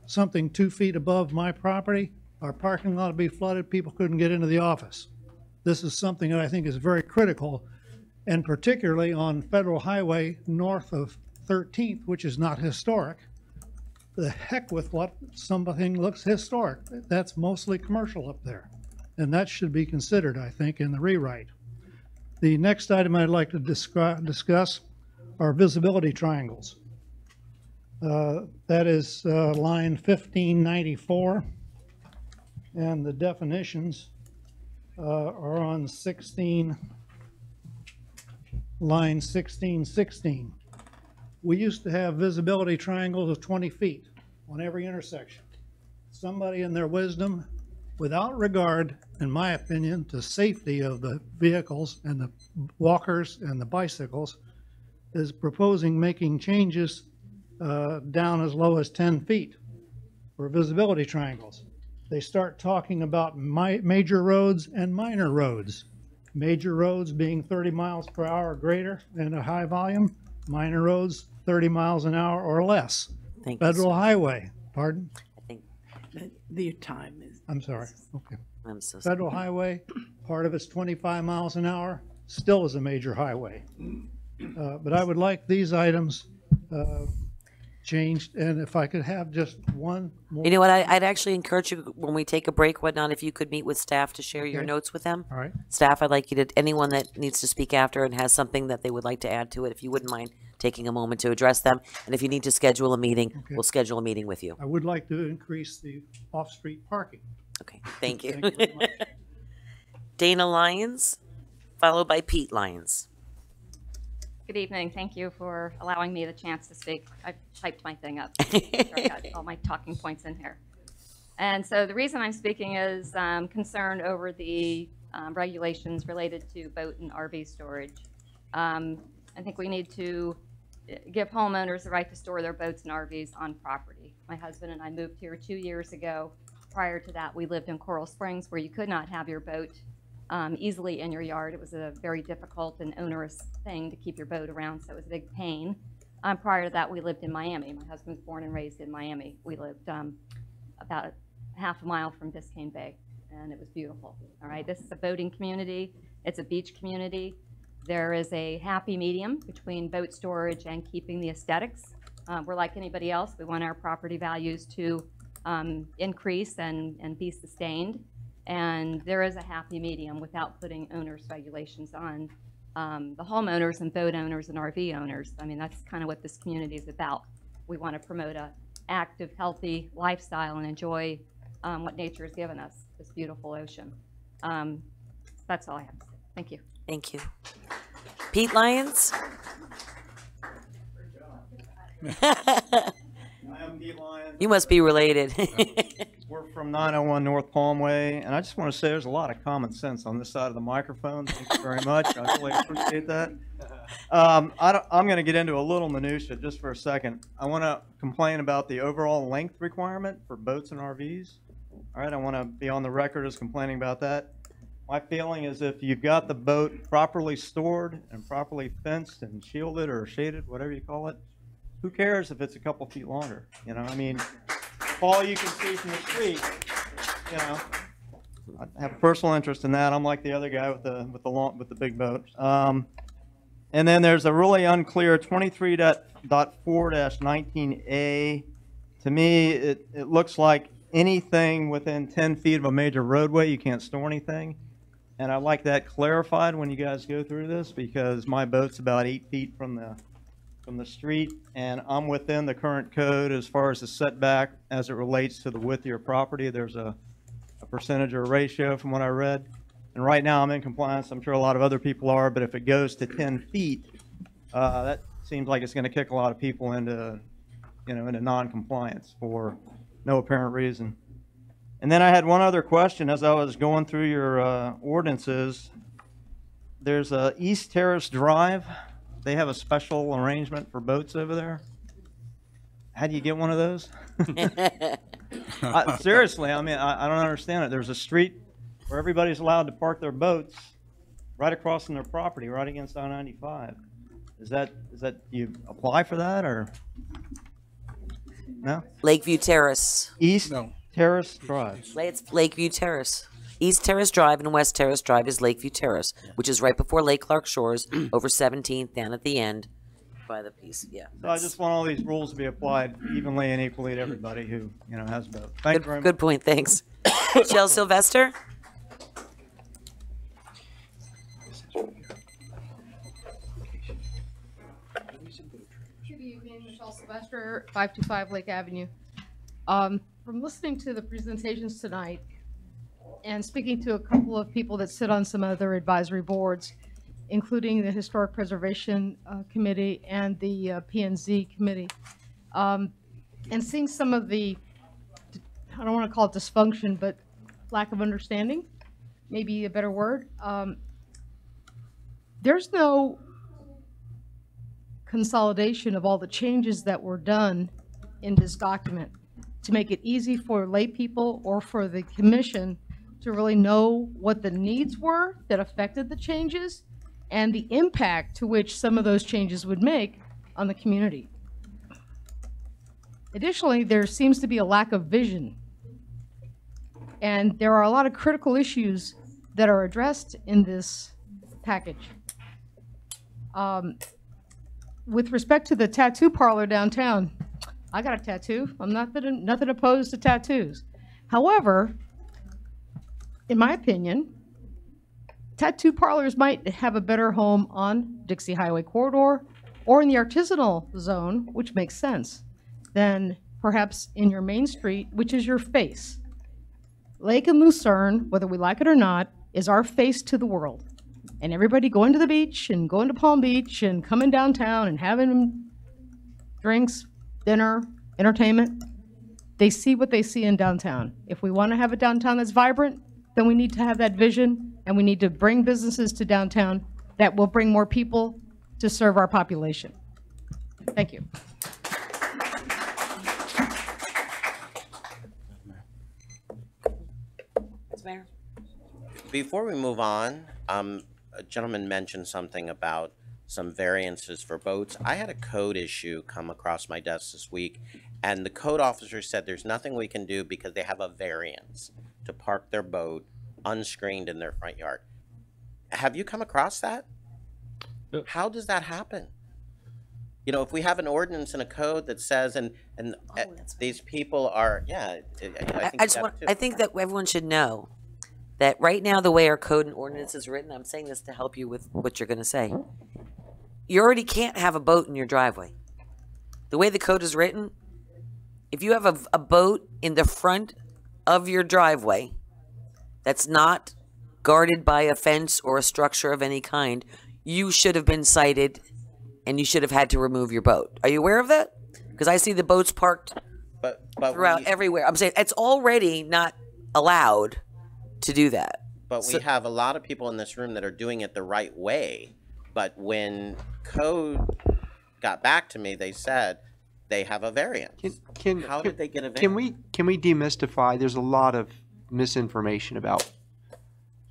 something 2 feet above my property, our parking lot would be flooded, people couldn't get into the office. This is something that I think is very critical, and particularly on federal highway north of 13th, which is not historic. The heck with what something looks historic. That's mostly commercial up there. And that should be considered, I think, in the rewrite. The next item I'd like to discuss are visibility triangles. That is line 1594. And the definitions are on line 1616. We used to have visibility triangles of 20 feet on every intersection. Somebody in their wisdom, without regard, in my opinion, to safety of the vehicles and the walkers and the bicycles, is proposing making changes down as low as 10 feet for visibility triangles. They start talking about major roads and minor roads. Major roads being 30 miles per hour or greater and a high volume. Minor roads, 30 miles an hour or less. Thank Federal you, sir. highway, pardon? The time is. I'm sorry, okay. I'm so sorry. Federal highway, part of it's 25 miles an hour, still is a major highway. But I would like these items changed, and if I could have just one more. You know what, I'd actually encourage you, when we take a break, whatnot, if you could meet with staff to share your Okay. notes with them. All right. Staff, I'd like you to, anyone that needs to speak after and has something that they would like to add to it, if you wouldn't mind taking a moment to address them. And if you need to schedule a meeting, Okay. we'll schedule a meeting with you. I would like to increase the off-street parking. Okay, thank you. Thank you very much. Dana Lyons, followed by Pete Lyons. Good evening. Thank you for allowing me the chance to speak. I've typed my thing up. I got all my talking points in here. And so the reason I'm speaking is concerned over the regulations related to boat and RV storage. I think we need to give homeowners the right to store their boats and RVs on property. My husband and I moved here 2 years ago. Prior to that, we lived in Coral Springs, where you could not have your boat easily in your yard. It was a very difficult and onerous thing to keep your boat around, so it was a big pain. Prior to that, we lived in Miami. My husband was born and raised in Miami. We lived about half a mile from Biscayne Bay, and it was beautiful. All right, this is a boating community. It's a beach community. There is a happy medium between boat storage and keeping the aesthetics. We're like anybody else. We want our property values to increase and be sustained. And there is a happy medium without putting owners' regulations on the homeowners and boat owners and RV owners. I mean, that's kind of what this community is about. We want to promote a active, healthy lifestyle and enjoy what nature has given us, this beautiful ocean. That's all I have to say. Thank you. Thank you. Pete Lyons? I am Pete Lyons. You must be related. We're from 901 North Palmway, and I just want to say there's a lot of common sense on this side of the microphone. Thank you very much. I really appreciate that. I'm going to get into a little minutia just for a second. I want to complain about the overall length requirement for boats and RVs. All right, I want to be on the record as complaining about that. My feeling is if you've got the boat properly stored and properly fenced and shielded or shaded, whatever you call it, who cares if it's a couple feet longer? You know, I mean, if all you can see from the street, you know, I have a personal interest in that. I'm like the other guy with the big boat. And then there's a really unclear 23.4-19A. To me, it looks like anything within 10 feet of a major roadway, you can't store anything. And I'd like that clarified when you guys go through this, because my boat's about 8 feet from the street, and I'm within the current code as far as the setback as it relates to the width of your property. There's a percentage or a ratio from what I read. And right now I'm in compliance. I'm sure a lot of other people are, but if it goes to 10 feet, that seems like it's going to kick a lot of people into, you know, into non-compliance for no apparent reason. And then I had one other question as I was going through your ordinances. There's a East Terrace Drive. They have a special arrangement for boats over there. How do you get one of those? Seriously, I mean, I don't understand it. There's a street where everybody's allowed to park their boats right across from their property, right against I-95. Is that you apply for that or no? Lakeview Terrace. East Terrace Drive. It's Lakeview Terrace. East Terrace Drive and West Terrace Drive is Lakeview Terrace, which is right before Lake Clark Shores, over 17th, down at the end by the piece. Yeah. So I just want all these rules to be applied evenly and equally to everybody who, you know, has boats. Thank you very much. Good point. Thanks. Michelle Sylvester? Good evening, Michelle Sylvester, 525 Lake Avenue. From listening to the presentations tonight and speaking to a couple of people that sit on some other advisory boards, including the Historic Preservation Committee and the P&Z Committee, and seeing some of the, I don't want to call it dysfunction, but lack of understanding, maybe a better word. There's no consolidation of all the changes that were done in this document to make it easy for lay people or for the commission to really know what the needs were that affected the changes and the impact to which some of those changes would make on the community. Additionally, there seems to be a lack of vision, and there are a lot of critical issues that are addressed in this package. With respect to the tattoo parlor downtown, I got a tattoo. I'm nothing opposed to tattoos. However, in my opinion, tattoo parlors might have a better home on Dixie Highway Corridor or in the artisanal zone, which makes sense, than perhaps in your main street, which is your face. Lake and Lucerne, whether we like it or not, is our face to the world. And everybody going to the beach and going to Palm Beach and coming downtown and having drinks, dinner, entertainment, they see what they see in downtown. If we want to have a downtown that's vibrant, then we need to have that vision, and we need to bring businesses to downtown that will bring more people to serve our population. Thank you. Mayor? Before we move on, a gentleman mentioned something about some variances for boats. I had a code issue come across my desk this week, and the code officer said there's nothing we can do because they have a variance to park their boat unscreened in their front yard. Have you come across that? How does that happen? You know, if we have an ordinance and a code that says, these people are, yeah, I think that everyone should know that right now, the way our code and ordinance is written, I'm saying this to help you with what you're going to say. You already can't have a boat in your driveway. The way the code is written, if you have a boat in the front of your driveway that's not guarded by a fence or a structure of any kind, you should have been cited and you should have had to remove your boat. Are you aware of that? Because I see the boats parked throughout everywhere. I'm saying it's already not allowed to do that. But we have a lot of people in this room that are doing it the right way. But when code got back to me, they said they have a variance. How did they get a variance? Can we demystify? There's a lot of misinformation about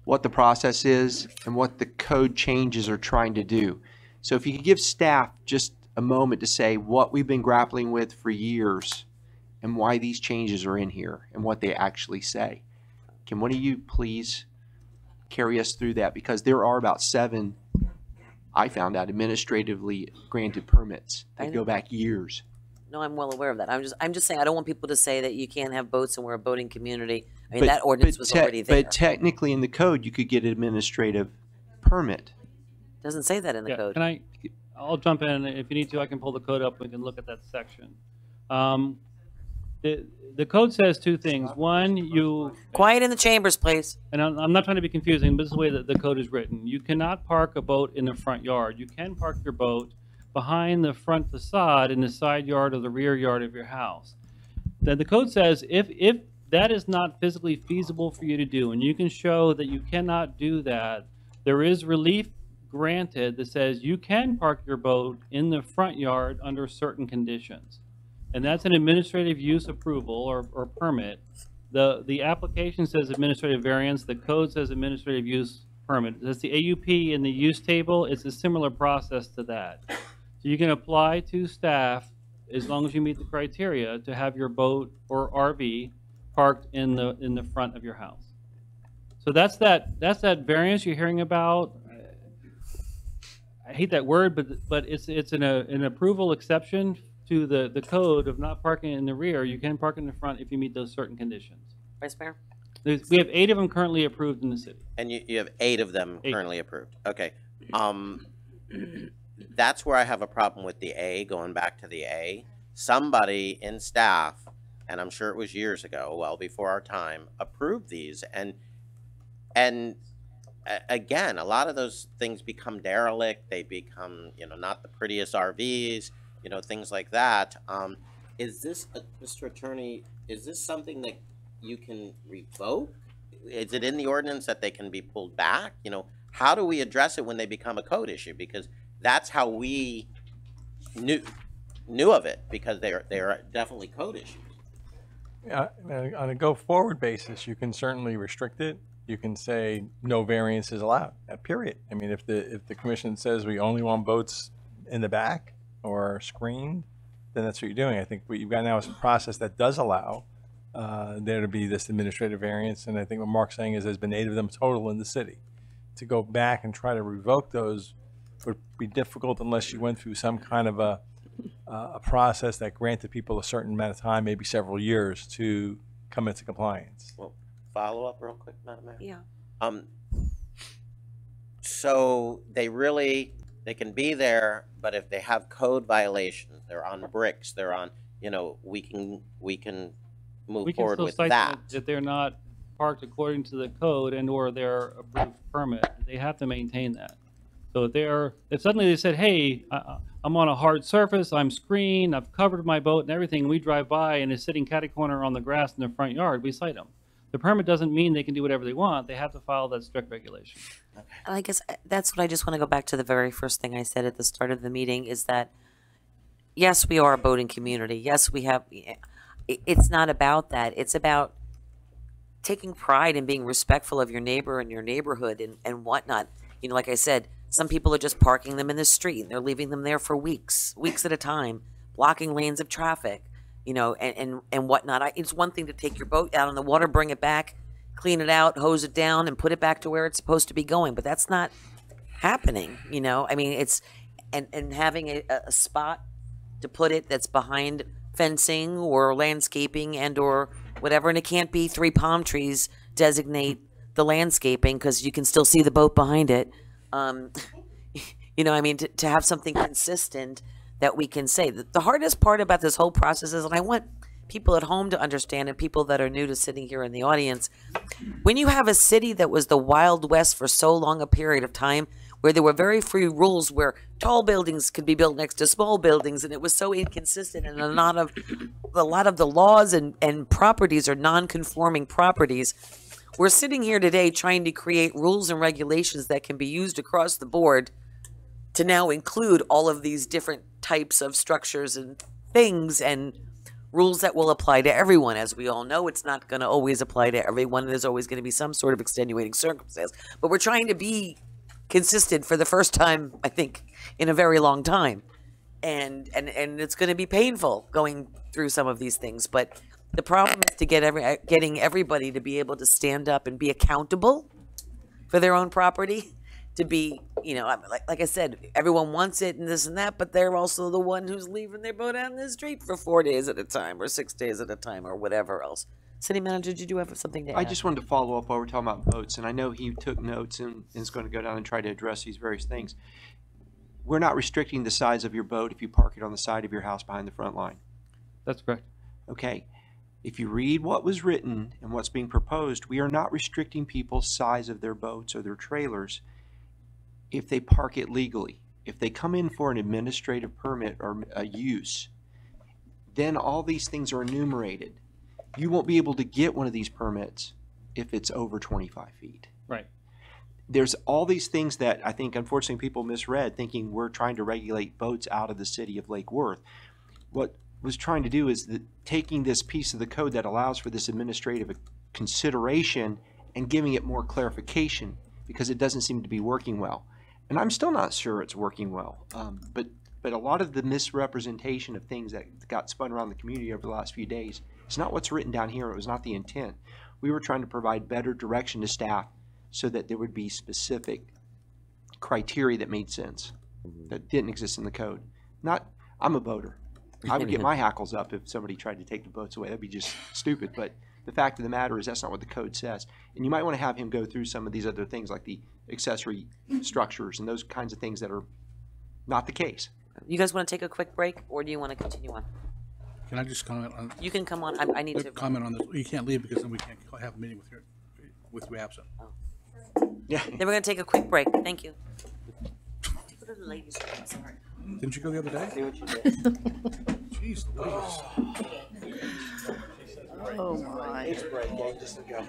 what the process is and what the code changes are trying to do. So if you could give staff just a moment to say what we've been grappling with for years and why these changes are in here and what they actually say. Can one of you please carry us through that? Because there are about 7, I found out, administratively granted permits that go back years. No, I'm well aware of that. I'm just saying I don't want people to say that you can't have boats and we're a boating community. I mean, that ordinance was already there. But technically in the code, you could get an administrative permit. Doesn't say that in the code. I'll jump in. If you need to, I can pull the code up. We can look at that section. The code says 2 things. One, you... Quiet in the chambers, please. And I'm not trying to be confusing, but this is the way that the code is written. You cannot park a boat in the front yard. You can park your boat behind the front facade in the side yard or the rear yard of your house. Then the code says if that is not physically feasible for you to do, and you can show that you cannot do that, there is relief granted that says you can park your boat in the front yard under certain conditions. And that's an administrative use approval or permit. The application says administrative variance. The code says administrative use permit. That's the AUP in the use table. It's a similar process to that. So you can apply to staff as long as you meet the criteria to have your boat or RV parked in the front of your house. So that's that variance you're hearing about. I hate that word, but it's an approval exception to the code of not parking in the rear. You can park in the front if you meet those certain conditions. Vice Mayor? We have 8 of them currently approved in the city. And you have 8 of them currently approved. Okay. That's where I have a problem with the A, going back to the A. Somebody in staff, and I'm sure it was years ago, well before our time, approved these. And again, a lot of those things become derelict. They become, not the prettiest RVs, things like that. Is this, Mr. Attorney, is this something that you can revoke? Is it in the ordinance that they can be pulled back? How do we address it when they become a code issue? Because that's how we knew of it, because they are definitely code issues. On a go-forward basis, you can certainly restrict it. You can say no variance is allowed, period. I mean, if the commission says we only want boats in the back or screened, then that's what you're doing. I think what you've got now is a process that does allow there to be this administrative variance, and I think what Mark's saying is there's been 8 of them total in the city. To go back and try to revoke those would be difficult unless you went through some kind of a a process that granted people a certain amount of time, maybe several years, to come into compliance. Well, follow up real quick, Madam Mayor. Yeah. So they can be there, but if they have code violations, they're on bricks, they're on, we can move We can forward still with cite that. them if they're not parked according to the code and or their approved permit. They have to maintain that. So if suddenly they said, hey, I'm on a hard surface, I'm screened, I've covered my boat and everything, we drive by and it's sitting catty-corner on the grass in their front yard, we cite them. The permit doesn't mean they can do whatever they want. They have to follow that strict regulation. And I guess that's what I just want to go back to the very first thing I said at the start of the meeting is that, yes, we are a boating community. Yes, we have, it's not about that. It's about taking pride in being respectful of your neighbor and your neighborhood and whatnot. Like I said, some people are just parking them in the street and they're leaving them there for weeks at a time, blocking lanes of traffic, and whatnot. It's one thing to take your boat out on the water, bring it back, clean it out, hose it down, and put it back to where it's supposed to be going. But that's not happening, I mean, it's, and having a spot to put it that's behind fencing or landscaping and or whatever, and it can't be 3 palm trees designate the landscaping because you can still see the boat behind it. I mean, to have something consistent that we can say. The hardest part about this whole process is, and I want people at home to understand and people that are new to sitting here in the audience, when you have a city that was the Wild West for so long a period of time, where there were very few rules, where tall buildings could be built next to small buildings, and it was so inconsistent, and a lot of the laws and properties are non-conforming properties. We're sitting here today trying to create rules and regulations that can be used across the board to now include all of these different types of structures and things and rules that will apply to everyone. As we all know, it's not going to always apply to everyone. There's always going to be some sort of extenuating circumstance. But we're trying to be consistent for the first time, I think, in a very long time. And it's going to be painful going through some of these things. But the problem is to getting everybody to be able to stand up and be accountable for their own property. To be, like I said, everyone wants it and this and that, but they're also the one who's leaving their boat out in the street for 4 days at a time or 6 days at a time or whatever else. City Manager, did you have something to add? I just wanted to follow up while we're talking about boats, and I know he took notes and is going to go down and try to address these various things. We're not restricting the size of your boat if you park it on the side of your house behind the front line. That's correct. Okay. If you read what was written and what's being proposed, we are not restricting people's size of their boats or their trailers if they park it legally. If they come in for an administrative permit or a use, then all these things are enumerated. You won't be able to get one of these permits if it's over 25 feet. Right. There's all these things that I think, unfortunately, people misread, thinking we're trying to regulate boats out of the city of Lake Worth. What was trying to do is taking this piece of the code that allows for this administrative consideration and giving it more clarification, because it doesn't seem to be working well. And I'm still not sure it's working well. But a lot of the misrepresentation of things that got spun around the community over the last few days, it's not what's written down here. It was not the intent. We were trying to provide better direction to staff so that there would be specific criteria that made sense, that didn't exist in the code. I'm a boater. I would get my hackles up if somebody tried to take the boats away. That'd be just stupid. But the fact of the matter is that's not what the code says. And you might want to have him go through some of these other things like the accessory structures and those kinds of things that are not the case. You guys want to take a quick break, or do you want to continue on? Can I just comment on? You can come on. I need to comment on this. You can't leave because then we can't have a meeting with you absent. Yeah. Then we're going to take a quick break. Thank you. What are the ladies doing? Sorry. Didn't you go the other day? See what you did. Jeez Louise. Oh my. It's break, gang. Just to go.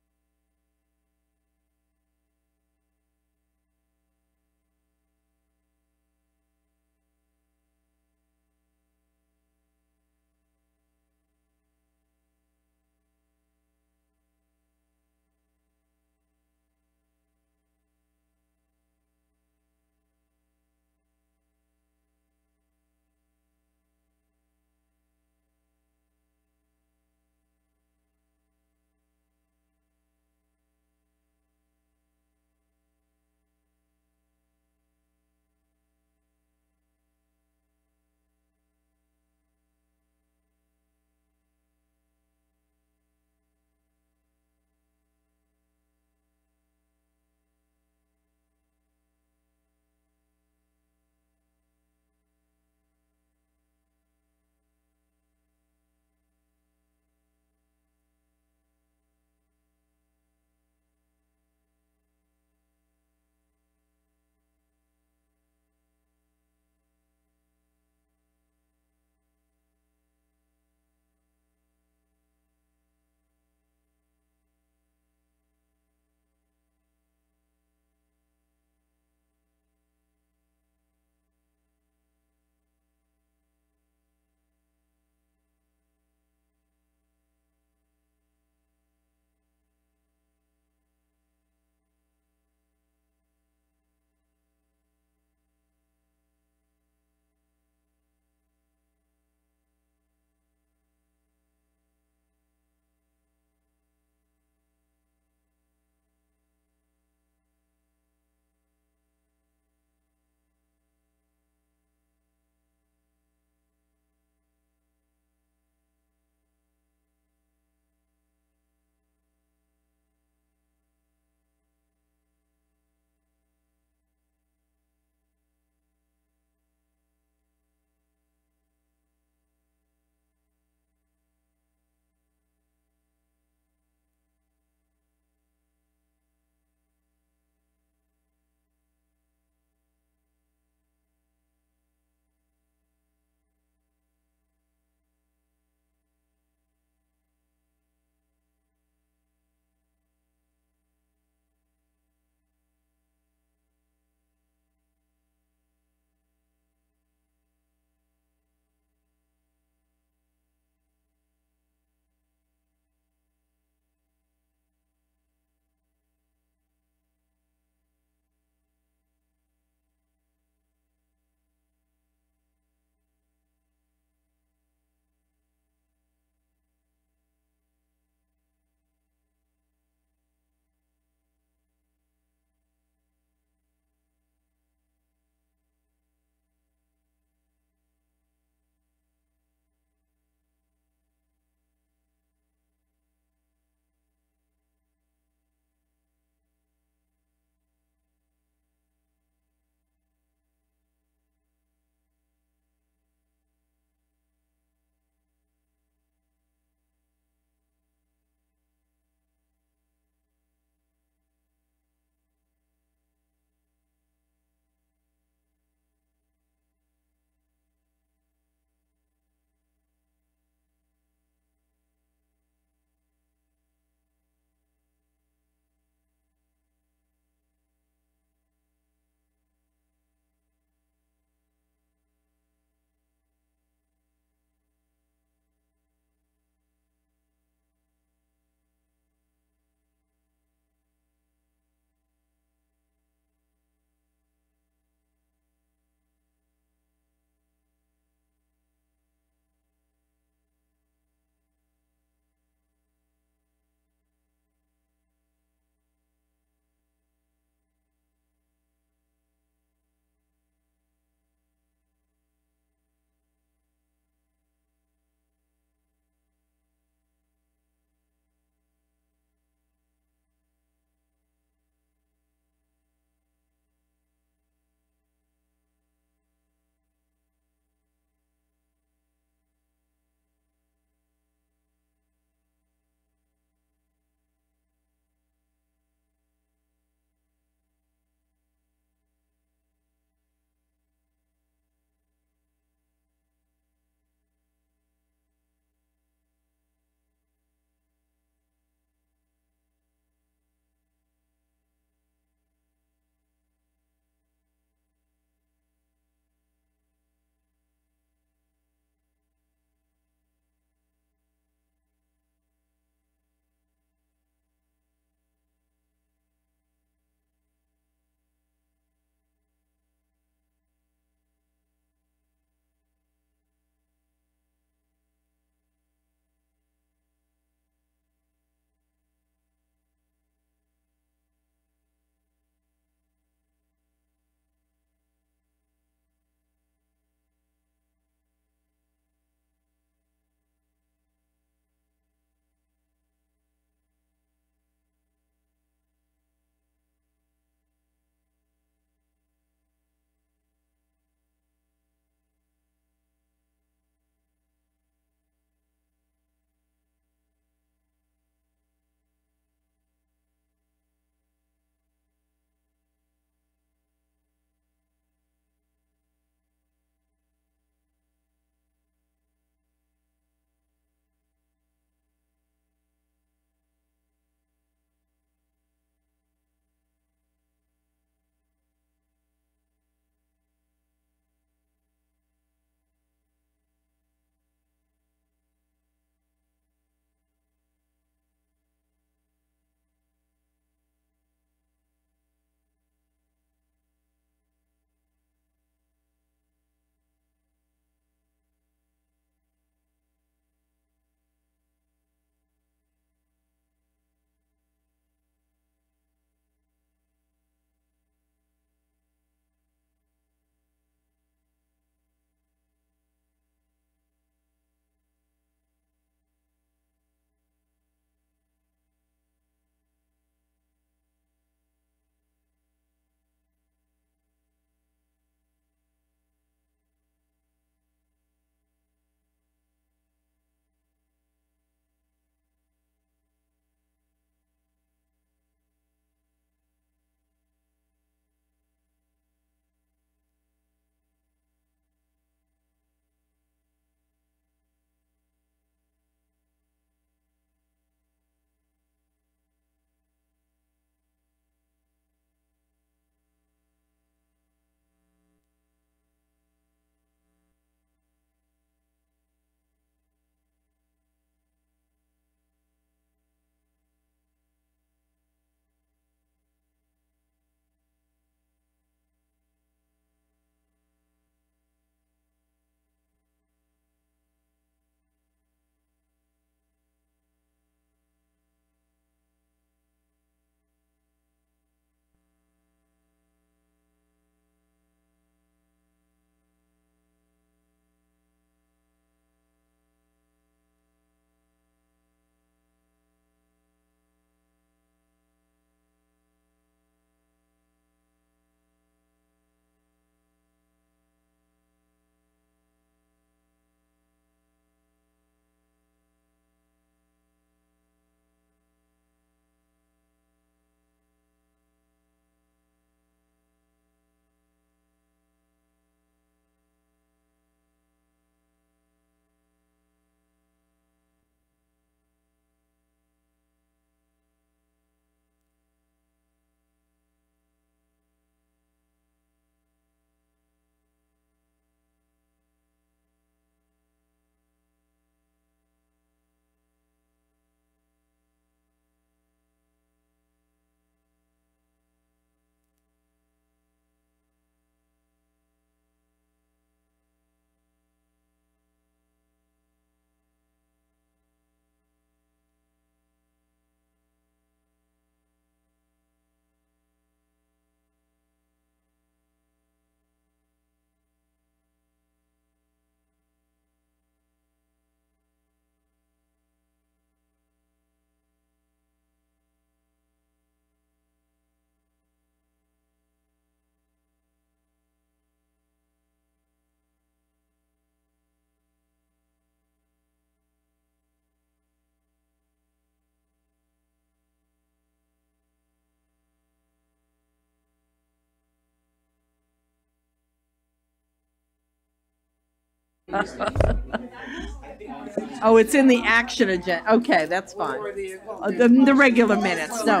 Oh, it's in the action agenda. Okay, that's fine. The regular minutes, no.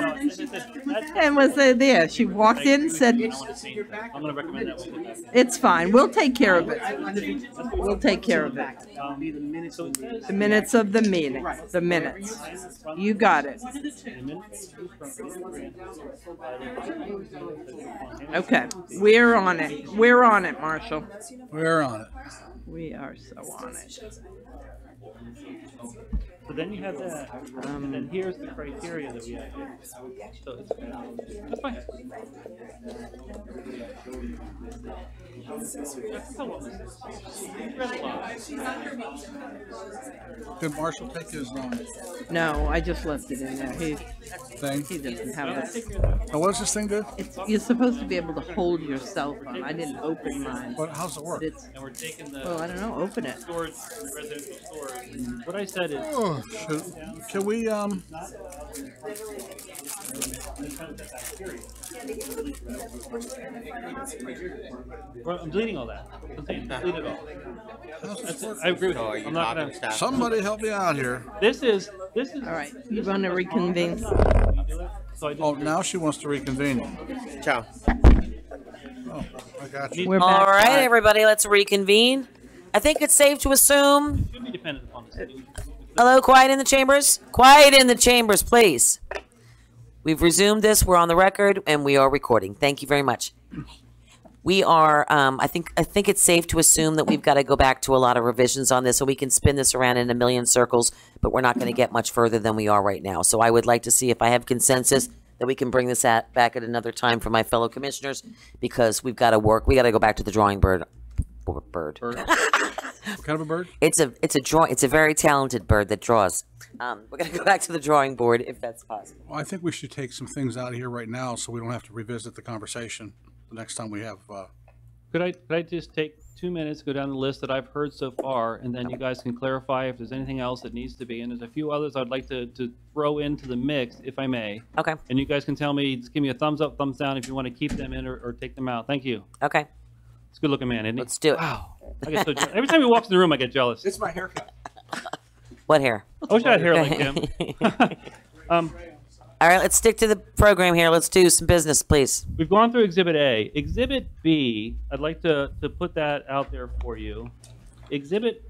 And was there, she walked in and said, I'm gonna recommend that one. it's fine, we'll take care of it. We'll take care of it. The minutes of the meeting, the minutes. You got it. Okay, we're on it. We're on it, Marshall. We're on it. We are so on it. So then you have that, and then here's the criteria that we have here. So it's, that's fine. Did Marshall take his No, I just left it in there. thing? He doesn't have it. Now, what does this thing do? You're supposed to be able to hold your cell phone. I didn't open mine. How's it work? And we're taking the. Well, I don't know. Open it. Storage, residential storage. What I said is. Oh, can we Well, I'm deleting all that. Delete it all. I agree with you. I'm not gonna. Somebody help me out here. This is. All right. You want to reconvene? Oh, now she wants to reconvene. Ciao. Oh, I got you. We're All back. right, everybody, let's reconvene. I think it's safe to assume. Should be dependent upon the city. Hello, quiet in the chambers. Quiet in the chambers, please. We've resumed this. We're on the record, and we are recording. Thank you very much. We are. I think it's safe to assume that we've got to go back to a lot of revisions on this, so we can spin this around in a million circles. But we're not going to get much further than we are right now. So I would like to see if I have consensus that we can bring this back at another time for my fellow commissioners, because we've got to work. We got to go back to the drawing board. Bird. What kind of a bird? It's a very talented bird that draws. We're gonna go back to the drawing board if that's possible. Well, I think we should take some things out of here right now so we don't have to revisit the conversation the next time we have. Could I just take 2 minutes, go down the list that I've heard so far, and then you guys can clarify if there's anything else that needs to be. And there's a few others I'd like to throw into the mix, if I may. Okay. And you guys can tell me, just give me a thumbs up, thumbs down if you want to keep them in or take them out. Thank you. Okay. It's a good looking man, isn't he? Let's do it. Wow. I get so every time he walks in the room, I get jealous. It's my haircut. What hair? I wish I had hair like him. All right, let's stick to the program here. Let's do some business, please. We've gone through Exhibit A. Exhibit B, I'd like to put that out there for you. Exhibit,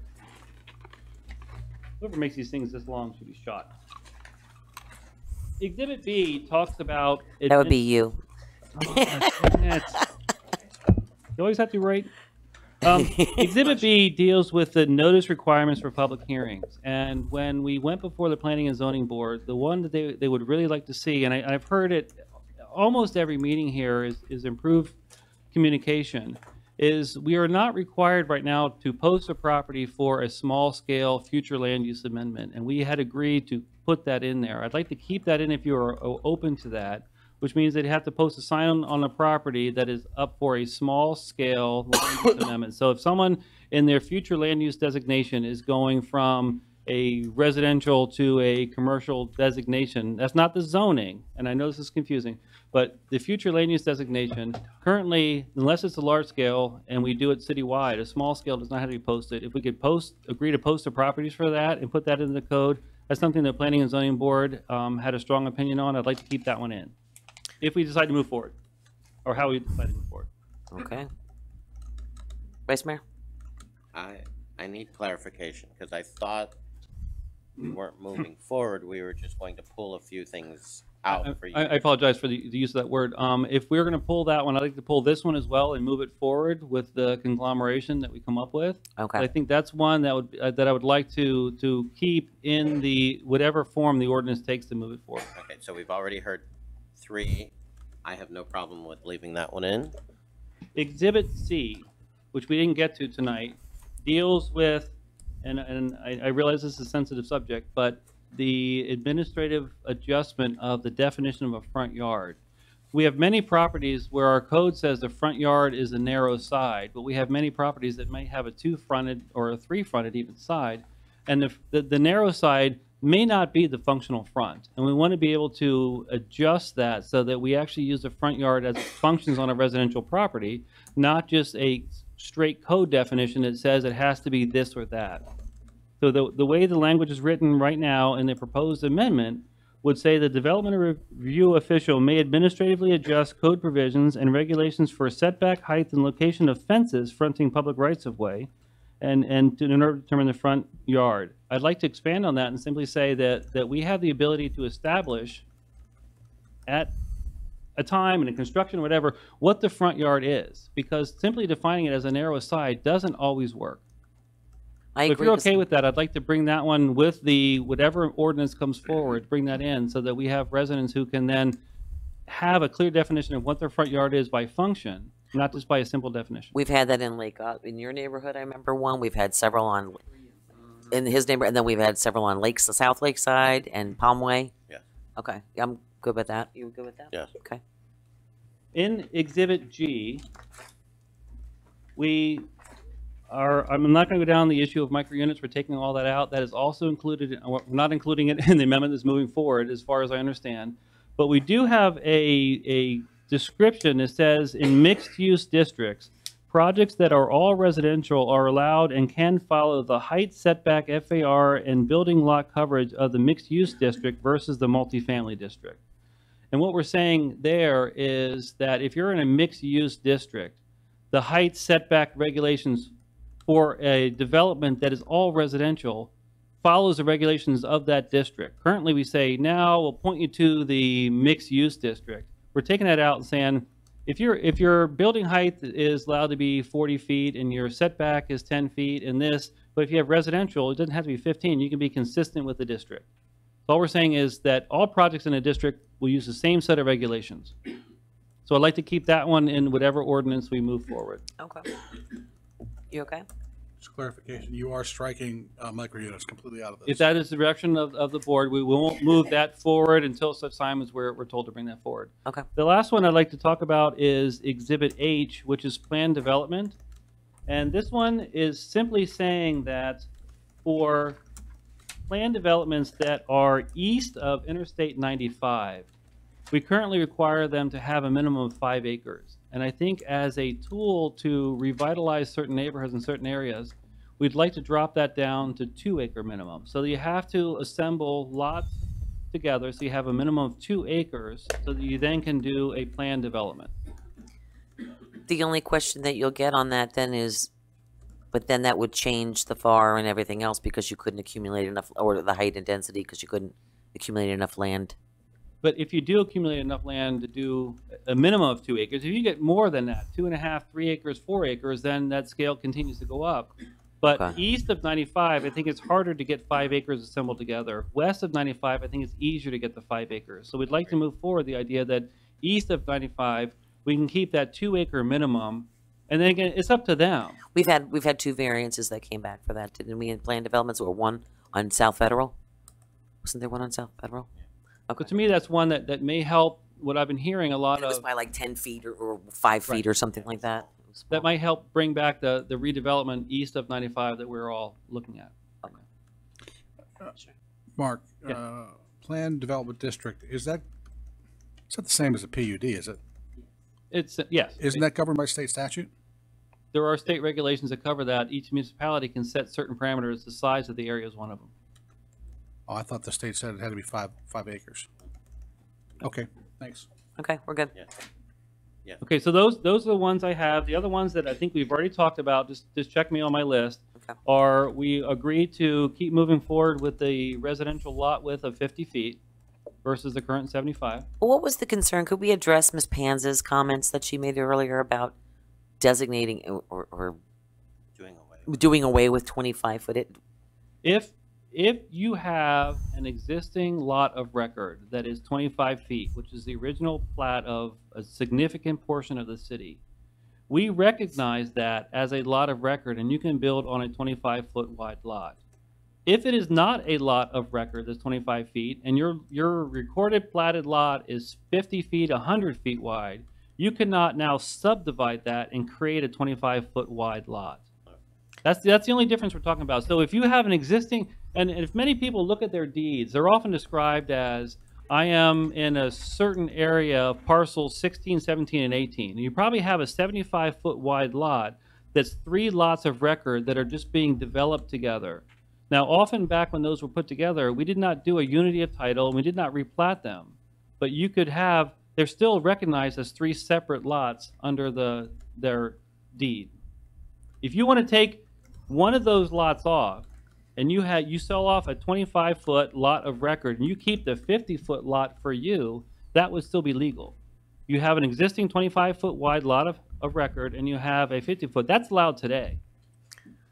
whoever makes these things this long should be shot. Exhibit B talks about. That would be you. You always have to write. Exhibit B deals with the notice requirements for public hearings. And when we went before the Planning and Zoning Board, the one that they would really like to see, and I've heard it almost every meeting here, is improved communication. Is we are not required right now to post a property for a small-scale future land use amendment. And we had agreed to put that in there. I'd like to keep that in if you are open to that, which means they'd have to post a sign on a property that is up for a small-scale land use amendment. So if someone in their future land use designation is going from a residential to a commercial designation, that's not the zoning, and I know this is confusing, but the future land use designation, currently, unless it's a large scale and we do it citywide, a small scale does not have to be posted. If we could agree to post the properties for that and put that in the code, that's something the Planning and Zoning Board had a strong opinion on. I'd like to keep that one in, if we decide to move forward, or how we decide to move forward. Okay. Vice Mayor? I need clarification, because I thought we weren't moving forward. We were just going to pull a few things out for you. I apologize for the use of that word. If we're going to pull that one, I'd like to pull this one as well and move it forward with the conglomeration that we come up with. Okay. But I think that's one that I would like to keep in the whatever form the ordinance takes to move it forward. Okay, so we've already heard 3. I have no problem with leaving that one in. Exhibit C, which we didn't get to tonight, deals with, and I realize this is a sensitive subject, but the administrative adjustment of the definition of a front yard. We have many properties where our code says the front yard is a narrow side, but we have many properties that may have a 2-fronted or a 3-fronted even side, and the narrow side may not be the functional front, and we want to be able to adjust that so that we actually use the front yard as it functions on a residential property, not just a straight code definition that says it has to be this or that. So the way the language is written right now in the proposed amendment would say the development review official may administratively adjust code provisions and regulations for setback height and location of fences fronting public rights-of-way and in order to determine the front yard. I'd like to expand on that and simply say that we have the ability to establish at a time and in construction or whatever what the front yard is, because simply defining it as a narrow side doesn't always work. I So if agree you're with- okay with that, I'd like to bring that one with the whatever ordinance comes forward, bring that in so that we have residents who can then have a clear definition of what their front yard is by function, not just by a simple definition. We've had that in Lake, in your neighborhood, I remember one. We've had several on, in his neighborhood, and then we've had several on Lakes, the South Lakeside and Palmway. Yeah. Okay, I'm good with that. You good with that? Yes. Okay. In Exhibit G, we are, I'm not going to go down the issue of micro units. We're taking all that out. That is also included, we're not including it in the amendment that's moving forward, as far as I understand. But we do have a description that says in mixed-use districts, projects that are all residential are allowed and can follow the height, setback, FAR, and building lot coverage of the mixed-use district versus the multifamily district. And what we're saying there is that if you're in a mixed-use district, the height, setback regulations for a development that is all residential follows the regulations of that district. Currently, we say, now we'll point you to the mixed-use district. We're taking that out and saying, if your building height is allowed to be 40 feet and your setback is 10 feet and this, but if you have residential, it doesn't have to be 15. You can be consistent with the district. So all we're saying is that all projects in a district will use the same set of regulations. So I'd like to keep that one in whatever ordinance we move forward. Okay. You okay? Just clarification, you are striking micro units completely out of this. If that is the direction of the board, we won't move that forward until such time as we're told to bring that forward. Okay. The last one I'd like to talk about is Exhibit H, which is plan development. And this one is simply saying that for plan developments that are east of Interstate 95, we currently require them to have a minimum of 5 acres. And I think as a tool to revitalize certain neighborhoods in certain areas, we'd like to drop that down to 2-acre minimum. So that you have to assemble lots together, so you have a minimum of 2 acres, so that you then can do a planned development. The only question that you'll get on that then is, but then that would change the FAR and everything else because you couldn't accumulate enough, or the height and density because you couldn't accumulate enough land. But if you do accumulate enough land to do a minimum of 2 acres, if you get more than that, 2.5, 3 acres, 4 acres, then that scale continues to go up. But east of 95, I think it's harder to get 5 acres assembled together. West of 95, I think it's easier to get the 5 acres. So we'd like to move forward the idea that east of 95, we can keep that 2-acre minimum. And then again, it's up to them. We've had 2 variances that came back for that, didn't we, in plan developments, or one on South Federal? Wasn't there one on South Federal? Okay. But to me, that's one that may help what I've been hearing a lot It was of. by like 10 feet or 5 feet or something like that. That might help bring back the redevelopment east of 95 that we're all looking at. Mark, Planned Development District, is that the same as a PUD, is it? It's, yes. Isn't that governed by state statute? There are state regulations that cover that. Each municipality can set certain parameters. The size of the area is one of them. Oh, I thought the state said it had to be 5 acres. Okay, thanks. Okay, we're good. Yeah. Okay, so those are the ones I have. The other ones that I think we've already talked about, just check me on my list, are we agree to keep moving forward with the residential lot width of 50 feet versus the current 75. What was the concern? Could we address Ms. Panza's comments that she made earlier about designating or doing away with 25-foot? If you have an existing lot of record that is 25 feet, which is the original plat of a significant portion of the city, we recognize that as a lot of record and you can build on a 25-foot wide lot. If it is not a lot of record that's 25 feet and your recorded platted lot is 50 feet, 100 feet wide, you cannot now subdivide that and create a 25-foot wide lot. That's the only difference we're talking about. So if you have an existing, and if many people look at their deeds, they're often described as, I am in a certain area of parcels 16, 17, and 18. And you probably have a 75-foot wide lot that's 3 lots of record that are just being developed together. Now, often back when those were put together, we did not do a unity of title, and we did not replat them. But you could have, they're still recognized as 3 separate lots under their deed. If you want to take one of those lots off, and you sell off a 25-foot lot of record, and you keep the 50-foot lot for you, that would still be legal. You have an existing 25-foot wide lot of record, and you have a 50-foot. That's allowed today.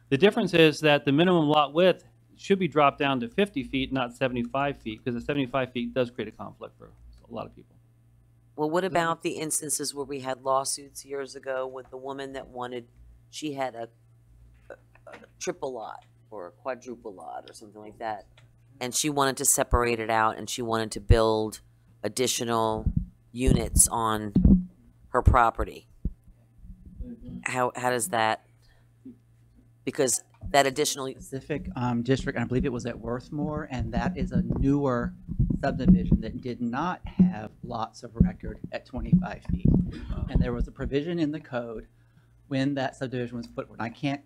The difference is that the minimum lot width should be dropped down to 50 feet, not 75 feet, because the 75 feet does create a conflict for a lot of people. Well, what about the instances where we had lawsuits years ago with the woman that she had a triple lot or a quadruple lot or something like that, and she wanted to separate it out, and she wanted to build additional units on her property? How does that, because that additional specific district, and I believe it was at Worthmore, and that is a newer subdivision that did not have lots of record at 25 feet. And there was a provision in the code when that subdivision was put, I can't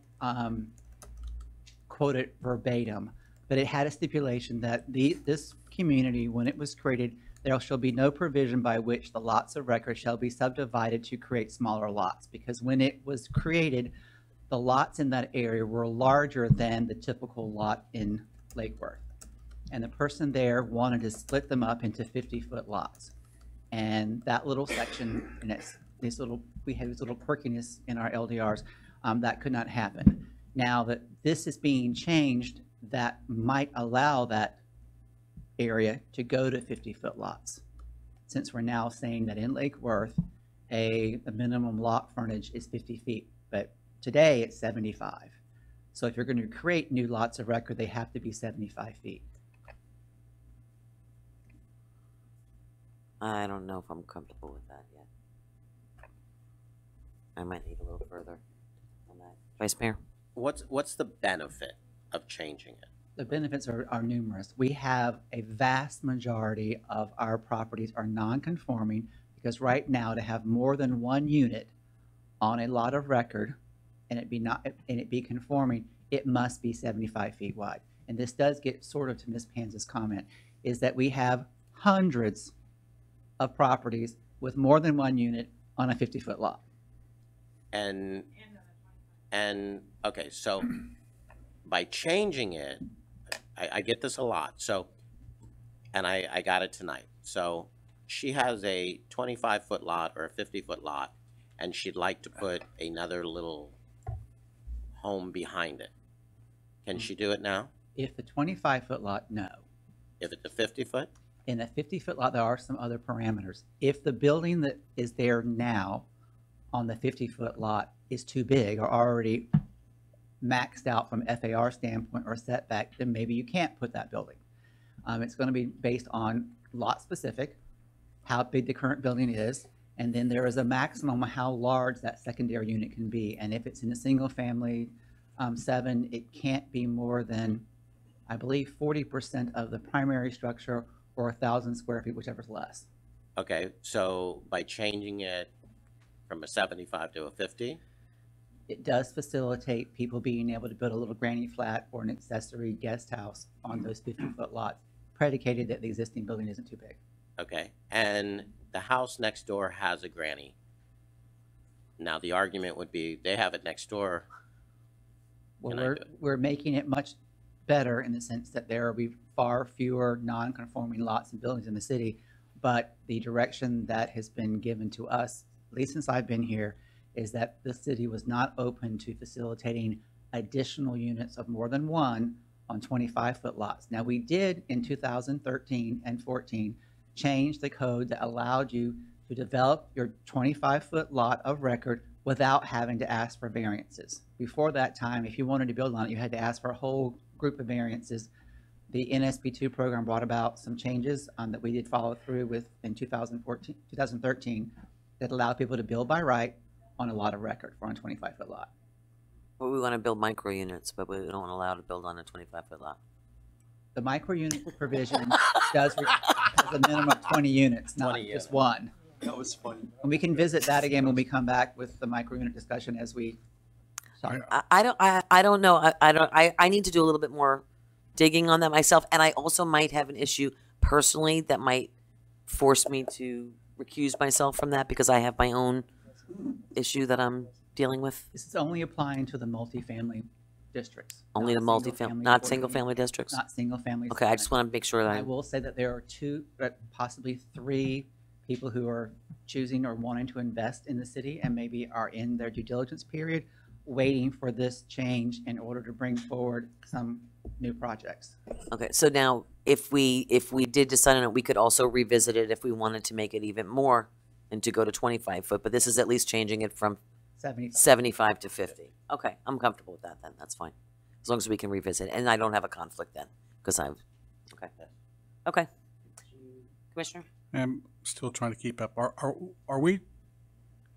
quote it verbatim, but it had a stipulation that this community, when it was created, there shall be no provision by which the lots of record shall be subdivided to create smaller lots. Because when it was created, the lots in that area were larger than the typical lot in Lake Worth. And the person there wanted to split them up into 50-foot lots. And that little section, and we had this little quirkiness in our LDRs, that could not happen. Now that this is being changed, that might allow that area to go to 50-foot lots. Since we're now saying that in Lake Worth, the minimum lot frontage is 50 feet, but today it's 75. So if you're going to create new lots of record, they have to be 75 feet. I don't know if I'm comfortable with that yet. I might need a little further on that. Vice Mayor? What's the benefit of changing it? The benefits are numerous. We have a vast majority of our properties are non-conforming because right now to have more than one unit on a lot of record and it be conforming, it must be 75 feet wide. And this does get sort of to Ms. Panza's comment, is that we have hundreds of properties with more than one unit on a 50-foot lot. And okay, so by changing it, I get this a lot. So, and I got it tonight. So she has a 25-foot lot or a 50-foot lot, and she'd like to put another little home behind it. Can she do it now? If the 25-foot lot, no. If it's a 50-foot? In a 50-foot lot, there are some other parameters. If the building that is there now on the 50-foot lot is too big or already maxed out from FAR standpoint or setback, then maybe you can't put that building. It's going to be based on lot specific, how big the current building is, and then there is a maximum of how large that secondary unit can be. And if it's in a single family 7, it can't be more than, I believe, 40% of the primary structure or 1,000 square feet, whichever's less. Okay, so by changing it from a 75 to a 50? It does facilitate people being able to build a little granny flat or an accessory guest house on those 50-foot lots, predicated that the existing building isn't too big. Okay, and the house next door has a granny. Now, the argument would be they have it next door. Well, we're making it much better in the sense that there will be far fewer non-conforming lots and buildings in the city, but the direction that has been given to us, at least since I've been here, is that the city was not open to facilitating additional units of more than one on 25-foot lots. Now, we did in 2013 and 14 change the code that allowed you to develop your 25-foot lot of record without having to ask for variances. Before that time, if you wanted to build on it, you had to ask for a whole group of variances. The NSP2 program brought about some changes that we did follow through with in 2013 that allowed people to build by right on a lot of record for a 25-foot lot. Well, we want to build micro units, but we don't want to allow to build on a 25-foot lot. The micro unit provision has a minimum of 20 units, not just one. That was funny. And we can visit that again when we come back with the micro unit discussion as we Sorry. I don't know. I need to do a little bit more digging on that myself, and I also might have an issue personally that might force me to recuse myself from that because I have my own issue that I'm dealing with. This is only applying to the multifamily districts. Only the multifamily, not single-family districts? Not single-family. Okay, I just want to make sure that I will say that there are two, possibly three people who are choosing or wanting to invest in the city and maybe are in their due diligence period, waiting for this change in order to bring forward some new projects. Okay, so now if we did decide on it, we could also revisit it if we wanted to make it even more and to go to 25 foot, but this is at least changing it from 75 to 50. Okay, I'm comfortable with that then. That's fine. As long as we can revisit, and I don't have a conflict then, because I've, okay. Okay. Commissioner? I'm still trying to keep up. Are we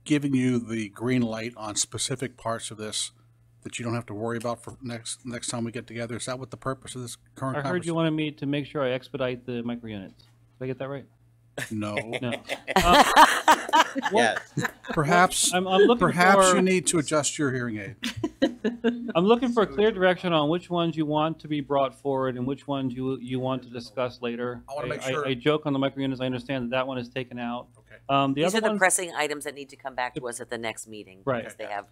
giving you the green light on specific parts of this that you don't have to worry about for next time we get together? Is that what the purpose of this current I heard conversation? you wanted me to make sure I expedite the micro units. Did I get that right? No. No. Yes. Perhaps, I'm looking perhaps for- you need to adjust your hearing aid. I'm looking for a clear direction on which ones you want to be brought forward and which ones you want to discuss later. I wanna make sure- I joke on the micro units. I understand that one is taken out. Okay. The These other are the ones, pressing items that need to come back to us at the next meeting. Right. Because they have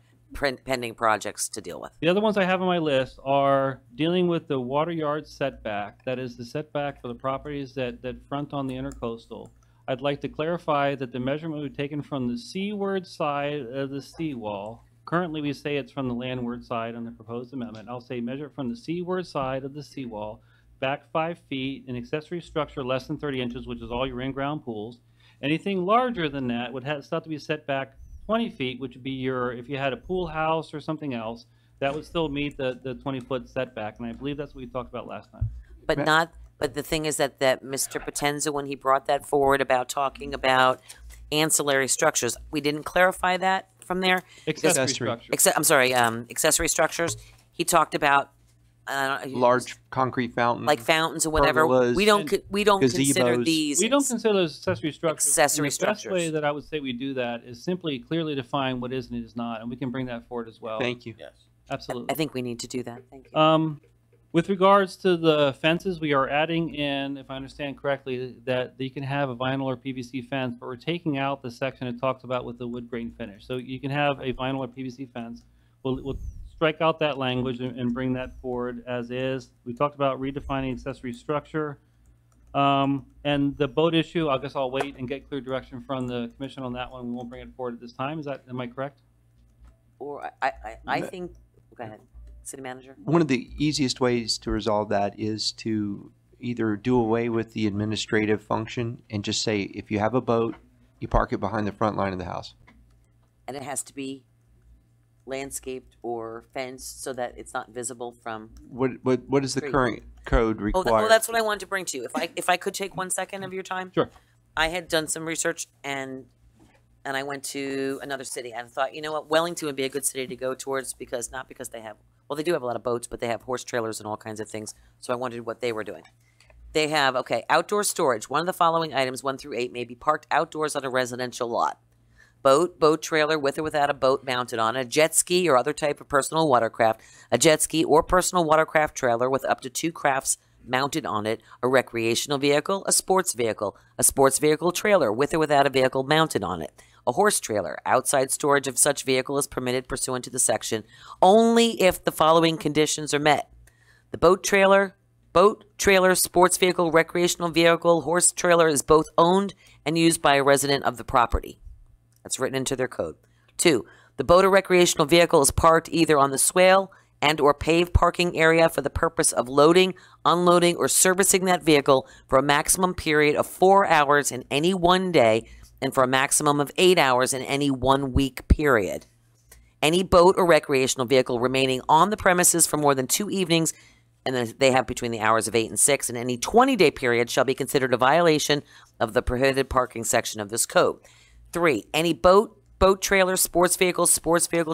pending projects to deal with. the other ones I have on my list are dealing with the water yard setback. That is the setback for the properties that front on the intercoastal. I'd like to clarify that the measurement we've taken from the seaward side of the seawall. Currently, we say it's from the landward side on the proposed amendment. I'll say measure it from the seaward side of the seawall, back 5 feet, an accessory structure less than 30 inches, which is all your in-ground pools. Anything larger than that would have to be set back 20 feet, which would be your, if you had a pool house or something else, that would still meet the 20-foot setback. And I believe that's what we talked about last time. But the thing is that Mr. Potenza, when he brought that forward about talking about ancillary structures, we didn't clarify that from there. Accessory structures. Accessory structures. He talked about Large concrete fountains. like fountains or whatever. pergolas, We don't consider gazebos. these. We don't consider those accessory structures. Accessory And the best way structures. that I would say we do that is simply clearly define what is and is not, and we can bring that forward as well. Thank you. Yes. Absolutely. I think we need to do that. Thank you. With regards to the fences, we are adding in, if I understand correctly, that you can have a vinyl or PVC fence, but we're taking out the section it talks about with the wood grain finish. So you can have a vinyl or PVC fence. We'll strike out that language and bring that forward as is. We talked about redefining accessory structure. And the boat issue, I guess I'll wait and get clear direction from the commission on that one. We won't bring it forward at this time. Am I correct? Or I think, go ahead, city manager. One of the easiest ways to resolve that is to either do away with the administrative function and just say, if you have a boat, you park it behind the front line of the house. And it has to be landscaped or fenced so that it's not visible from. What does the Street. current code Oh, require? well, that's what I wanted to bring to you. If I could take 1 second of your time. Sure. I had done some research and I went to another city and thought, you know what, Wellington would be a good city to go towards not because they have, well, they do have a lot of boats, but they have horse trailers and all kinds of things. So I wondered what they were doing. They have, okay, outdoor storage. One of the following items, 1 through 8, may be parked outdoors on a residential lot. Boat trailer with or without a boat mounted on it, a jet ski or other type of personal watercraft, a jet ski or personal watercraft trailer with up to 2 crafts mounted on it, a recreational vehicle, a sports vehicle trailer with or without a vehicle mounted on it, a horse trailer. Outside storage of such vehicle is permitted pursuant to the section only if the following conditions are met. The boat trailer, sports vehicle, recreational vehicle, horse trailer is both owned and used by a resident of the property. That's written into their code. 2, the boat or recreational vehicle is parked either on the swale and or paved parking area for the purpose of loading, unloading, or servicing that vehicle for a maximum period of 4 hours in any one day and for a maximum of 8 hours in any 1 week period. Any boat or recreational vehicle remaining on the premises for more than 2 evenings, and then they have between the hours of 8 and 6, in any 20-day period shall be considered a violation of the prohibited parking section of this code. 3, any boat trailer, sports vehicle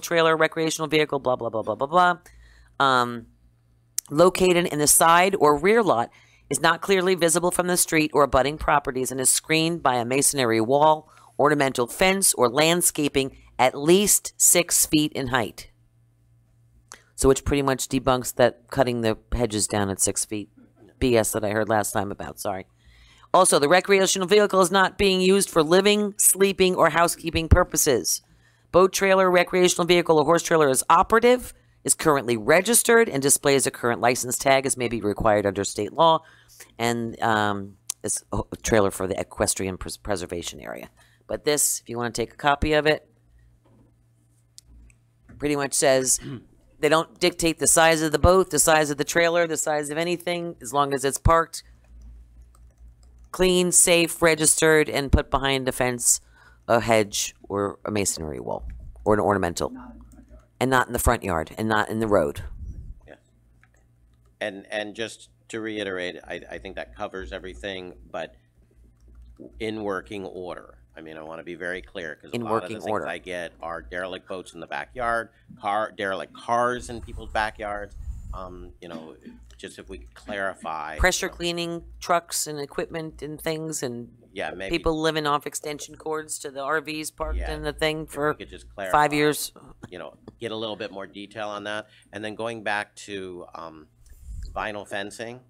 trailer, recreational vehicle, blah, blah, blah, blah, blah, blah, located in the side or rear lot is not clearly visible from the street or abutting properties and is screened by a masonry wall, ornamental fence, or landscaping at least 6 feet in height. So which pretty much debunks that cutting the hedges down at 6 feet BS that I heard last time about, sorry. Also, the recreational vehicle is not being used for living, sleeping, or housekeeping purposes. Boat trailer, recreational vehicle, or horse trailer is operative, is currently registered, and displays a current license tag as may be required under state law, and is a trailer for the equestrian preservation area. But this, if you want to take a copy of it, pretty much says they don't dictate the size of the boat, the size of the trailer, the size of anything, as long as it's parked clean, safe, registered, and put behind a fence, a hedge, or a masonry wall, or an ornamental, and not in the front yard, and not in the road. Yeah. And just to reiterate, I think that covers everything, but in working order. I mean, I want to be very clear, because a lot of the things I get are derelict boats in the backyard, derelict cars in people's backyards. You know, just if we could clarify. Pressure cleaning trucks and equipment and things, and yeah, maybe people living off extension cords to the RVs parked in the thing for could just clarify, 5 years. You know, get a little bit more detail on that. And then going back to vinyl fencing,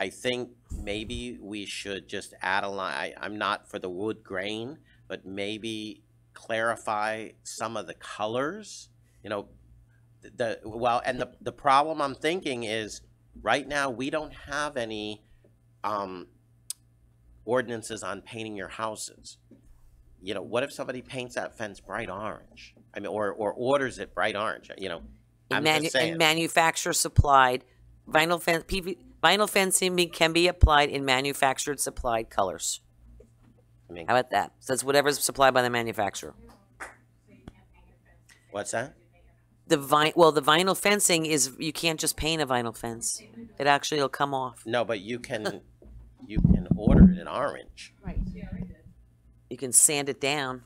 I think maybe we should just add a line. I'm not for the wood grain, but maybe clarify some of the colors. You know, the problem I'm thinking is right now we don't have any ordinances on painting your houses. You know, what if somebody paints that fence bright orange? I mean, or orders it bright orange. You know, I'm just saying. And manufacturer supplied vinyl fencing can be applied in manufactured supplied colors. I mean, how about that? So it's whatever's supplied by the manufacturer. What's that? The vinyl fencing is, you can't just paint a vinyl fence. It actually will come off. No, but you can order it in orange. Right. You can sand it down.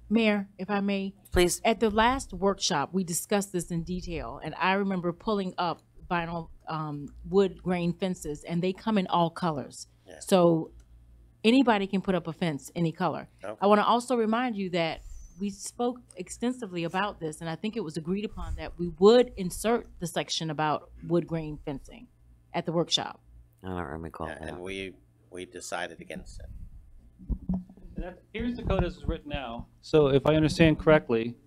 Mayor, if I may. Please. At the last workshop, we discussed this in detail, and I remember pulling up vinyl wood grain fences, and they come in all colors. Yeah. So anybody can put up a fence any color. Okay. I want to also remind you that we spoke extensively about this, and I think it was agreed upon that we would insert the section about wood grain fencing at the workshop. I don't recall that. And we decided against it. Here's the code as it's written now. So if I understand correctly,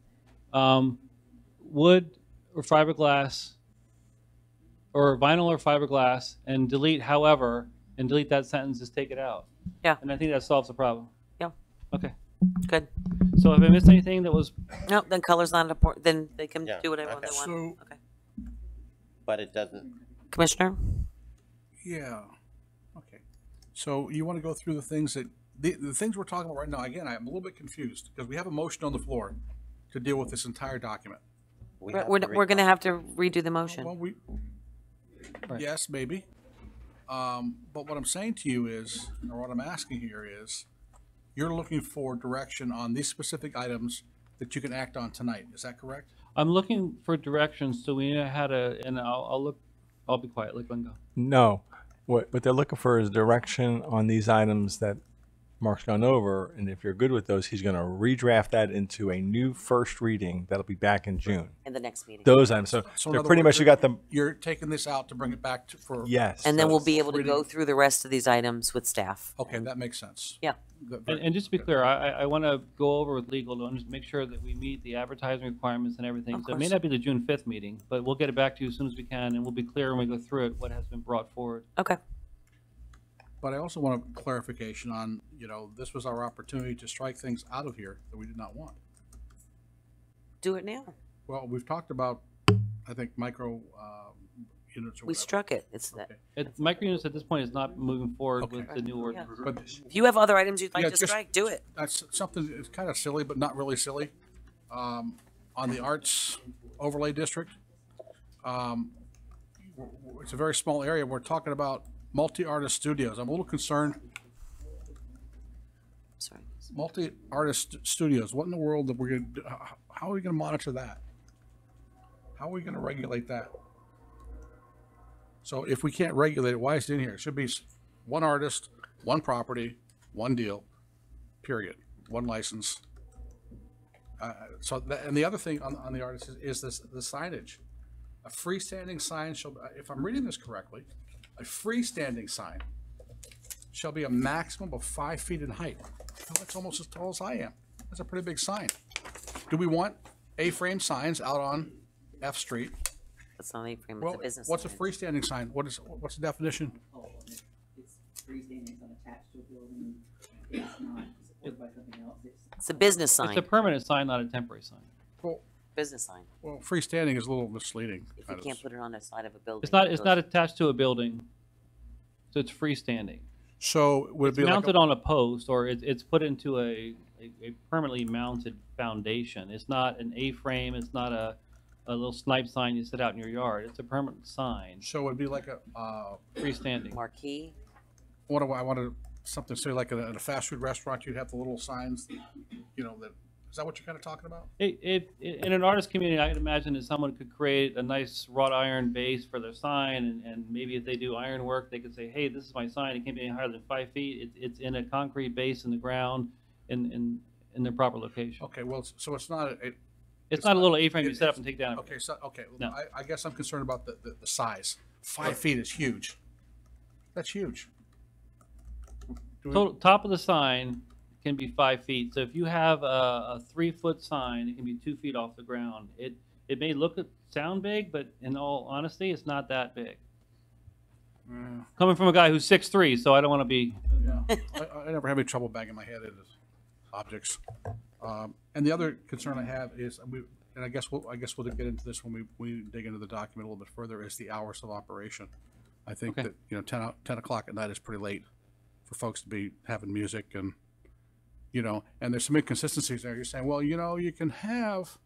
wood or fiberglass, or vinyl or fiberglass, and delete however, and delete that sentence, just take it out. Yeah. And I think that solves the problem. Yeah. Okay. Good. So if I missed anything that was... No, then color's not important. Then they can do whatever they want. So, Okay. But it doesn't. Commissioner? Yeah. Okay. So you want to go through the things that, the things we're talking about right now, again, I'm a little bit confused because we have a motion on the floor to deal with this entire document. We're going to have to redo the motion. Well, yes, maybe. But what I'm saying to you is, or what I'm asking here is, you're looking for direction on these specific items that you can act on tonight. Is that correct? I'm looking for directions, so we know how to, and I'll be quiet, let Glenn go. No. What they're looking for is direction on these items that Mark's gone over, and if you're good with those, he's going to redraft that into a new first reading that'll be back in June. In the next meeting. Those items. So in they're other pretty words, much, you got them. You're taking this out to bring it back to, for. Yes. And then we'll be able to go through the rest of these items with staff. Okay, that makes sense. Yeah. And just to be clear, I want to go over with legal to just make sure that we meet the advertising requirements and everything. So it may not be the June 5th meeting, but we'll get it back to you as soon as we can, and we'll be clear when we go through it what has been brought forward. Okay. But I also want a clarification on, you know, this was our opportunity to strike things out of here that we did not want. Do it now. Well, we've talked about, I think, micro units or We whatever. struck it. It's that. Micro units at this point is not moving forward with the new ordinance. But If you have other items you'd like Yeah, to just- strike, do it. that's something that's kind of silly, but not really silly. On the Arts Overlay District, it's a very small area. We're talking about multi-artist studios. I'm a little concerned. Sorry. Multi-artist studios. What in the world that we're going to do? How are we going to monitor that? How are we going to regulate that? So if we can't regulate it, why is it in here? It should be one artist, one property, one deal, period. One license. And the other thing on the artist is this, the signage. A freestanding sign shall, if I'm reading this correctly, a freestanding sign shall be a maximum of 5 feet in height. Well, that's almost as tall as I am. That's a pretty big sign. Do we want A-frame signs out on F Street? That's not A-frame, Well, it's a business what's a sign. freestanding sign? What's the definition? It's freestanding, it's not attached to a building, it's not supported by something else, It's a business It's sign, a permanent sign, not a temporary sign. Well, business sign. well, freestanding is a little misleading. If you can't put it on the side of a building. It's not, it it's goes- not attached to a building, so it's freestanding. So would it It's be like mounted a- on a post, or it's put into a permanently mounted foundation. It's not an A-frame, it's not a little snipe sign you set out in your yard. It's a permanent sign. So it'd be like a, freestanding. Marquee? what do I wanted something, say like at a fast food restaurant, you'd have the little signs, you know, that, is that what you're kind of talking about? In an artist community, I can imagine that someone could create a nice wrought iron base for their sign, and maybe if they do iron work, they could say, hey, this is my sign, it can't be any higher than 5 feet. It's in a concrete base in the ground in the proper location. Okay, well, so it's not It's not a little A-frame you set up and take down. Okay, so, okay, No. I guess I'm concerned about the size. 5 feet is huge. That's huge. Do we- Total, top of the sign can be 5 feet. So if you have a 3-foot sign, it can be 2 feet off the ground. It may sound big, but in all honesty, it's not that big. Yeah. Coming from a guy who's 6'3", so I don't want to be. Yeah. I never have any trouble banging my head into objects. And the other concern I have is, and I guess we'll get into this when we dig into the document a little bit further, is the hours of operation. I think Okay. that, you know, 10 o'clock at night is pretty late for folks to be having music and, you know, and there's some inconsistencies there. You're saying, well, you know, you can have,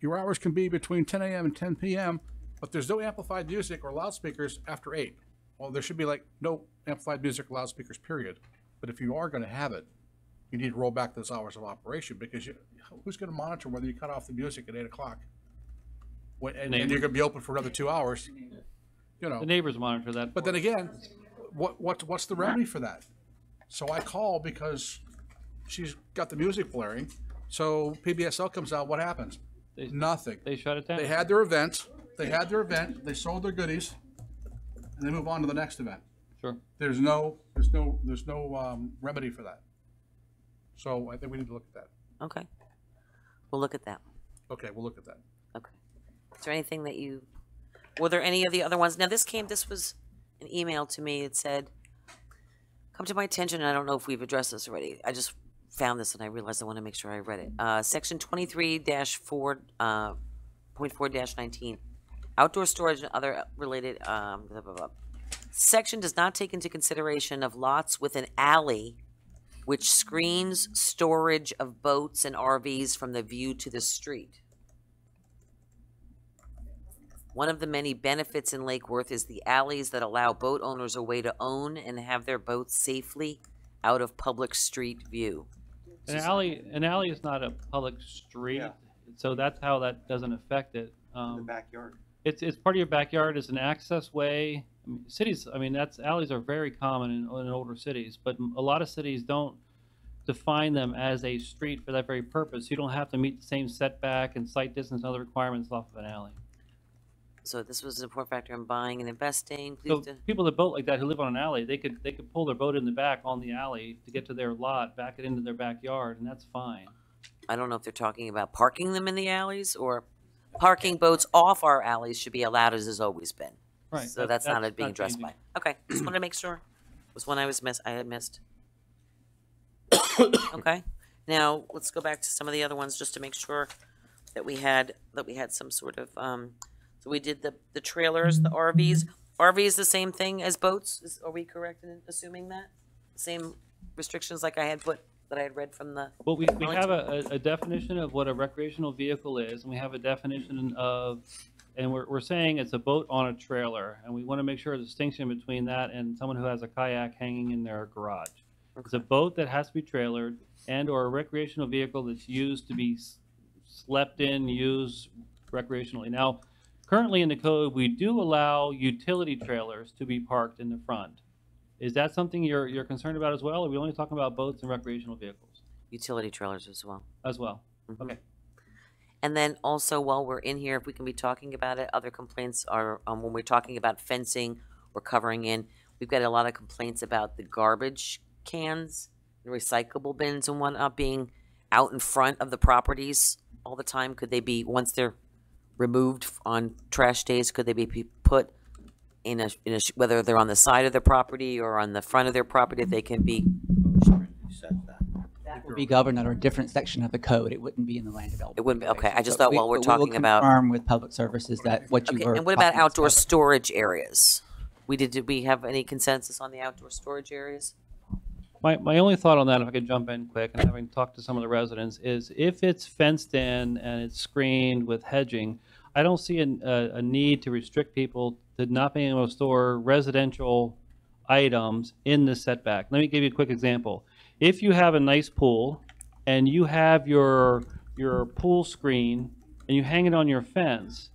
your hours can be between 10 a.m. and 10 p.m., but there's no amplified music or loudspeakers after 8. Well, there should be like no amplified music or loudspeakers, period. But if you are going to have it, you need to roll back those hours of operation, because who's going to monitor whether you cut off the music at 8 o'clock? And you're going to be open for another 2 hours, you know. The neighbors monitor that. But then again, what's the remedy for that? So I call because she's got the music blaring. So PBSL comes out. What happens? Nothing. They shut it down. They had their event. They sold their goodies, and they move on to the next event. Sure. There's no remedy for that. So I think we need to look at that. Okay. We'll look at that. Okay, we'll look at that. Okay. Is there anything that were there any of the other ones? Now this was an email to me. It said, come to my attention, and I don't know if we've addressed this already. I just found this and I realized I want to make sure I read it. Section 23-4.4-19, outdoor storage and other related, blah, blah, blah. Section does not take into consideration of lots with an alley which screens storage of boats and RVs from the view to the street. One of the many benefits in Lake Worth is the alleys that allow boat owners a way to own and have their boats safely out of public street view. An alley is not a public street, so that's how that doesn't affect it. The backyard. It's part of your backyard. It's an access way. Cities, alleys are very common in older cities, but a lot of cities don't define them as a street for that very purpose. You don't have to meet the same setback and sight distance and other requirements off of an alley. So this was an important factor in buying and investing. So people that boat like that who live on an alley, they could pull their boat in the back on the alley to get to their lot, back it into their backyard, and that's fine. I don't know if they're talking about parking them in the alleys or parking boats off our alleys should be allowed as has always been. Right. So that's not being not addressed changing. by. Okay, just wanted to make sure. It was one I had missed. Okay, now let's go back to some of the other ones just to make sure that we had some sort of. So we did the trailers, the RVs. RV is the same thing as boats. Are we correct in assuming that? Same restrictions like I had read from the. Well, we have a definition of what a recreational vehicle is, and we have a definition of, and we're saying it's a boat on a trailer, and we want to make sure a distinction between that and someone who has a kayak hanging in their garage. It's a boat that has to be trailered and or a recreational vehicle that's used to be slept in, used recreationally. Now, currently in the code, we do allow utility trailers to be parked in the front. Is that something you're concerned about as well, or are we only talking about boats and recreational vehicles? Utility trailers as well. As well. Mhm. Okay. And then also, while we're in here, if we can be talking about it, other complaints are, when we're talking about fencing or covering in, we've got a lot of complaints about the garbage cans and recyclable bins and whatnot being out in front of the properties all the time. Could they be, once they're removed on trash days, could they be put in a, whether they're on the side of their property or on the front of their property, if they can be? That would be governed under a different section of the code. It wouldn't be in the land development. It wouldn't be, okay. I just So thought while we're we will talking about. confirm with Public Services that what you Okay, were. and what about talking outdoor storage areas? Did we have any consensus on the outdoor storage areas? My only thought on that, if I could jump in quick, and having talked to some of the residents, is if it's fenced in and it's screened with hedging, I don't see a need to restrict people to not being able to store residential items in the setback. Let me give you a quick example. If you have a nice pool and you have your pool screen and you hang it on your fence,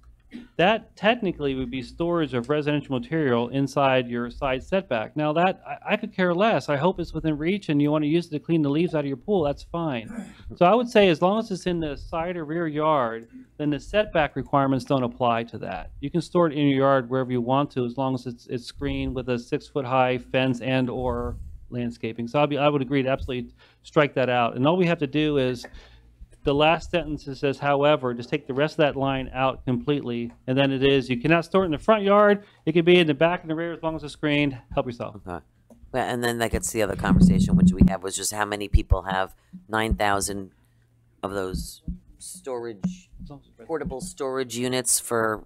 that technically would be storage of residential material inside your side setback. Now that, I could care less. I hope it's within reach and you want to use it to clean the leaves out of your pool, that's fine. So I would say as long as it's in the side or rear yard, then the setback requirements don't apply to that. You can store it in your yard wherever you want to, as long as it's screened with a 6-foot high fence and or landscaping. So I would agree to absolutely strike that out. And all we have to do is, the last sentence that says, however, just take the rest of that line out completely, and then it is, you cannot store it in the front yard, it could be in the back and the rear as long as it's screened. Help yourself. Okay. Well, and then that gets the other conversation, which we had, was just how many people have 9,000 of those portable storage units for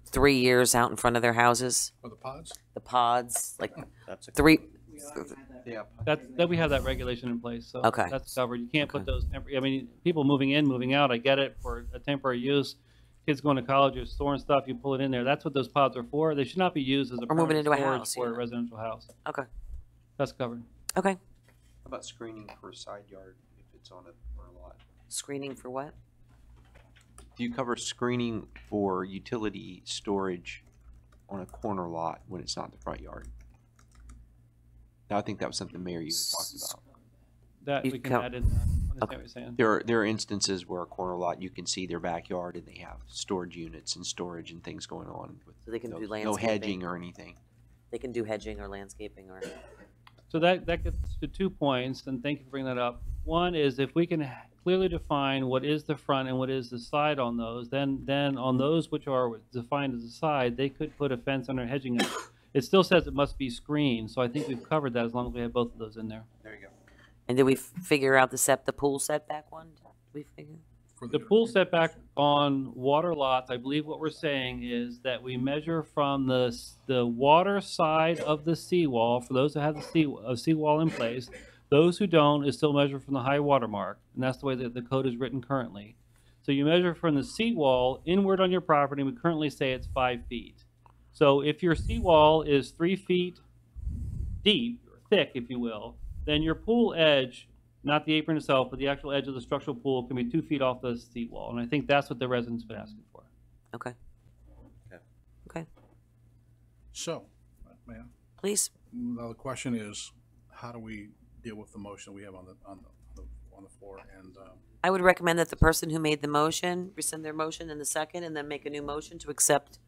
3 years out in front of their houses? Or the pods? The pods, like That's a three. Yeah. That we have that regulation in place, so Okay. that's covered. You can't put those I mean, people moving in, moving out, I get it for a temporary use. Kids going to college, you're storing stuff, you pull it in there. That's what those pods are for. They should not be used as a Or moving permanent into a storage house, for a yeah. residential house. Okay. That's covered. Okay. How about screening for a side yard if it's on a lot? Screening for what? Do you cover screening for utility storage on a corner lot when it's not the front yard? Now, I think that was something Mayor you had talked about. That You we can co- add in there. I understand what you're saying. There are instances where a corner lot, you can see their backyard and they have storage units and storage and things going on. With So they can do no landscaping. hedging or anything. They can do hedging or landscaping or. So that gets to 2 points, and thank you for bringing that up. One is if we can clearly define what is the front and what is the side on those, then on those which are defined as the side, they could put a fence under hedging it. It still says it must be screened, so I think we've covered that as long as we have both of those in there. There you go. And did we figure out the pool setback one? Did we figure? The pool setback on water lots, I believe what we're saying is that we measure from the water side of the seawall, for those that have the seawall in place. Those who don't is still measured from the high water mark, and that's the way that the code is written currently. So you measure from the seawall inward on your property, and we currently say it's 5 feet. So if your seawall is 3 feet deep, or thick, if you will, then your pool edge, not the apron itself, but the actual edge of the structural pool can be 2 feet off the seawall. And I think that's what the residents have been asking for. Okay. Okay. So, Mayor? Please. Now the question is, how do we deal with the motion we have on the floor? And I would recommend that the person who made the motion rescind their motion in the second and then make a new motion to accept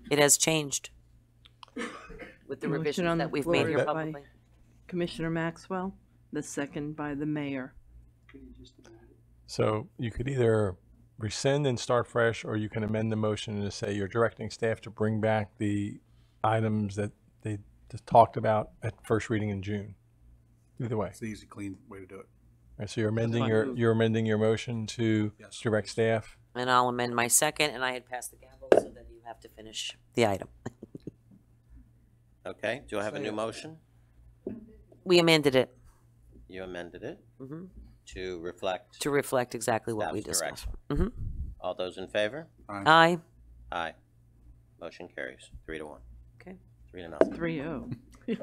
it has changed with the Motion revisions on that the we've floor made here by publicly. Commissioner Maxwell, the second by the mayor. So you could either rescind and start fresh, or you can amend the motion to say you're directing staff to bring back the items that they just talked about at first reading in June. Either way. it's the easy, clean way to do it. All right, so you're amending your motion to direct staff. And I'll amend my second, and I had passed the gavel so that you have to finish the item. Okay, do I have a new motion? We amended it. You amended it Mhm. to reflect To reflect exactly what we staff's discussed. direction. Mhm. All those in favor? Aye. Aye. Motion carries 3-1. Okay. 3-0. 3-0.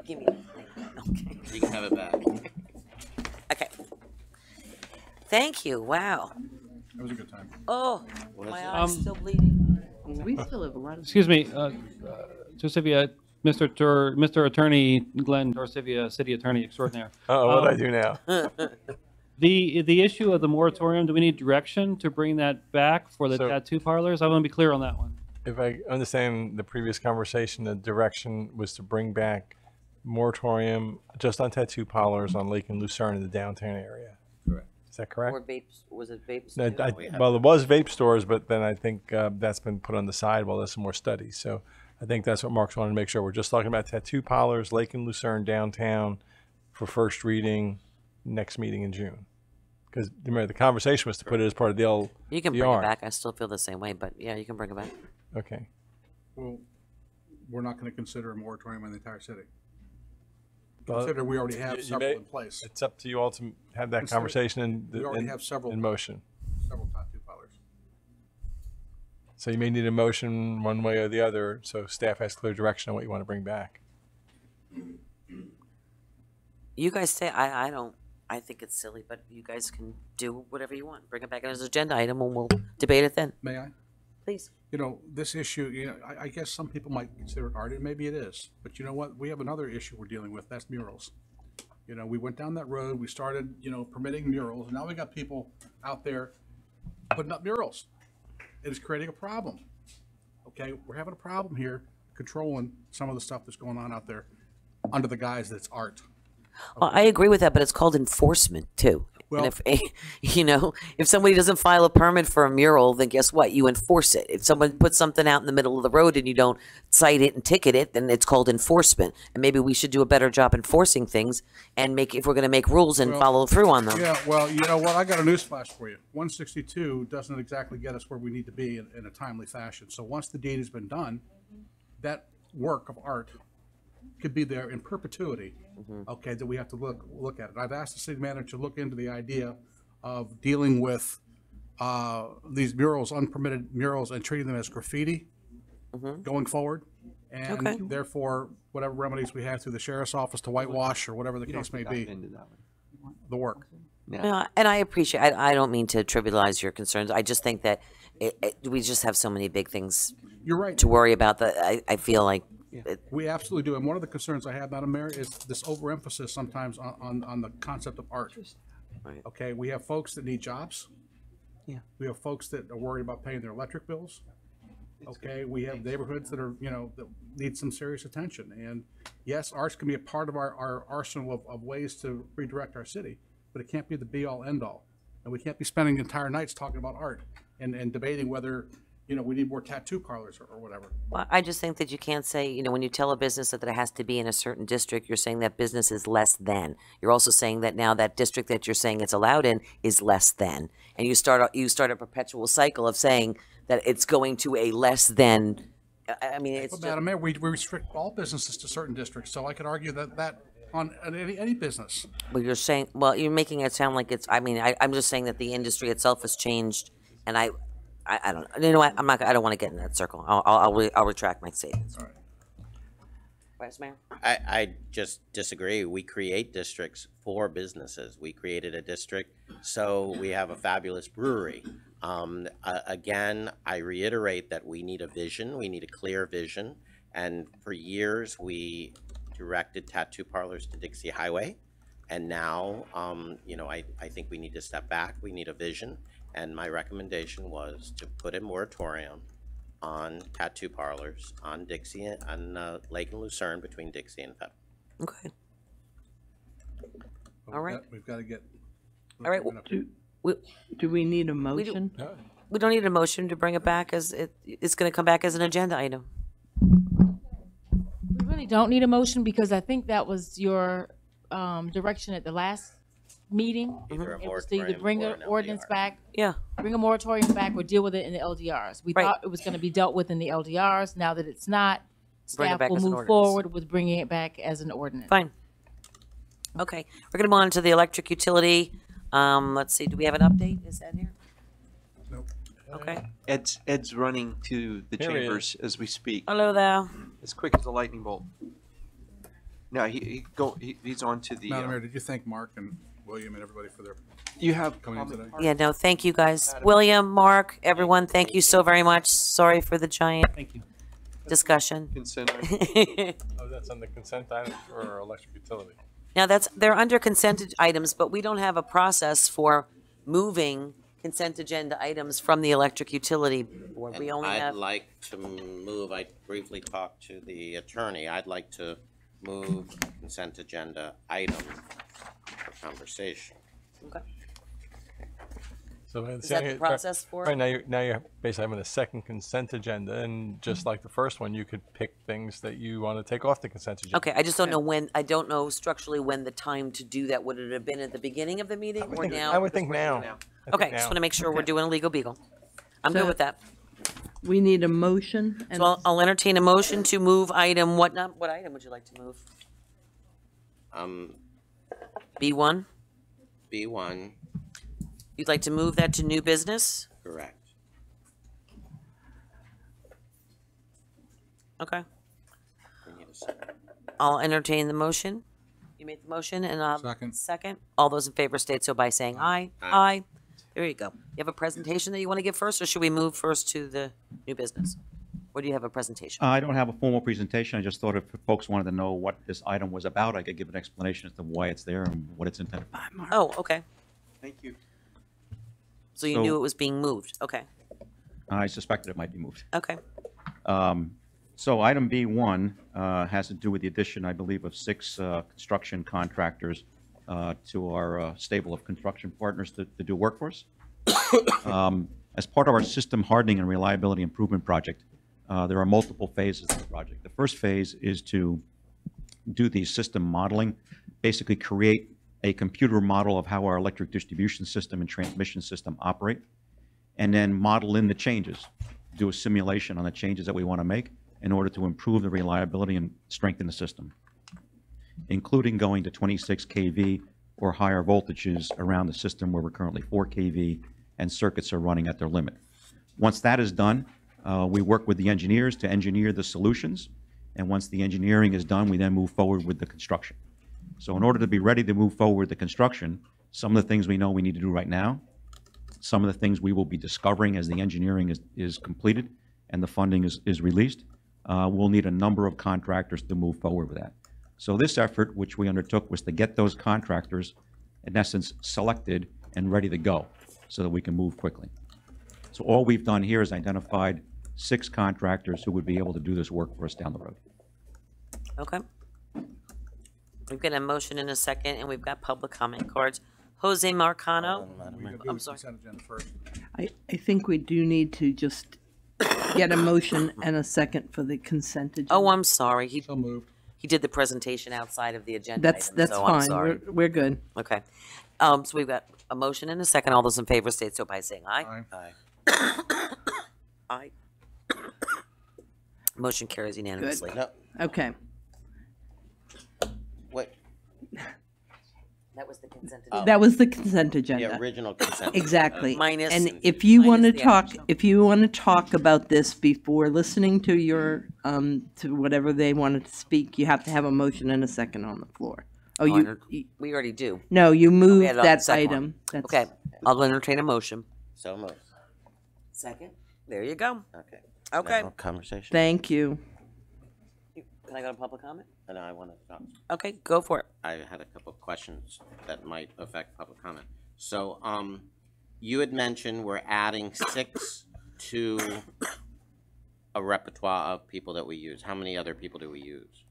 Give me that thing. Okay. You can have it back. Okay. Thank you. Wow. That was a good time. Oh, What is my it? eye's still bleeding. We still have a lot of. Excuse me, Torcivia, Mr. Attorney Glenn Torcivia, City Attorney Extraordinaire. Oh, what did I do now? The issue of the moratorium, do we need direction to bring that back for the So- tattoo parlors? I want to be clear on that one. If I understand the previous conversation, the direction was to bring back moratorium just on tattoo parlors on Lake and Lucerne in the downtown area. Correct. Is that correct? Or vapes, was it vapes? No, too? well, there was vape stores, but then I think that's been put on the side while there's some more studies. So I think that's what Mark's wanted to make sure. We're just talking about tattoo parlors, Lake and Lucerne downtown for first reading next meeting in June. Because remember, the conversation was to put it as part of the LDR. You can bring it back. I still feel the same way, but yeah, you can bring it back. Okay. Well, we're not going to consider a moratorium on the entire city. Well, Consider we already have you several may- in place. It's up to you all to have that Consider- conversation we already have several in motion. Several tattoo parlors. So you may need a motion one way or the other, so staff has clear direction on what you want to bring back. You guys say, I don't, I think it's silly, but you guys can do whatever you want. Bring it back as an agenda item and we'll debate it then. May I? Please. You know, this issue, you know, I guess some people might consider it art, and maybe it is. But you know what? We have another issue we're dealing with. That's murals. You know, we went down that road. We started, you know, permitting murals. And now we got people out there putting up murals. It is creating a problem. Okay, we're having a problem here controlling some of the stuff that's going on out there under the guise that it's art. Well, I agree with that, but it's called enforcement too. Well- and if, you know, if somebody doesn't file a permit for a mural, then guess what? You enforce it. If someone puts something out in the middle of the road and you don't cite it and ticket it, then it's called enforcement. And maybe we should do a better job enforcing things and make, if we're going to make rules and Well, follow through on them. Yeah, well, you know what? I got a newsflash for you. 162 doesn't exactly get us where we need to be in a timely fashion. So once the deed has been done, that work of art could be there in perpetuity. Okay, that we have to look at it. I've asked the city manager to look into the idea of dealing with these murals, unpermitted murals, and treating them as graffiti going forward. And Okay. therefore, whatever remedies we have through the sheriff's office to whitewash or whatever the case may be, the work. Yeah, and I appreciate. I don't mean to trivialize your concerns. I just think that we just have so many big things. You're right. To worry about that, I feel like. We absolutely do. And one of the concerns I have, Madam Mayor, is this overemphasis sometimes on the concept of art. Okay, we have folks that need jobs. Yeah. We have folks that are worried about paying their electric bills. Okay, we have neighborhoods that are, you know, that need some serious attention. And yes, arts can be a part of our arsenal of ways to redirect our city, but it can't be the be-all, end-all. And we can't be spending entire nights talking about art and debating whether, you know, we need more tattoo parlors or whatever. Well, I just think that you can't say, you know, when you tell a business that it has to be in a certain district, you're saying that business is less than. You're also saying that now that district that you're saying it's allowed in is less than. And you start a perpetual cycle of saying that it's going to a less than. I mean, it's But just, Madam Mayor, we restrict all businesses to certain districts, so I could argue that on any business. well, you're saying, well, you're making it sound like it's. I mean, I'm just saying that the industry itself has changed, and I don't. You know what? I'm not. I don't want to get in that circle. I'll retract my statements. Vice Mayor. I just disagree. We create districts for businesses. We created a district, so we have a fabulous brewery. Again, I reiterate that we need a vision. We need a clear vision. And for years, we directed tattoo parlors to Dixie Highway. And now, you know, I think we need to step back. We need a vision. And my recommendation was to put a moratorium on tattoo parlors on Dixie, on Lake and Lucerne between Dixie and Federal. Okay. But All right. We've got to get. All right. Do we need a motion? We don't need a motion to bring it back as it's going to come back as an agenda item. We really don't need a motion because I think that was your direction at the last meeting. Either a It was to either moratorium bring or an an ordinance LDR. back. Yeah. Bring a moratorium back or deal with it in the LDRs. We Right. thought it was going to be dealt with in the LDRs. Now that it's not, Bring it staff back will as an move ordinance. forward with bringing it back as an ordinance. Fine. Okay, we're gonna move on to the electric utility. Let's see, do we have an update? Is that here? Nope. Okay. Ed's running to the Here he chambers as we speak. Hello there. As quick as a lightning bolt. No, he's on to the. Madam Mayor, did you thank Mark and William and everybody for their You have coming in today? Yeah, no, thank you guys. William, Mark, everyone, thank you so very much. Sorry for the giant discussion. Consent Oh, that's on the consent item for electric utility. Now, they're under consent items, but we don't have a process for moving consent agenda items from the electric utility board. We only I'd have, like to move, I briefly talked to the attorney, I'd like to move consent agenda item for conversation. okay. So Is that the process for it? Right, now you're basically having a second consent agenda, and just like the first one, you could pick things that you want to take off the consent agenda. Okay, I just don't know when, I don't know structurally when the time to do that, would it have been at the beginning of the meeting or now? I would think now. Okay, just want to make sure we're doing a legal beagle. I'm good So- with that. We need a motion and So I'll entertain a motion to move item, what item would you like to move? B1? B1, You'd like to move that to new business? correct. Okay. We need a second. I'll entertain the motion. You made the motion and second. All those in favor state so by saying aye. Aye. There you go. You have a presentation that you want to give first, or should we move first to the new business? Or do you have a presentation? I don't have a formal presentation. I just thought if folks wanted to know what this item was about, I could give an explanation as to why it's there and what it's intended for. Oh, okay. Thank you. So you So- knew it was being moved. Okay. I suspected it might be moved. Okay. So item B1 has to do with the addition, I believe, of 6 construction contractors to our stable of construction partners to do work for us. As part of our system hardening and reliability improvement project, there are multiple phases of the project. The first phase is to do the system modeling, basically create a computer model of how our electric distribution system and transmission system operate, and then model in the changes, do a simulation on the changes that we want to make in order to improve the reliability and strengthen the system, including going to 26 kV or higher voltages around the system where we're currently 4 kV and circuits are running at their limit. Once that is done, we work with the engineers to engineer the solutions, and once the engineering is done, we then move forward with the construction. So in order to be ready to move forward with the construction, some of the things we know we need to do right now, some of the things we will be discovering as the engineering is completed and the funding is released, we'll need a number of contractors to move forward with that. So this effort, which we undertook, was to get those contractors, in essence, selected and ready to go so that we can move quickly. So all we've done here is identified 6 contractors who would be able to do this work for us down the road. Okay. We've got a motion in a second, and we've got public comment cards. Jose Marcano. I'm sorry. Consent agenda first. I think we do need to just get a motion and a second for the consent agenda. Oh, I'm sorry. So moved. He did the presentation outside of the agenda. That's item, so I'm fine. sorry. We're good. Okay. So we've got a motion and a second. All those in favor state so by saying aye. Aye. Aye. Motion carries unanimously. No, Okay. wait, That was the consent agenda. That was the consent agenda. the original consent. Exactly. Minus- And if you want to minus the talk, additional. if you want to talk about this before listening to your, to whatever they wanted to speak, you have to have a motion and a second on the floor. Oh, We already do. no, you We moved had it on the that second one. item. That's- Okay. I'll entertain a motion. So moved. Second. There you go. Okay. Okay. Now, conversation. Thank you. Can I go to public comment? And I want to talk. Okay, go for it. I had a couple of questions that might affect public comment. So, you had mentioned we're adding 6 to a repertoire of people that we use. How many other people do we use?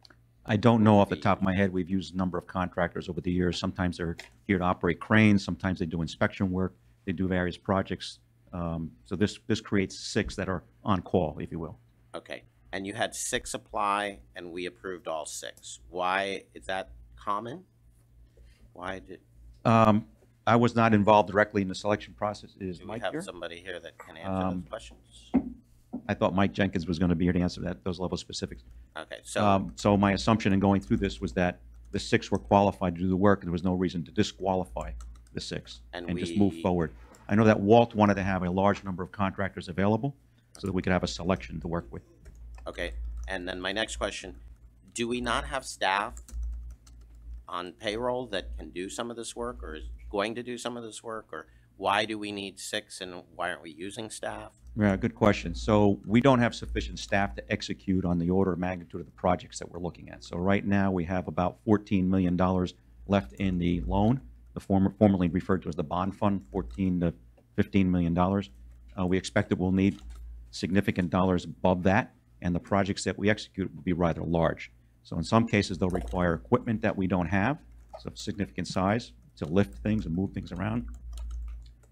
I don't know off the top of my head. We've used a number of contractors over the years. Sometimes they're here to operate cranes, sometimes they do inspection work, they do various projects. So this creates 6 that are on call, if you will. Okay, and you had 6 apply, and we approved all 6. Why, is that common? Why did, I was not involved directly in the selection process. Is do we Mike have here? somebody here that can answer those questions? I thought Mike Jenkins was going to be here to answer those level of specifics. Okay, so, So my assumption in going through this was that the 6 were qualified to do the work, and there was no reason to disqualify the 6 And and just move we- forward. I know that Walt wanted to have a large number of contractors available so that we could have a selection to work with. okay, and then my next question, do we not have staff on payroll that can do some of this work, or is going to do some of this work, or why do we need 6 and why aren't we using staff? Yeah, good question. So we don't have sufficient staff to execute on the order of magnitude of the projects that we're looking at. So right now, we have about $14 million left in the loan, the formerly referred to as the bond fund, $14 to $15 million. We expect that we'll need significant dollars above that, and the projects that we execute will be rather large. So in some cases, they'll require equipment that we don't have, so of significant size, to lift things and move things around.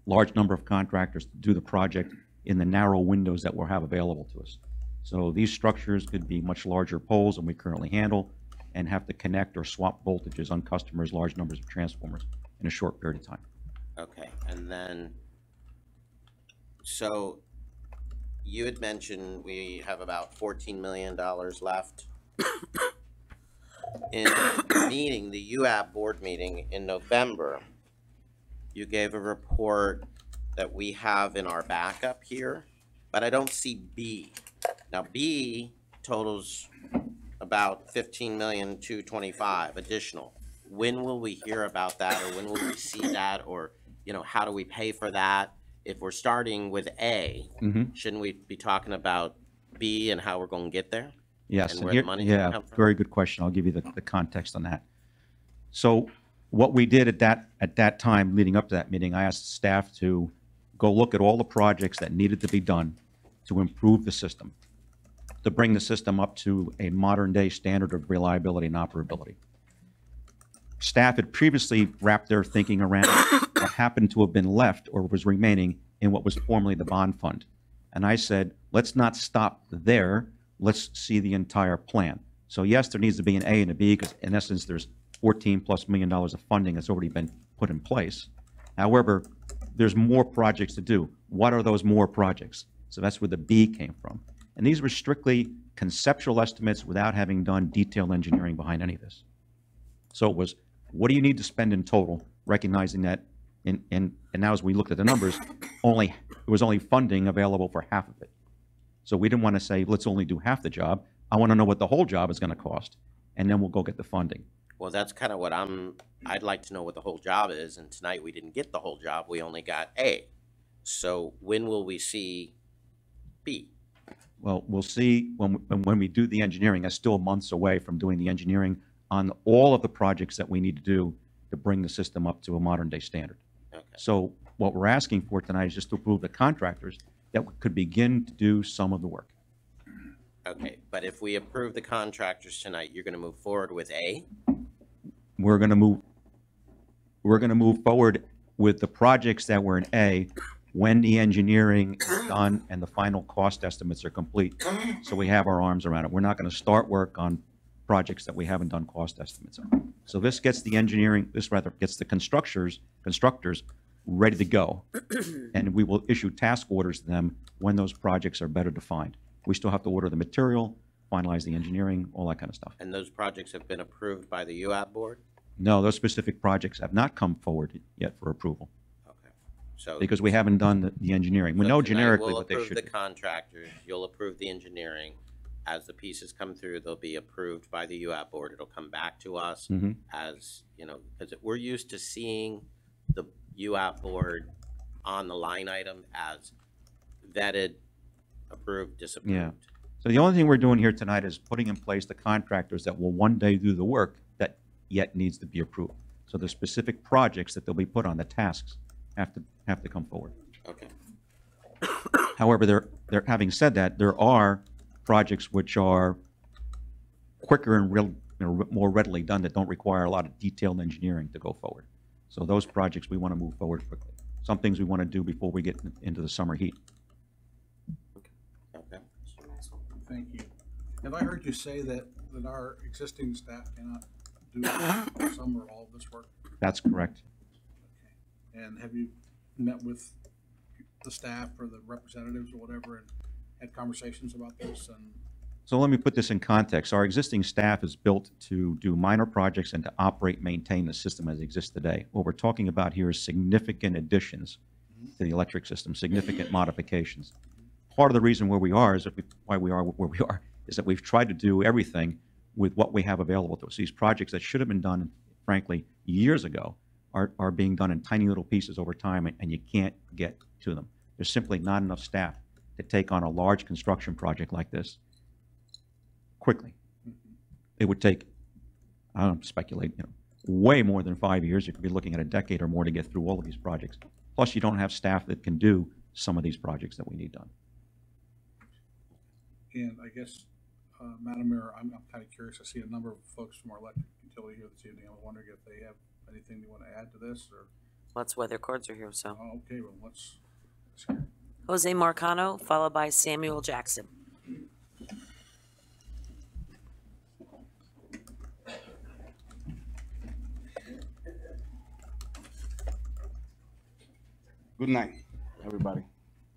Large number of contractors to do the project in the narrow windows that we'll have available to us. So these structures could be much larger poles than we currently handle and have to connect or swap voltages on customers' large numbers of transformers in a short period of time. Okay, and then, so you had mentioned we have about $14 million left. In the meeting, the UAB board meeting in November, you gave a report that we have in our backup here, but I don't see B. Now, B totals about $15,225,000 additional. When will we hear about that, or when will we see that, or, you know, how do we pay for that? If we're starting with A, shouldn't we be talking about B and how we're going to get there? Yes, And and where here, the money yeah, come from? very good question. I'll give you the context on that. So what we did at that time, leading up to that meeting, I asked staff to go look at all the projects that needed to be done to improve the system, to bring the system up to a modern-day standard of reliability and operability. Staff had previously wrapped their thinking around what happened to have been left or was remaining in what was formerly the bond fund. And I said, let's not stop there. Let's see the entire plan. So yes, there needs to be an A and a B, because in essence, there's $14+ million of funding that's already been put in place. However, there's more projects to do. What are those more projects? So that's where the B came from. And these were strictly conceptual estimates without having done detailed engineering behind any of this. So it was, what do you need to spend in total, recognizing that, and now as we looked at the numbers, it was only funding available for half of it. So we didn't want to say, let's only do half the job. I want to know what the whole job is going to cost, and then we'll go get the funding. Well, that's kind of what I'd like to know what the whole job is, and tonight we didn't get the whole job, we only got A. So when will we see B? Well, we'll see when we do the engineering. That's still months away from doing the engineering on all of the projects that we need to do to bring the system up to a modern day standard. Okay. So what we're asking for tonight is just to approve the contractors that could begin to do some of the work. Okay, but if we approve the contractors tonight, you're gonna move forward with A? We're going to move forward with the projects that were in A when the engineering is done and the final cost estimates are complete. So we have our arms around it. We're not going to start work on projects that we haven't done cost estimates on. So this gets the engineering, gets the constructors ready to go. And we will issue task orders to them when those projects are better defined. We still have to order the material, finalize the engineering, all that kind of stuff. And those projects have been approved by the UAB board? No, those specific projects have not come forward yet for approval. Okay. So Because we haven't done the engineering. We know generically what they should We'll approve be. the contractors, you'll approve the engineering. As the pieces come through, they'll be approved by the UAB board. It'll come back to us as, you know, because we're used to seeing the UAB board on the line item as vetted, approved, disapproved. Yeah. So the only thing we're doing here tonight is putting in place the contractors that will one day do the work that yet needs to be approved. So the specific projects that they'll be put on, the tasks, have to come forward. Okay. However, having said that, there are projects which are quicker and more readily done that don't require a lot of detailed engineering to go forward. So those projects we want to move forward quickly. Some things we want to do before we get into the summer heat. Okay. Thank you. Have I heard you say that our existing staff cannot do some or all of this work? That's correct. And have you met with the staff or the representatives or whatever and had conversations about this? And So let me put this in context. Our existing staff is built to do minor projects and to operate, maintain the system as it exists today. What we're talking about here is significant additions to the electric system, significant modifications. Part of the reason where we are is that why we are where we are is that we've tried to do everything with what we have available to us. These projects that should have been done, frankly, years ago are being done in tiny little pieces over time, and you can't get to them. There's simply not enough staff to take on a large construction project like this quickly. It would take, I don't speculate, way more than 5 years. You could be looking at a decade or more to get through all of these projects. Plus, you don't have staff that can do some of these projects that we need done. And I guess, Madam Mayor, I'm kind of curious. I see a number of folks from our electric utility here this evening. I'm wondering if they have anything they want to add to this, or? Well, that's why their cards are here, so. Oh, okay, well, let's Jose Marcano, followed by Samuel Jackson. Good night, everybody,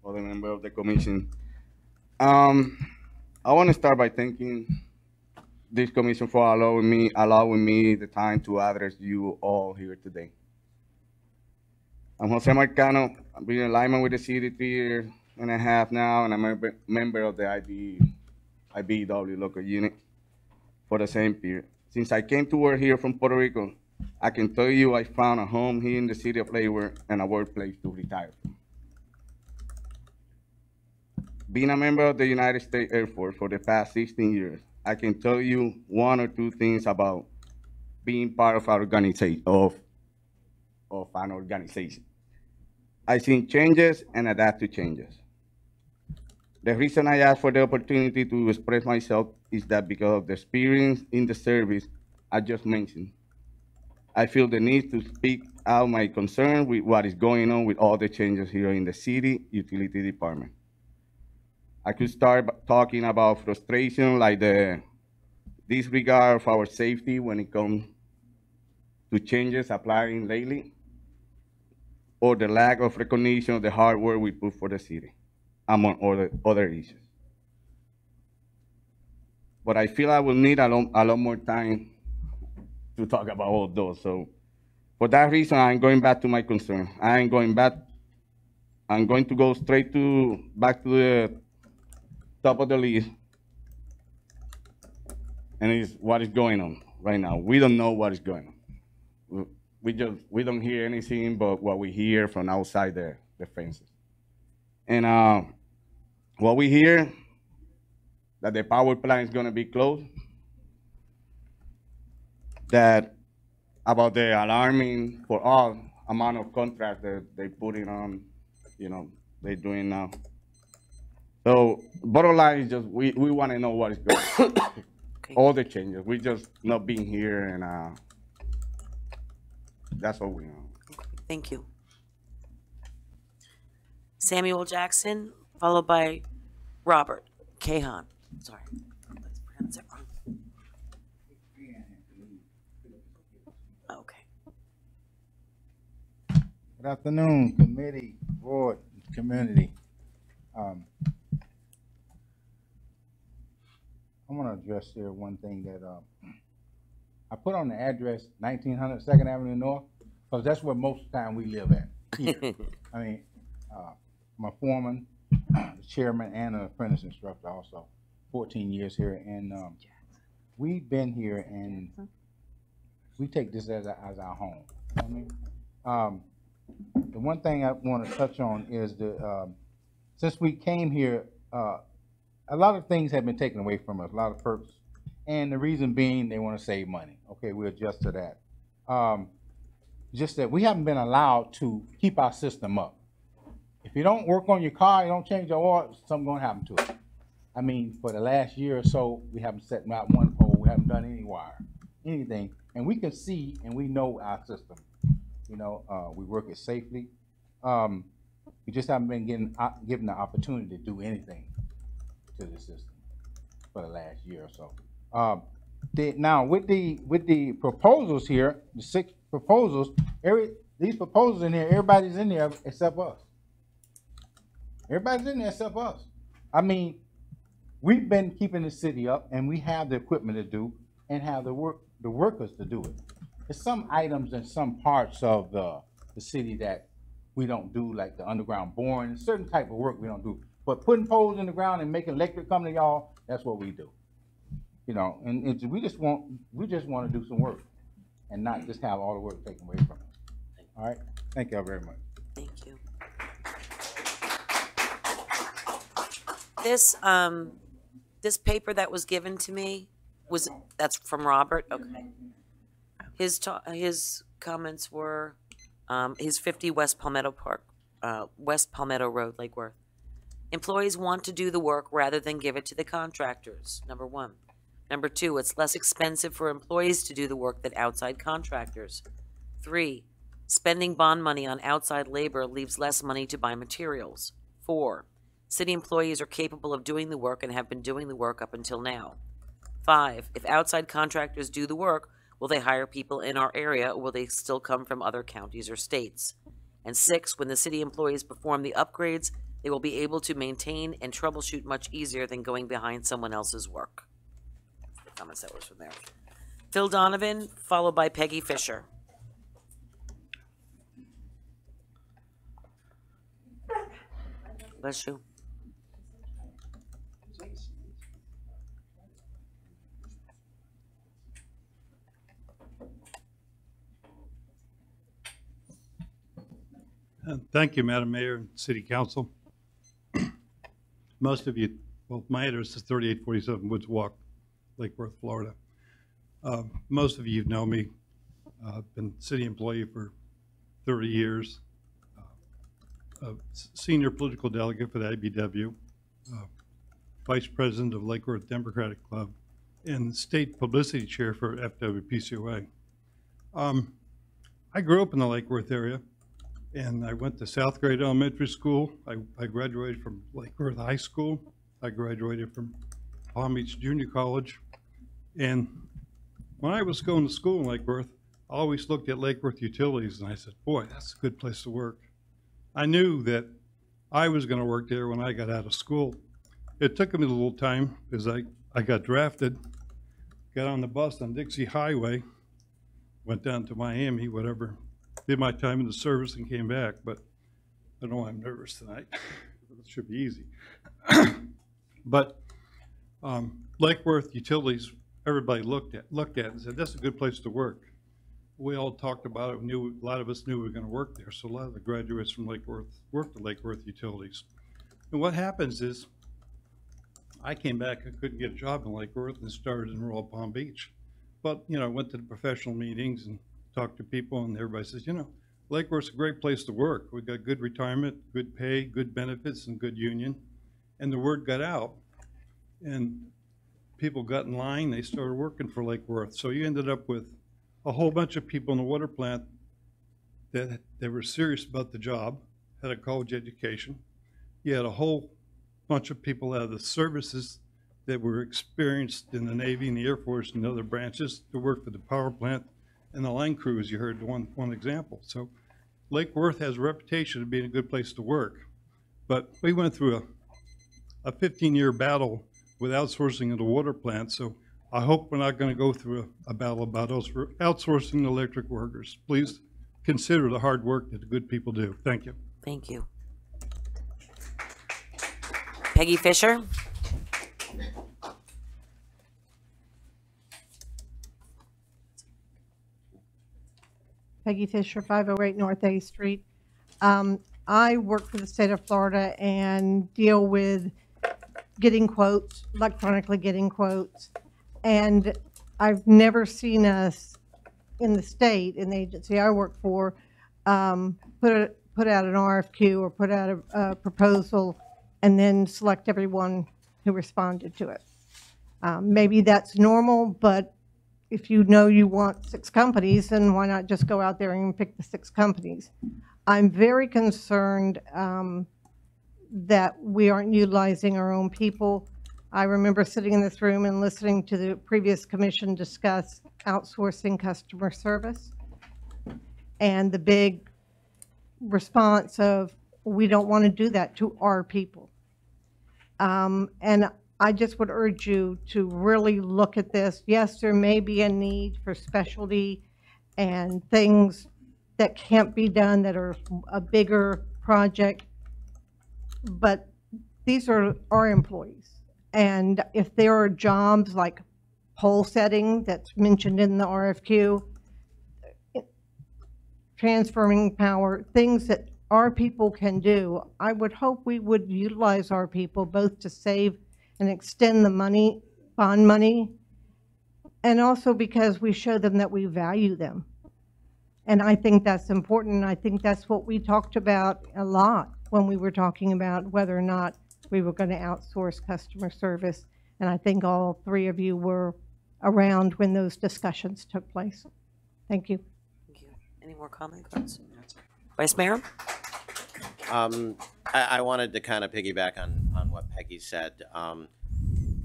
other member of the commission. I want to start by thanking this commission for allowing me the time to address you all here today. I'm Jose Marcano. I've been in alignment with the city 3 years and a half now, and I'm a member of the IBEW local unit for the same period. Since I came to work here from Puerto Rico, I can tell you I found a home here in the city of Lake Worth and a workplace to retire from. Being a member of the United States Air Force for the past 16 years, I can tell you one or two things about being part of our organization, of an organization. I've seen changes and adapt to changes. The reason I asked for the opportunity to express myself is that because of the experience in the service I just mentioned, I feel the need to speak out my concern with what is going on with all the changes here in the city utility department. I could start talking about frustration like the disregard of our safety when it comes to changes applying lately, or the lack of recognition of the hard work we put for the city, among other issues. But I feel I will need a lot more time to talk about all those. So for that reason, I'm going back to my concern. I'm going to go straight back to the top of the list, and it's what is going on right now. We don't know what is going on. We don't hear anything but what we hear from outside the fences. And what we hear, that the power plant is gonna be closed, that about the alarming for all amount of contracts that they putting on, they're doing now. So bottom line is just, we want to know what is going on. Okay. All the changes. We just not being here, and that's all we know. Thank you. Samuel Jackson, followed by Robert Cahan. Sorry, let's pronounce it wrong. Okay. Good afternoon, committee, board, community. I want to address here one thing that I put on the address 1900 2nd Avenue North, because that's where most of the time we live at. Here. I mean, I'm a foreman, chairman, and an apprentice instructor also, 14 years here. And we've been here, and we take this as our home. You know what I mean? The one thing I want to touch on is since we came here, a lot of things have been taken away from us, a lot of perks, and the reason being they want to save money. Okay, we'll adjust to that. Just that we haven't been allowed to keep our system up. If you don't work on your car, you don't change your oil, something's going to happen to it. I mean, for the last year or so, we haven't set out one pole, we haven't done any wire, anything, and we can see and we know our system. We work it safely. We just haven't been given the opportunity to do anything to the system for the last year or so. Now with the proposals here, the 6 proposals, these proposals in here, everybody's in there except us. Everybody's in there except us. I mean, we've been keeping the city up, and we have the equipment to do, and have the workers to do it. There's some items and some parts of the city that we don't do, like the underground boring, certain type of work we don't do. But putting poles in the ground and making electric come to y'all, that's what we do. And we just want to do some work and not just have all the work taken away from us. All right, thank y'all very much. Thank you. This paper that was given to me that's from Robert. Okay. His comments were, his 50 West Palmetto Park, West Palmetto Road, Lake Worth. Employees want to do the work rather than give it to the contractors, number one. Number two, it's less expensive for employees to do the work than outside contractors. 3, spending bond money on outside labor leaves less money to buy materials. 4, city employees are capable of doing the work and have been doing the work up until now. 5, if outside contractors do the work, will they hire people in our area, or will they still come from other counties or states? And 6, when the city employees perform the upgrades, they will be able to maintain and troubleshoot much easier than going behind someone else's work. The comments that was from there. Phil Donovan, followed by Peggy Fisher. Bless you. Thank you, Madam Mayor and City Council. Most of you, well, my address is 3847 Woods Walk, Lake Worth, Florida. Most of you know me. I've been city employee for 30 years. A senior political delegate for the IBW, vice president of Lake Worth Democratic Club, and state publicity chair for FWPCOA. I grew up in the Lake Worth area, and I went to South Grade Elementary School. I graduated from Lake Worth High School. I graduated from Palm Beach Junior College. And when I was going to school in Lake Worth, I always looked at Lake Worth Utilities, and I said, boy, that's a good place to work. I knew that I was going to work there when I got out of school. It took me a little time because I got drafted, got on the bus on Dixie Highway, went down to Miami, whatever, did my time in the service and came back, but I don't know why I'm nervous tonight. It should be easy. But Lake Worth Utilities, everybody looked at and said, that's a good place to work. We all talked about it. A lot of us knew we were going to work there. So a lot of the graduates from Lake Worth worked at Lake Worth Utilities. And what happens is, I came back, I couldn't get a job in Lake Worth and started in Royal Palm Beach. But, you know, I went to the professional meetings and talked to people, and everybody says, you know, Lake Worth's a great place to work. We got good retirement, good pay, good benefits, and good union. And the word got out, and people got in line. They started working for Lake Worth. So you ended up with a whole bunch of people in the water plant that they were serious about the job, had a college education. You had a whole bunch of people out of the services that were experienced in the Navy and the Air Force and other branches to work for the power plant and the line crews. You heard one example. So Lake Worth has a reputation of being a good place to work. But we went through a 15-year battle with outsourcing of the water plant. So I hope we're not going to go through a battle about outsourcing the electric workers. Please consider the hard work that the good people do. Thank you. Thank you. Peggy Fisher. Peggy Fisher, 508 North A Street. I work for the state of Florida and deal with getting quotes, electronically getting quotes. And I've never seen us in the state, in the agency I work for, put out an RFQ or put out a proposal and then select everyone who responded to it. Maybe that's normal, but if you know you want 6 companies, then why not just go out there and pick the 6 companies? I'm very concerned that we aren't utilizing our own people. I remember sitting in this room and listening to the previous commission discuss outsourcing customer service and the big response of, we don't want to do that to our people. And I just would urge you to really look at this. Yes, there may be a need for specialty and things that can't be done that are a bigger project, but these are our employees. And if there are jobs like pole setting that's mentioned in the RFQ, transferring power, things that our people can do, I would hope we would utilize our people both to save and extend the money, bond money, and also because we show them that we value them. And I think that's important. I think that's what we talked about a lot when we were talking about whether or not we were going to outsource customer service. And I think all three of you were around when those discussions took place. Thank you. Thank you. Any more comments? Vice Mayor? I wanted to kind of piggyback on what Peggy said.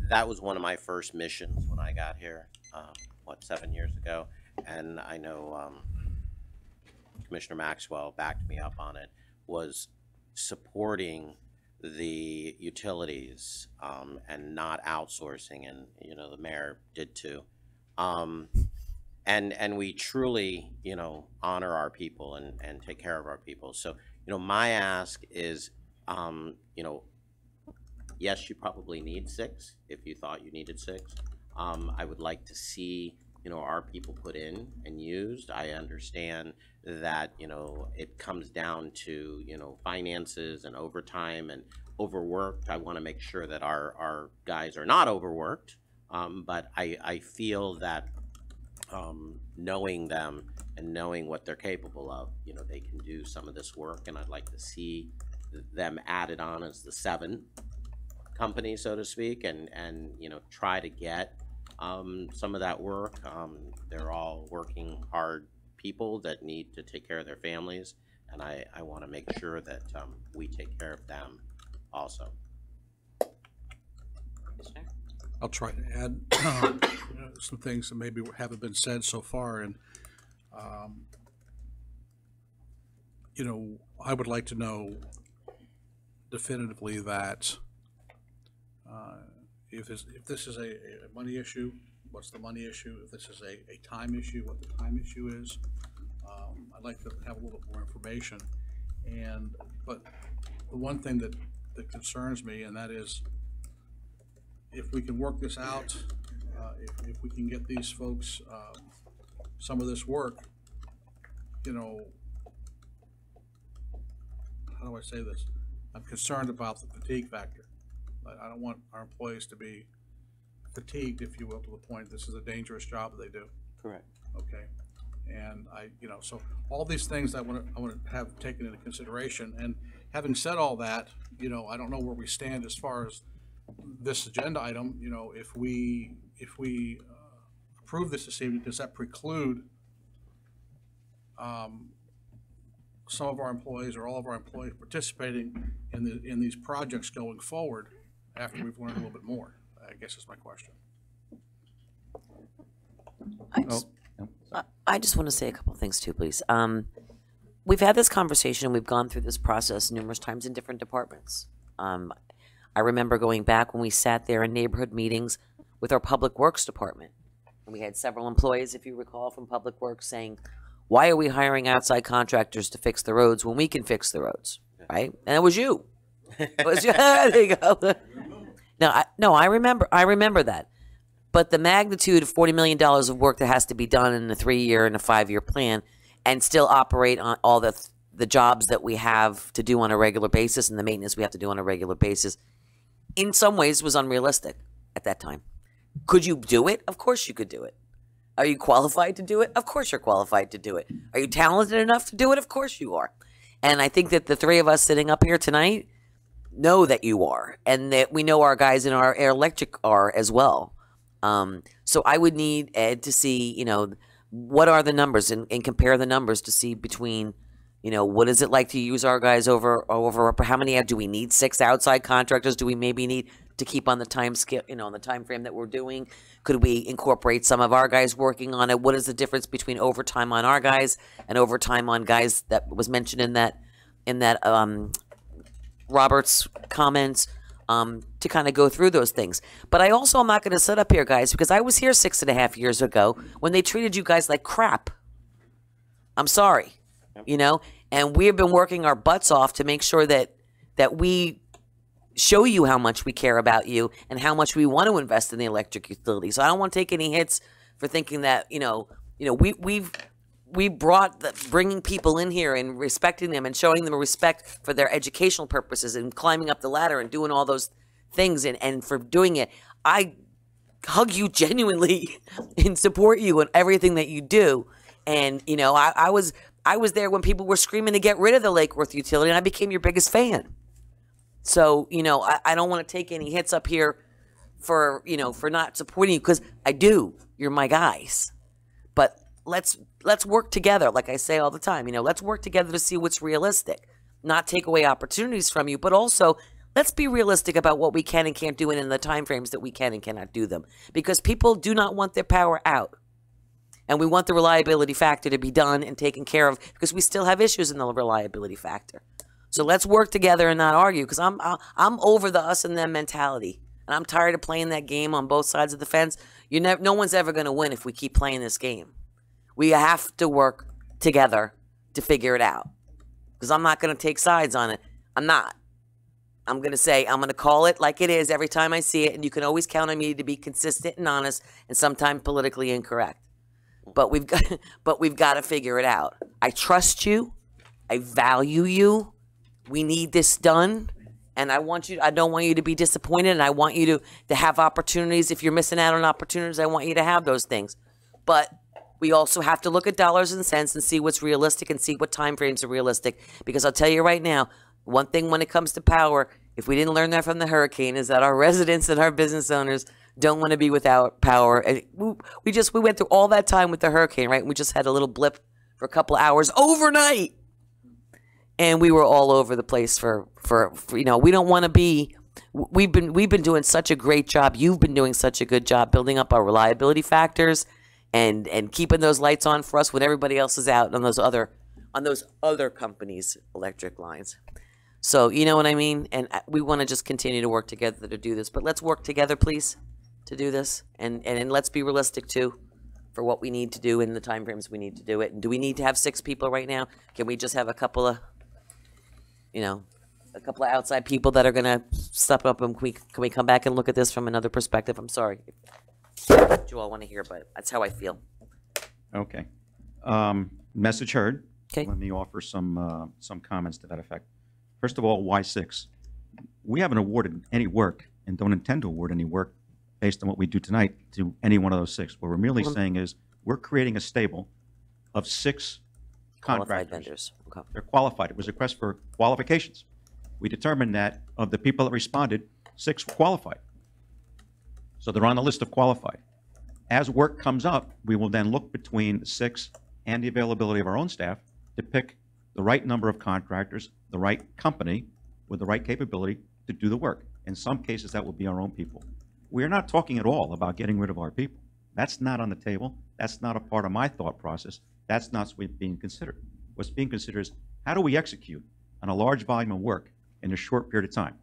That was one of my first missions when I got here, 7 years ago? And I know Commissioner Maxwell backed me up on it, was supporting the utilities and not outsourcing, and the mayor did too. And we truly honor our people and take care of our people. So my ask is yes, you probably need 6 if you thought you needed 6. I would like to see our people put in and used. I understand that it comes down to finances and overtime and overworked. I want to make sure that our guys are not overworked, but I feel that knowing them and knowing what they're capable of, they can do some of this work, and I'd like to see them added on as the 7th company, so to speak, and try to get some of that work. They're all working hard people that need to take care of their families, and I want to make sure that we take care of them also. I'll try to add some things that maybe haven't been said so far, and I would like to know definitively that if this is a money issue, what's the money issue? If this is a time issue, what the time issue is. I'd like to have a little bit more information. But the one thing that concerns me, and that is, if we can work this out, if we can get these folks some of this work, how do I say this? I'm concerned about the fatigue factor. I don't want our employees to be fatigued, if you will, to the point this is a dangerous job that they do. Correct. Okay. And so all these things I want to have taken into consideration. And having said all that, I don't know where we stand as far as this agenda item. If we approve this evening, does that preclude some of our employees or all of our employees participating in these projects going forward after we've learned a little bit more? I guess is my question. I just want to say a couple things too, please. We've had this conversation. We've gone through this process numerous times in different departments. I remember going back when we sat there in neighborhood meetings with our Public Works department. And we had several employees, if you recall, from Public Works saying, why are we hiring outside contractors to fix the roads when we can fix the roads, right? And it was you. It was you. There you go. I remember that. But the magnitude of $40 million of work that has to be done in a 3-year and a 5-year plan and still operate on all the jobs that we have to do on a regular basis and the maintenance we have to do on a regular basis, in some ways was unrealistic at that time. Could you do it? Of course you could do it. Are you qualified to do it? Of course you're qualified to do it. Are you talented enough to do it? Of course you are. And I think that the three of us sitting up here tonight know that you are, and that we know our guys in our electric are as well. So I would need Ed to see, what are the numbers and compare the numbers to see between, what is it like to use our guys over how many do we need? 6 outside contractors? Do we maybe need to keep on the time scale, on the time frame that we're doing? Could we incorporate some of our guys working on it? What is the difference between overtime on our guys and overtime on guys that was mentioned in that Robert's comments? To kind of go through those things. But I also am not going to sit up here, guys, because I was here 6.5 years ago when they treated you guys like crap. I'm sorry, and we've been working our butts off to make sure that we show you how much we care about you and how much we want to invest in the electric utility. So I don't want to take any hits for thinking that, we brought bringing people in here and respecting them and showing them respect for their educational purposes and climbing up the ladder and doing all those things and for doing it. I hug you genuinely and support you in everything that you do. And, you know, I was there when people were screaming to get rid of the Lake Worth utility, and I became your biggest fan. So, you know, I don't want to take any hits up here for, you know, for not supporting you, because I do. You're my guys. But let's work together, like I say all the time. You know, let's work together to see what's realistic. Not take away opportunities from you, but also let's be realistic about what we can and can't do and in the time frames that we can and cannot do them. Because people do not want their power out. And we want the reliability factor to be done and taken care of, because we still have issues in the reliability factor. So let's work together and not argue, because I'm over the us and them mentality. And I'm tired of playing that game on both sides of the fence. No one's ever going to win if we keep playing this game. We have to work together to figure it out. Because I'm not going to take sides on it. I'm not. I'm going to say, I'm going to call it like it is every time I see it. And you can always count on me to be consistent and honest and sometimes politically incorrect. But we've got to figure it out. I trust you. I value you. We need this done. And I don't want you to be disappointed. And I want you to have opportunities. If you're missing out on opportunities, I want you to have those things. But we also have to look at dollars and cents and see what's realistic and see what time frames are realistic. Because I'll tell you right now, one thing when it comes to power, if we didn't learn that from the hurricane, is that our residents and our business owners don't want to be without power. And we went through all that time with the hurricane, right? We just had a little blip for a couple of hours overnight. And we were all over the place for you know, we don't want to be, we've been doing such a great job. You've been doing such a good job building up our reliability factors and keeping those lights on for us when everybody else is out on those other companies' electric lines. So, you know what I mean? And we want to just continue to work together to do this. But let's work together, please, to do this. And let's be realistic, too, for what we need to do in the time frames we need to do it. And do we need to have 6 people right now? Can we just have a couple of, you know, a couple of outside people that are going to step up? And can we come back and look at this from another perspective? I'm sorry what you all want to hear, but that's how I feel. Okay. Message heard. Okay. Let me offer some comments to that effect. First of all, why 6? We haven't awarded any work and don't intend to award any work based on what we do tonight to any one of those 6. What we're merely saying is we're creating a stable of 6 Qualified contractors. vendors. Okay. They're qualified. It was a request for qualifications. We determined that of the people that responded, 6 were qualified. So they're on the list of qualified. As work comes up, we will then look between the 6 and the availability of our own staff to pick the right number of contractors, the right company with the right capability to do the work. In some cases, that will be our own people. We are not talking at all about getting rid of our people. That's not on the table. That's not a part of my thought process. That's not what's being considered. What's being considered is how do we execute on a large volume of work in a short period of time?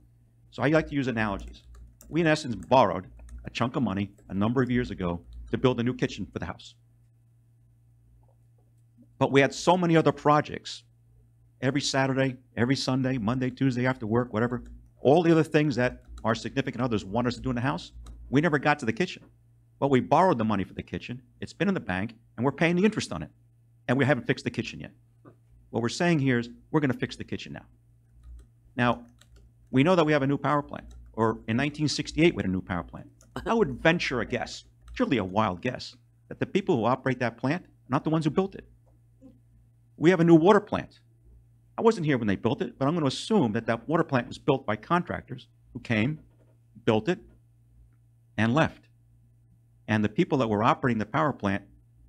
So I like to use analogies. We, in essence, borrowed a chunk of money a number of years ago to build a new kitchen for the house. But we had so many other projects every Saturday, every Sunday, Monday, Tuesday after work, whatever, all the other things that our significant others want us to do in the house, we never got to the kitchen. Well, we borrowed the money for the kitchen, it's been in the bank, and we're paying the interest on it. And we haven't fixed the kitchen yet. What we're saying here is we're going to fix the kitchen now. Now, we know that we have a new power plant, or in 1968 we had a new power plant. I would venture a guess, surely a wild guess, that the people who operate that plant are not the ones who built it. We have a new water plant. I wasn't here when they built it, but I'm going to assume that that water plant was built by contractors who came, built it, and left. And the people that were operating the power plant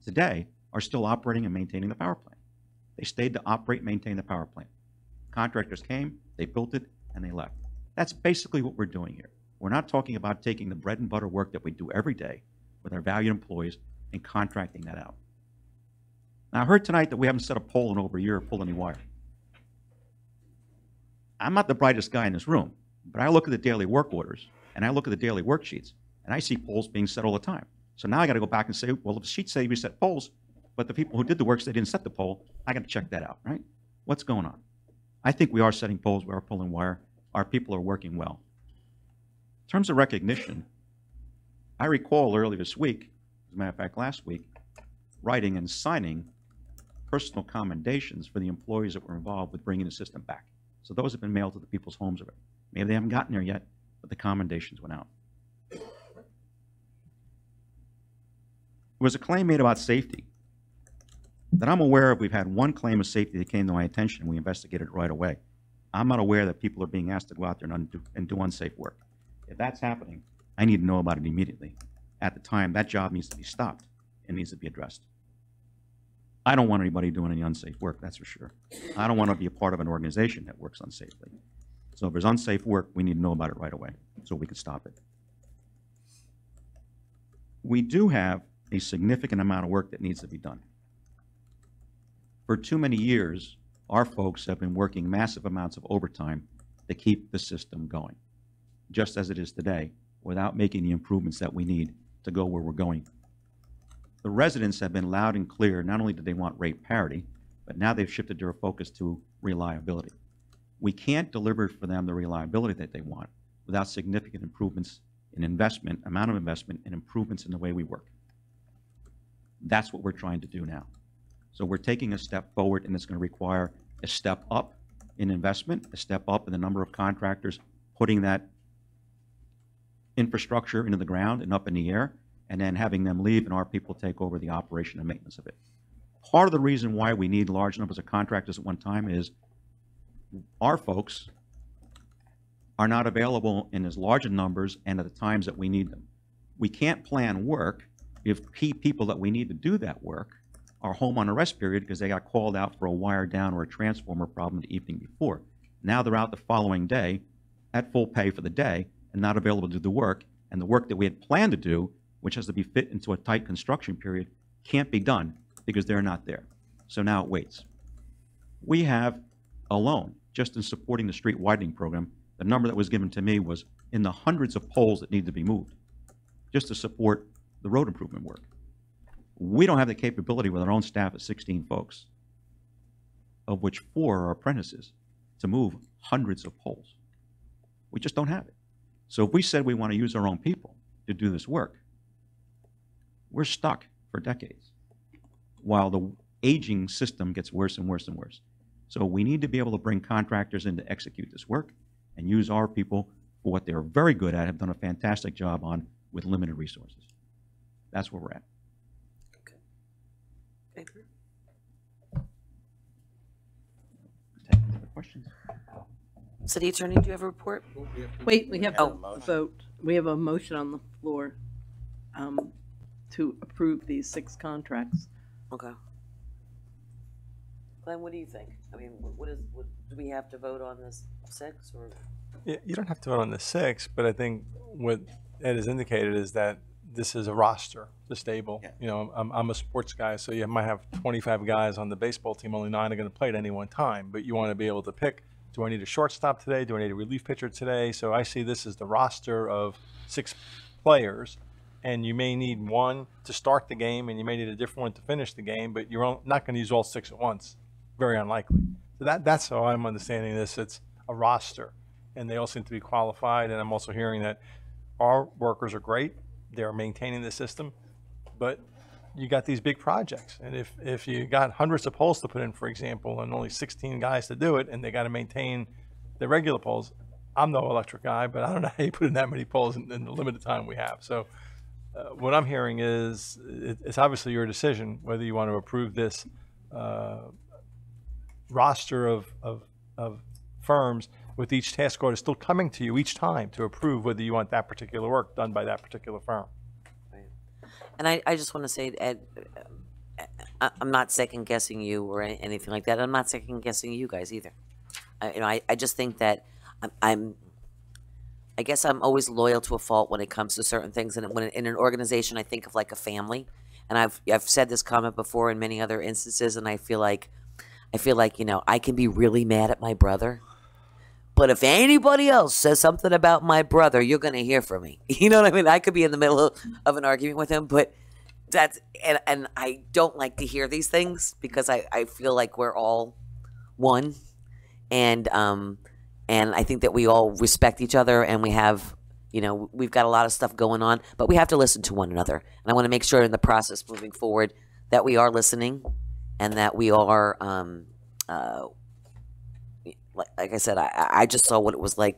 today are still operating and maintaining the power plant. They stayed to operate and maintain the power plant. Contractors came, they built it, and they left. That's basically what we're doing here. We're not talking about taking the bread and butter work that we do every day with our valued employees and contracting that out. Now, I heard tonight that we haven't set a pole in over a year or pulled any wire. I'm not the brightest guy in this room, but I look at the daily work orders and I look at the daily worksheets and I see poles being set all the time. So now I got to go back and say, well, the sheets say we set poles, but the people who did the work said they didn't set the pole. I got to check that out, right? What's going on? I think we are setting poles, we are pulling wire. Our people are working well. In terms of recognition, I recall earlier this week, as a matter of fact, last week, writing and signing personal commendations for the employees that were involved with bringing the system back. So those have been mailed to the people's homes already. Maybe they haven't gotten there yet, but the commendations went out. was a claim made about safety that I'm aware of. We've had one claim of safety that came to my attention, and we investigated it right away. I'm not aware that people are being asked to go out there and do unsafe work. If that's happening, I need to know about it immediately. At the time, that job needs to be stopped and needs to be addressed. I don't want anybody doing any unsafe work, that's for sure. I don't want to be a part of an organization that works unsafely. So if there's unsafe work, we need to know about it right away so we can stop it. We do have a significant amount of work that needs to be done. For too many years, our folks have been working massive amounts of overtime to keep the system going, just as it is today, without making the improvements that we need to go where we're going. The residents have been loud and clear. Not only do they want rate parity, but now they've shifted their focus to reliability. We can't deliver for them the reliability that they want without significant improvements in investment, amount of investment, and improvements in the way we work. That's what we're trying to do now. So we're taking a step forward, and it's going to require a step up in investment, a step up in the number of contractors putting that infrastructure into the ground and up in the air, and then having them leave and our people take over the operation and maintenance of it. Part of the reason why we need large numbers of contractors at one time is our folks are not available in as large numbers and at the times that we need them. We can't plan work if key people that we need to do that work are home on a rest period because they got called out for a wire down or a transformer problem the evening before. Now they're out the following day at full pay for the day and not available to do the work, and the work that we had planned to do, which has to be fit into a tight construction period, can't be done because they're not there. So now it waits. We have alone, just in supporting the street widening program, the number that was given to me was in the hundreds of poles that need to be moved just to support the road improvement work. We don't have the capability with our own staff of 16 folks, of which 4 are apprentices, to move hundreds of poles. We just don't have it. So if we said we want to use our own people to do this work, we're stuck for decades while the aging system gets worse and worse and worse. So we need to be able to bring contractors in to execute this work and use our people for what they're very good at, have done a fantastic job on with limited resources. That's where we're at. Take any questions? City Attorney, do you have a report? Wait, we have Oh. a vote. We have a motion on the floor to approve these 6 contracts. Okay. Glenn, what do you think? I mean, what do we have to vote on this 6 or? Yeah, you don't have to vote on the 6, but I think what Ed has indicated is that this is a roster, the stable. Yeah. You know, I'm a sports guy, so you might have 25 guys on the baseball team, only 9 are going to play at any one time, but you want to be able to pick, do I need a shortstop today? Do I need a relief pitcher today? So I see this as the roster of 6 players, and you may need one to start the game, and you may need a different one to finish the game, but you're not going to use all 6 at once. Very unlikely. So that's how I'm understanding this. It's a roster, and they all seem to be qualified, and I'm also hearing that our workers are great. They're maintaining the system, but you got these big projects. And if you got hundreds of poles to put in, for example, and only 16 guys to do it, and they got to maintain the regular poles, I'm no electric guy, but I don't know how you put in that many poles in the limited time we have. So what I'm hearing is it's obviously your decision whether you want to approve this roster of firms with each task order still coming to you each time to approve whether you want that particular work done by that particular firm. And I just want to say, Ed, I'm not second guessing you or anything like that. I'm not second guessing you guys either. I just think that I guess I'm always loyal to a fault when it comes to certain things. And when in an organization, I think of like a family. And I've said this comment before in many other instances, and I feel like, you know, I can be really mad at my brother. But if anybody else says something about my brother, you're going to hear from me. You know what I mean? I could be in the middle of an argument with him, but that's, and I don't like to hear these things because I feel like we're all one. And I think that we all respect each other, and we have, you know, we've got a lot of stuff going on, but we have to listen to one another. And I want to make sure in the process moving forward that we are listening and that we are, like I said, I just saw what it was like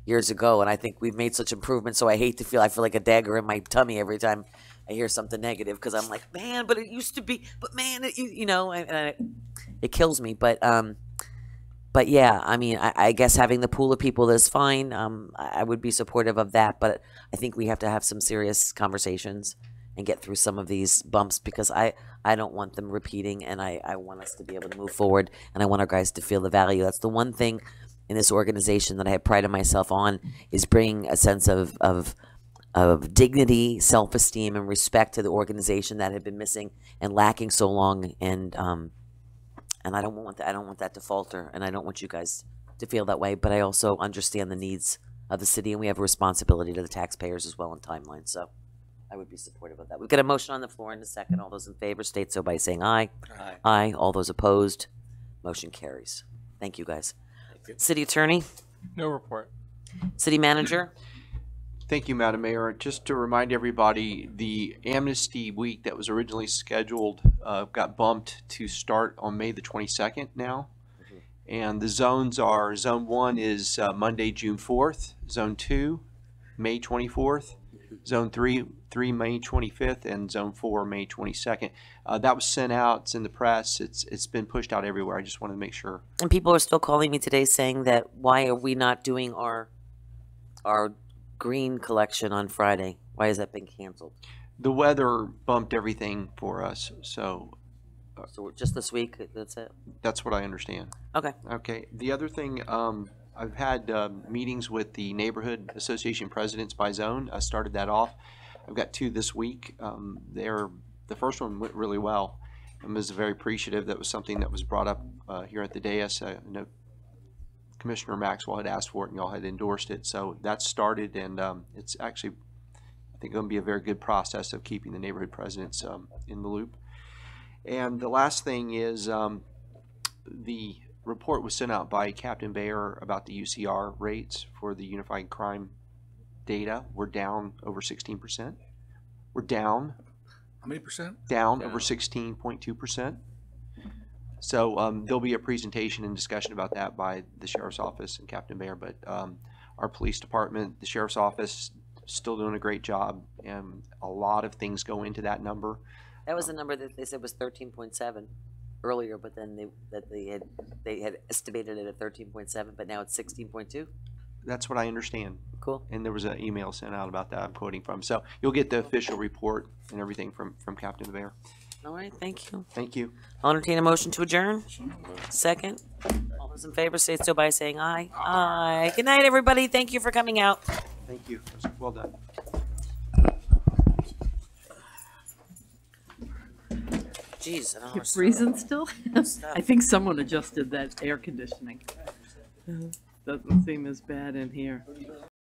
years ago, and I think we've made such improvements, so I feel like a dagger in my tummy every time I hear something negative because I'm like, man, but it used to be, but man, it kills me. But yeah, I mean, I guess having the pool of people is fine. I would be supportive of that, but I think we have to have some serious conversations and get through some of these bumps because I don't want them repeating, and I want us to be able to move forward, and I want our guys to feel the value. That's the one thing in this organization that I have prided myself on, is bringing a sense of dignity, self-esteem, and respect to the organization that had been missing and lacking so long. And I don't want that. I don't want that to falter, and I don't want you guys to feel that way. But I also understand the needs of the city, and we have a responsibility to the taxpayers as well in timeline. So I would be supportive of that. We've got a motion on the floor in a second. All those in favor state so by saying aye. Aye. Aye. All those opposed, motion carries. Thank you, guys. City Attorney? No report. City Manager? Thank you, Madam Mayor. Just to remind everybody, the Amnesty Week that was originally scheduled got bumped to start on May the 22nd now. And the zones are, Zone 1 is Monday, June 4th. Zone 2, May 24th. Zone 3, May 25th. And Zone 4, May 22nd. That was sent out. It's in the press. It's been pushed out everywhere. I just wanted to make sure. And people are still calling me today saying that why are we not doing our green collection on Friday? Why has that been canceled? The weather bumped everything for us, so just this week, that's it? That's what I understand. Okay. Okay. The other thing, I've had meetings with the Neighborhood Association presidents by zone. I started that off. I've got 2 this week. The first one went really well. I was very appreciative. That was something that was brought up here at the dais. I know Commissioner Maxwell had asked for it and y'all had endorsed it. So that started, and it's actually, I think, going to be a very good process of keeping the neighborhood presidents in the loop. And the last thing is the report was sent out by Captain Bayer about the UCR rates for the unified crime data. We're down over 16%. We're down. How many percent? Down over 16.2%. So there'll be a presentation and discussion about that by the Sheriff's Office and Captain Bayer, but our police department, the Sheriff's Office, still doing a great job, and a lot of things go into that number. That was the number that they said was 13.7 earlier, but then they had estimated it at 13.7, but now it's 16.2. That's what I understand. Cool. And there was an email sent out about that I'm quoting from. So you'll get the official report and everything from Captain Bayer. All right, thank you. Thank you. I'll entertain a motion to adjourn. Second. All those in favor say so by saying aye. Aye. Good night, everybody. Thank you for coming out. Thank you. Well done. Jeez, I don't know. It's freezing still? I think someone adjusted that air conditioning. Doesn't seem as bad in here.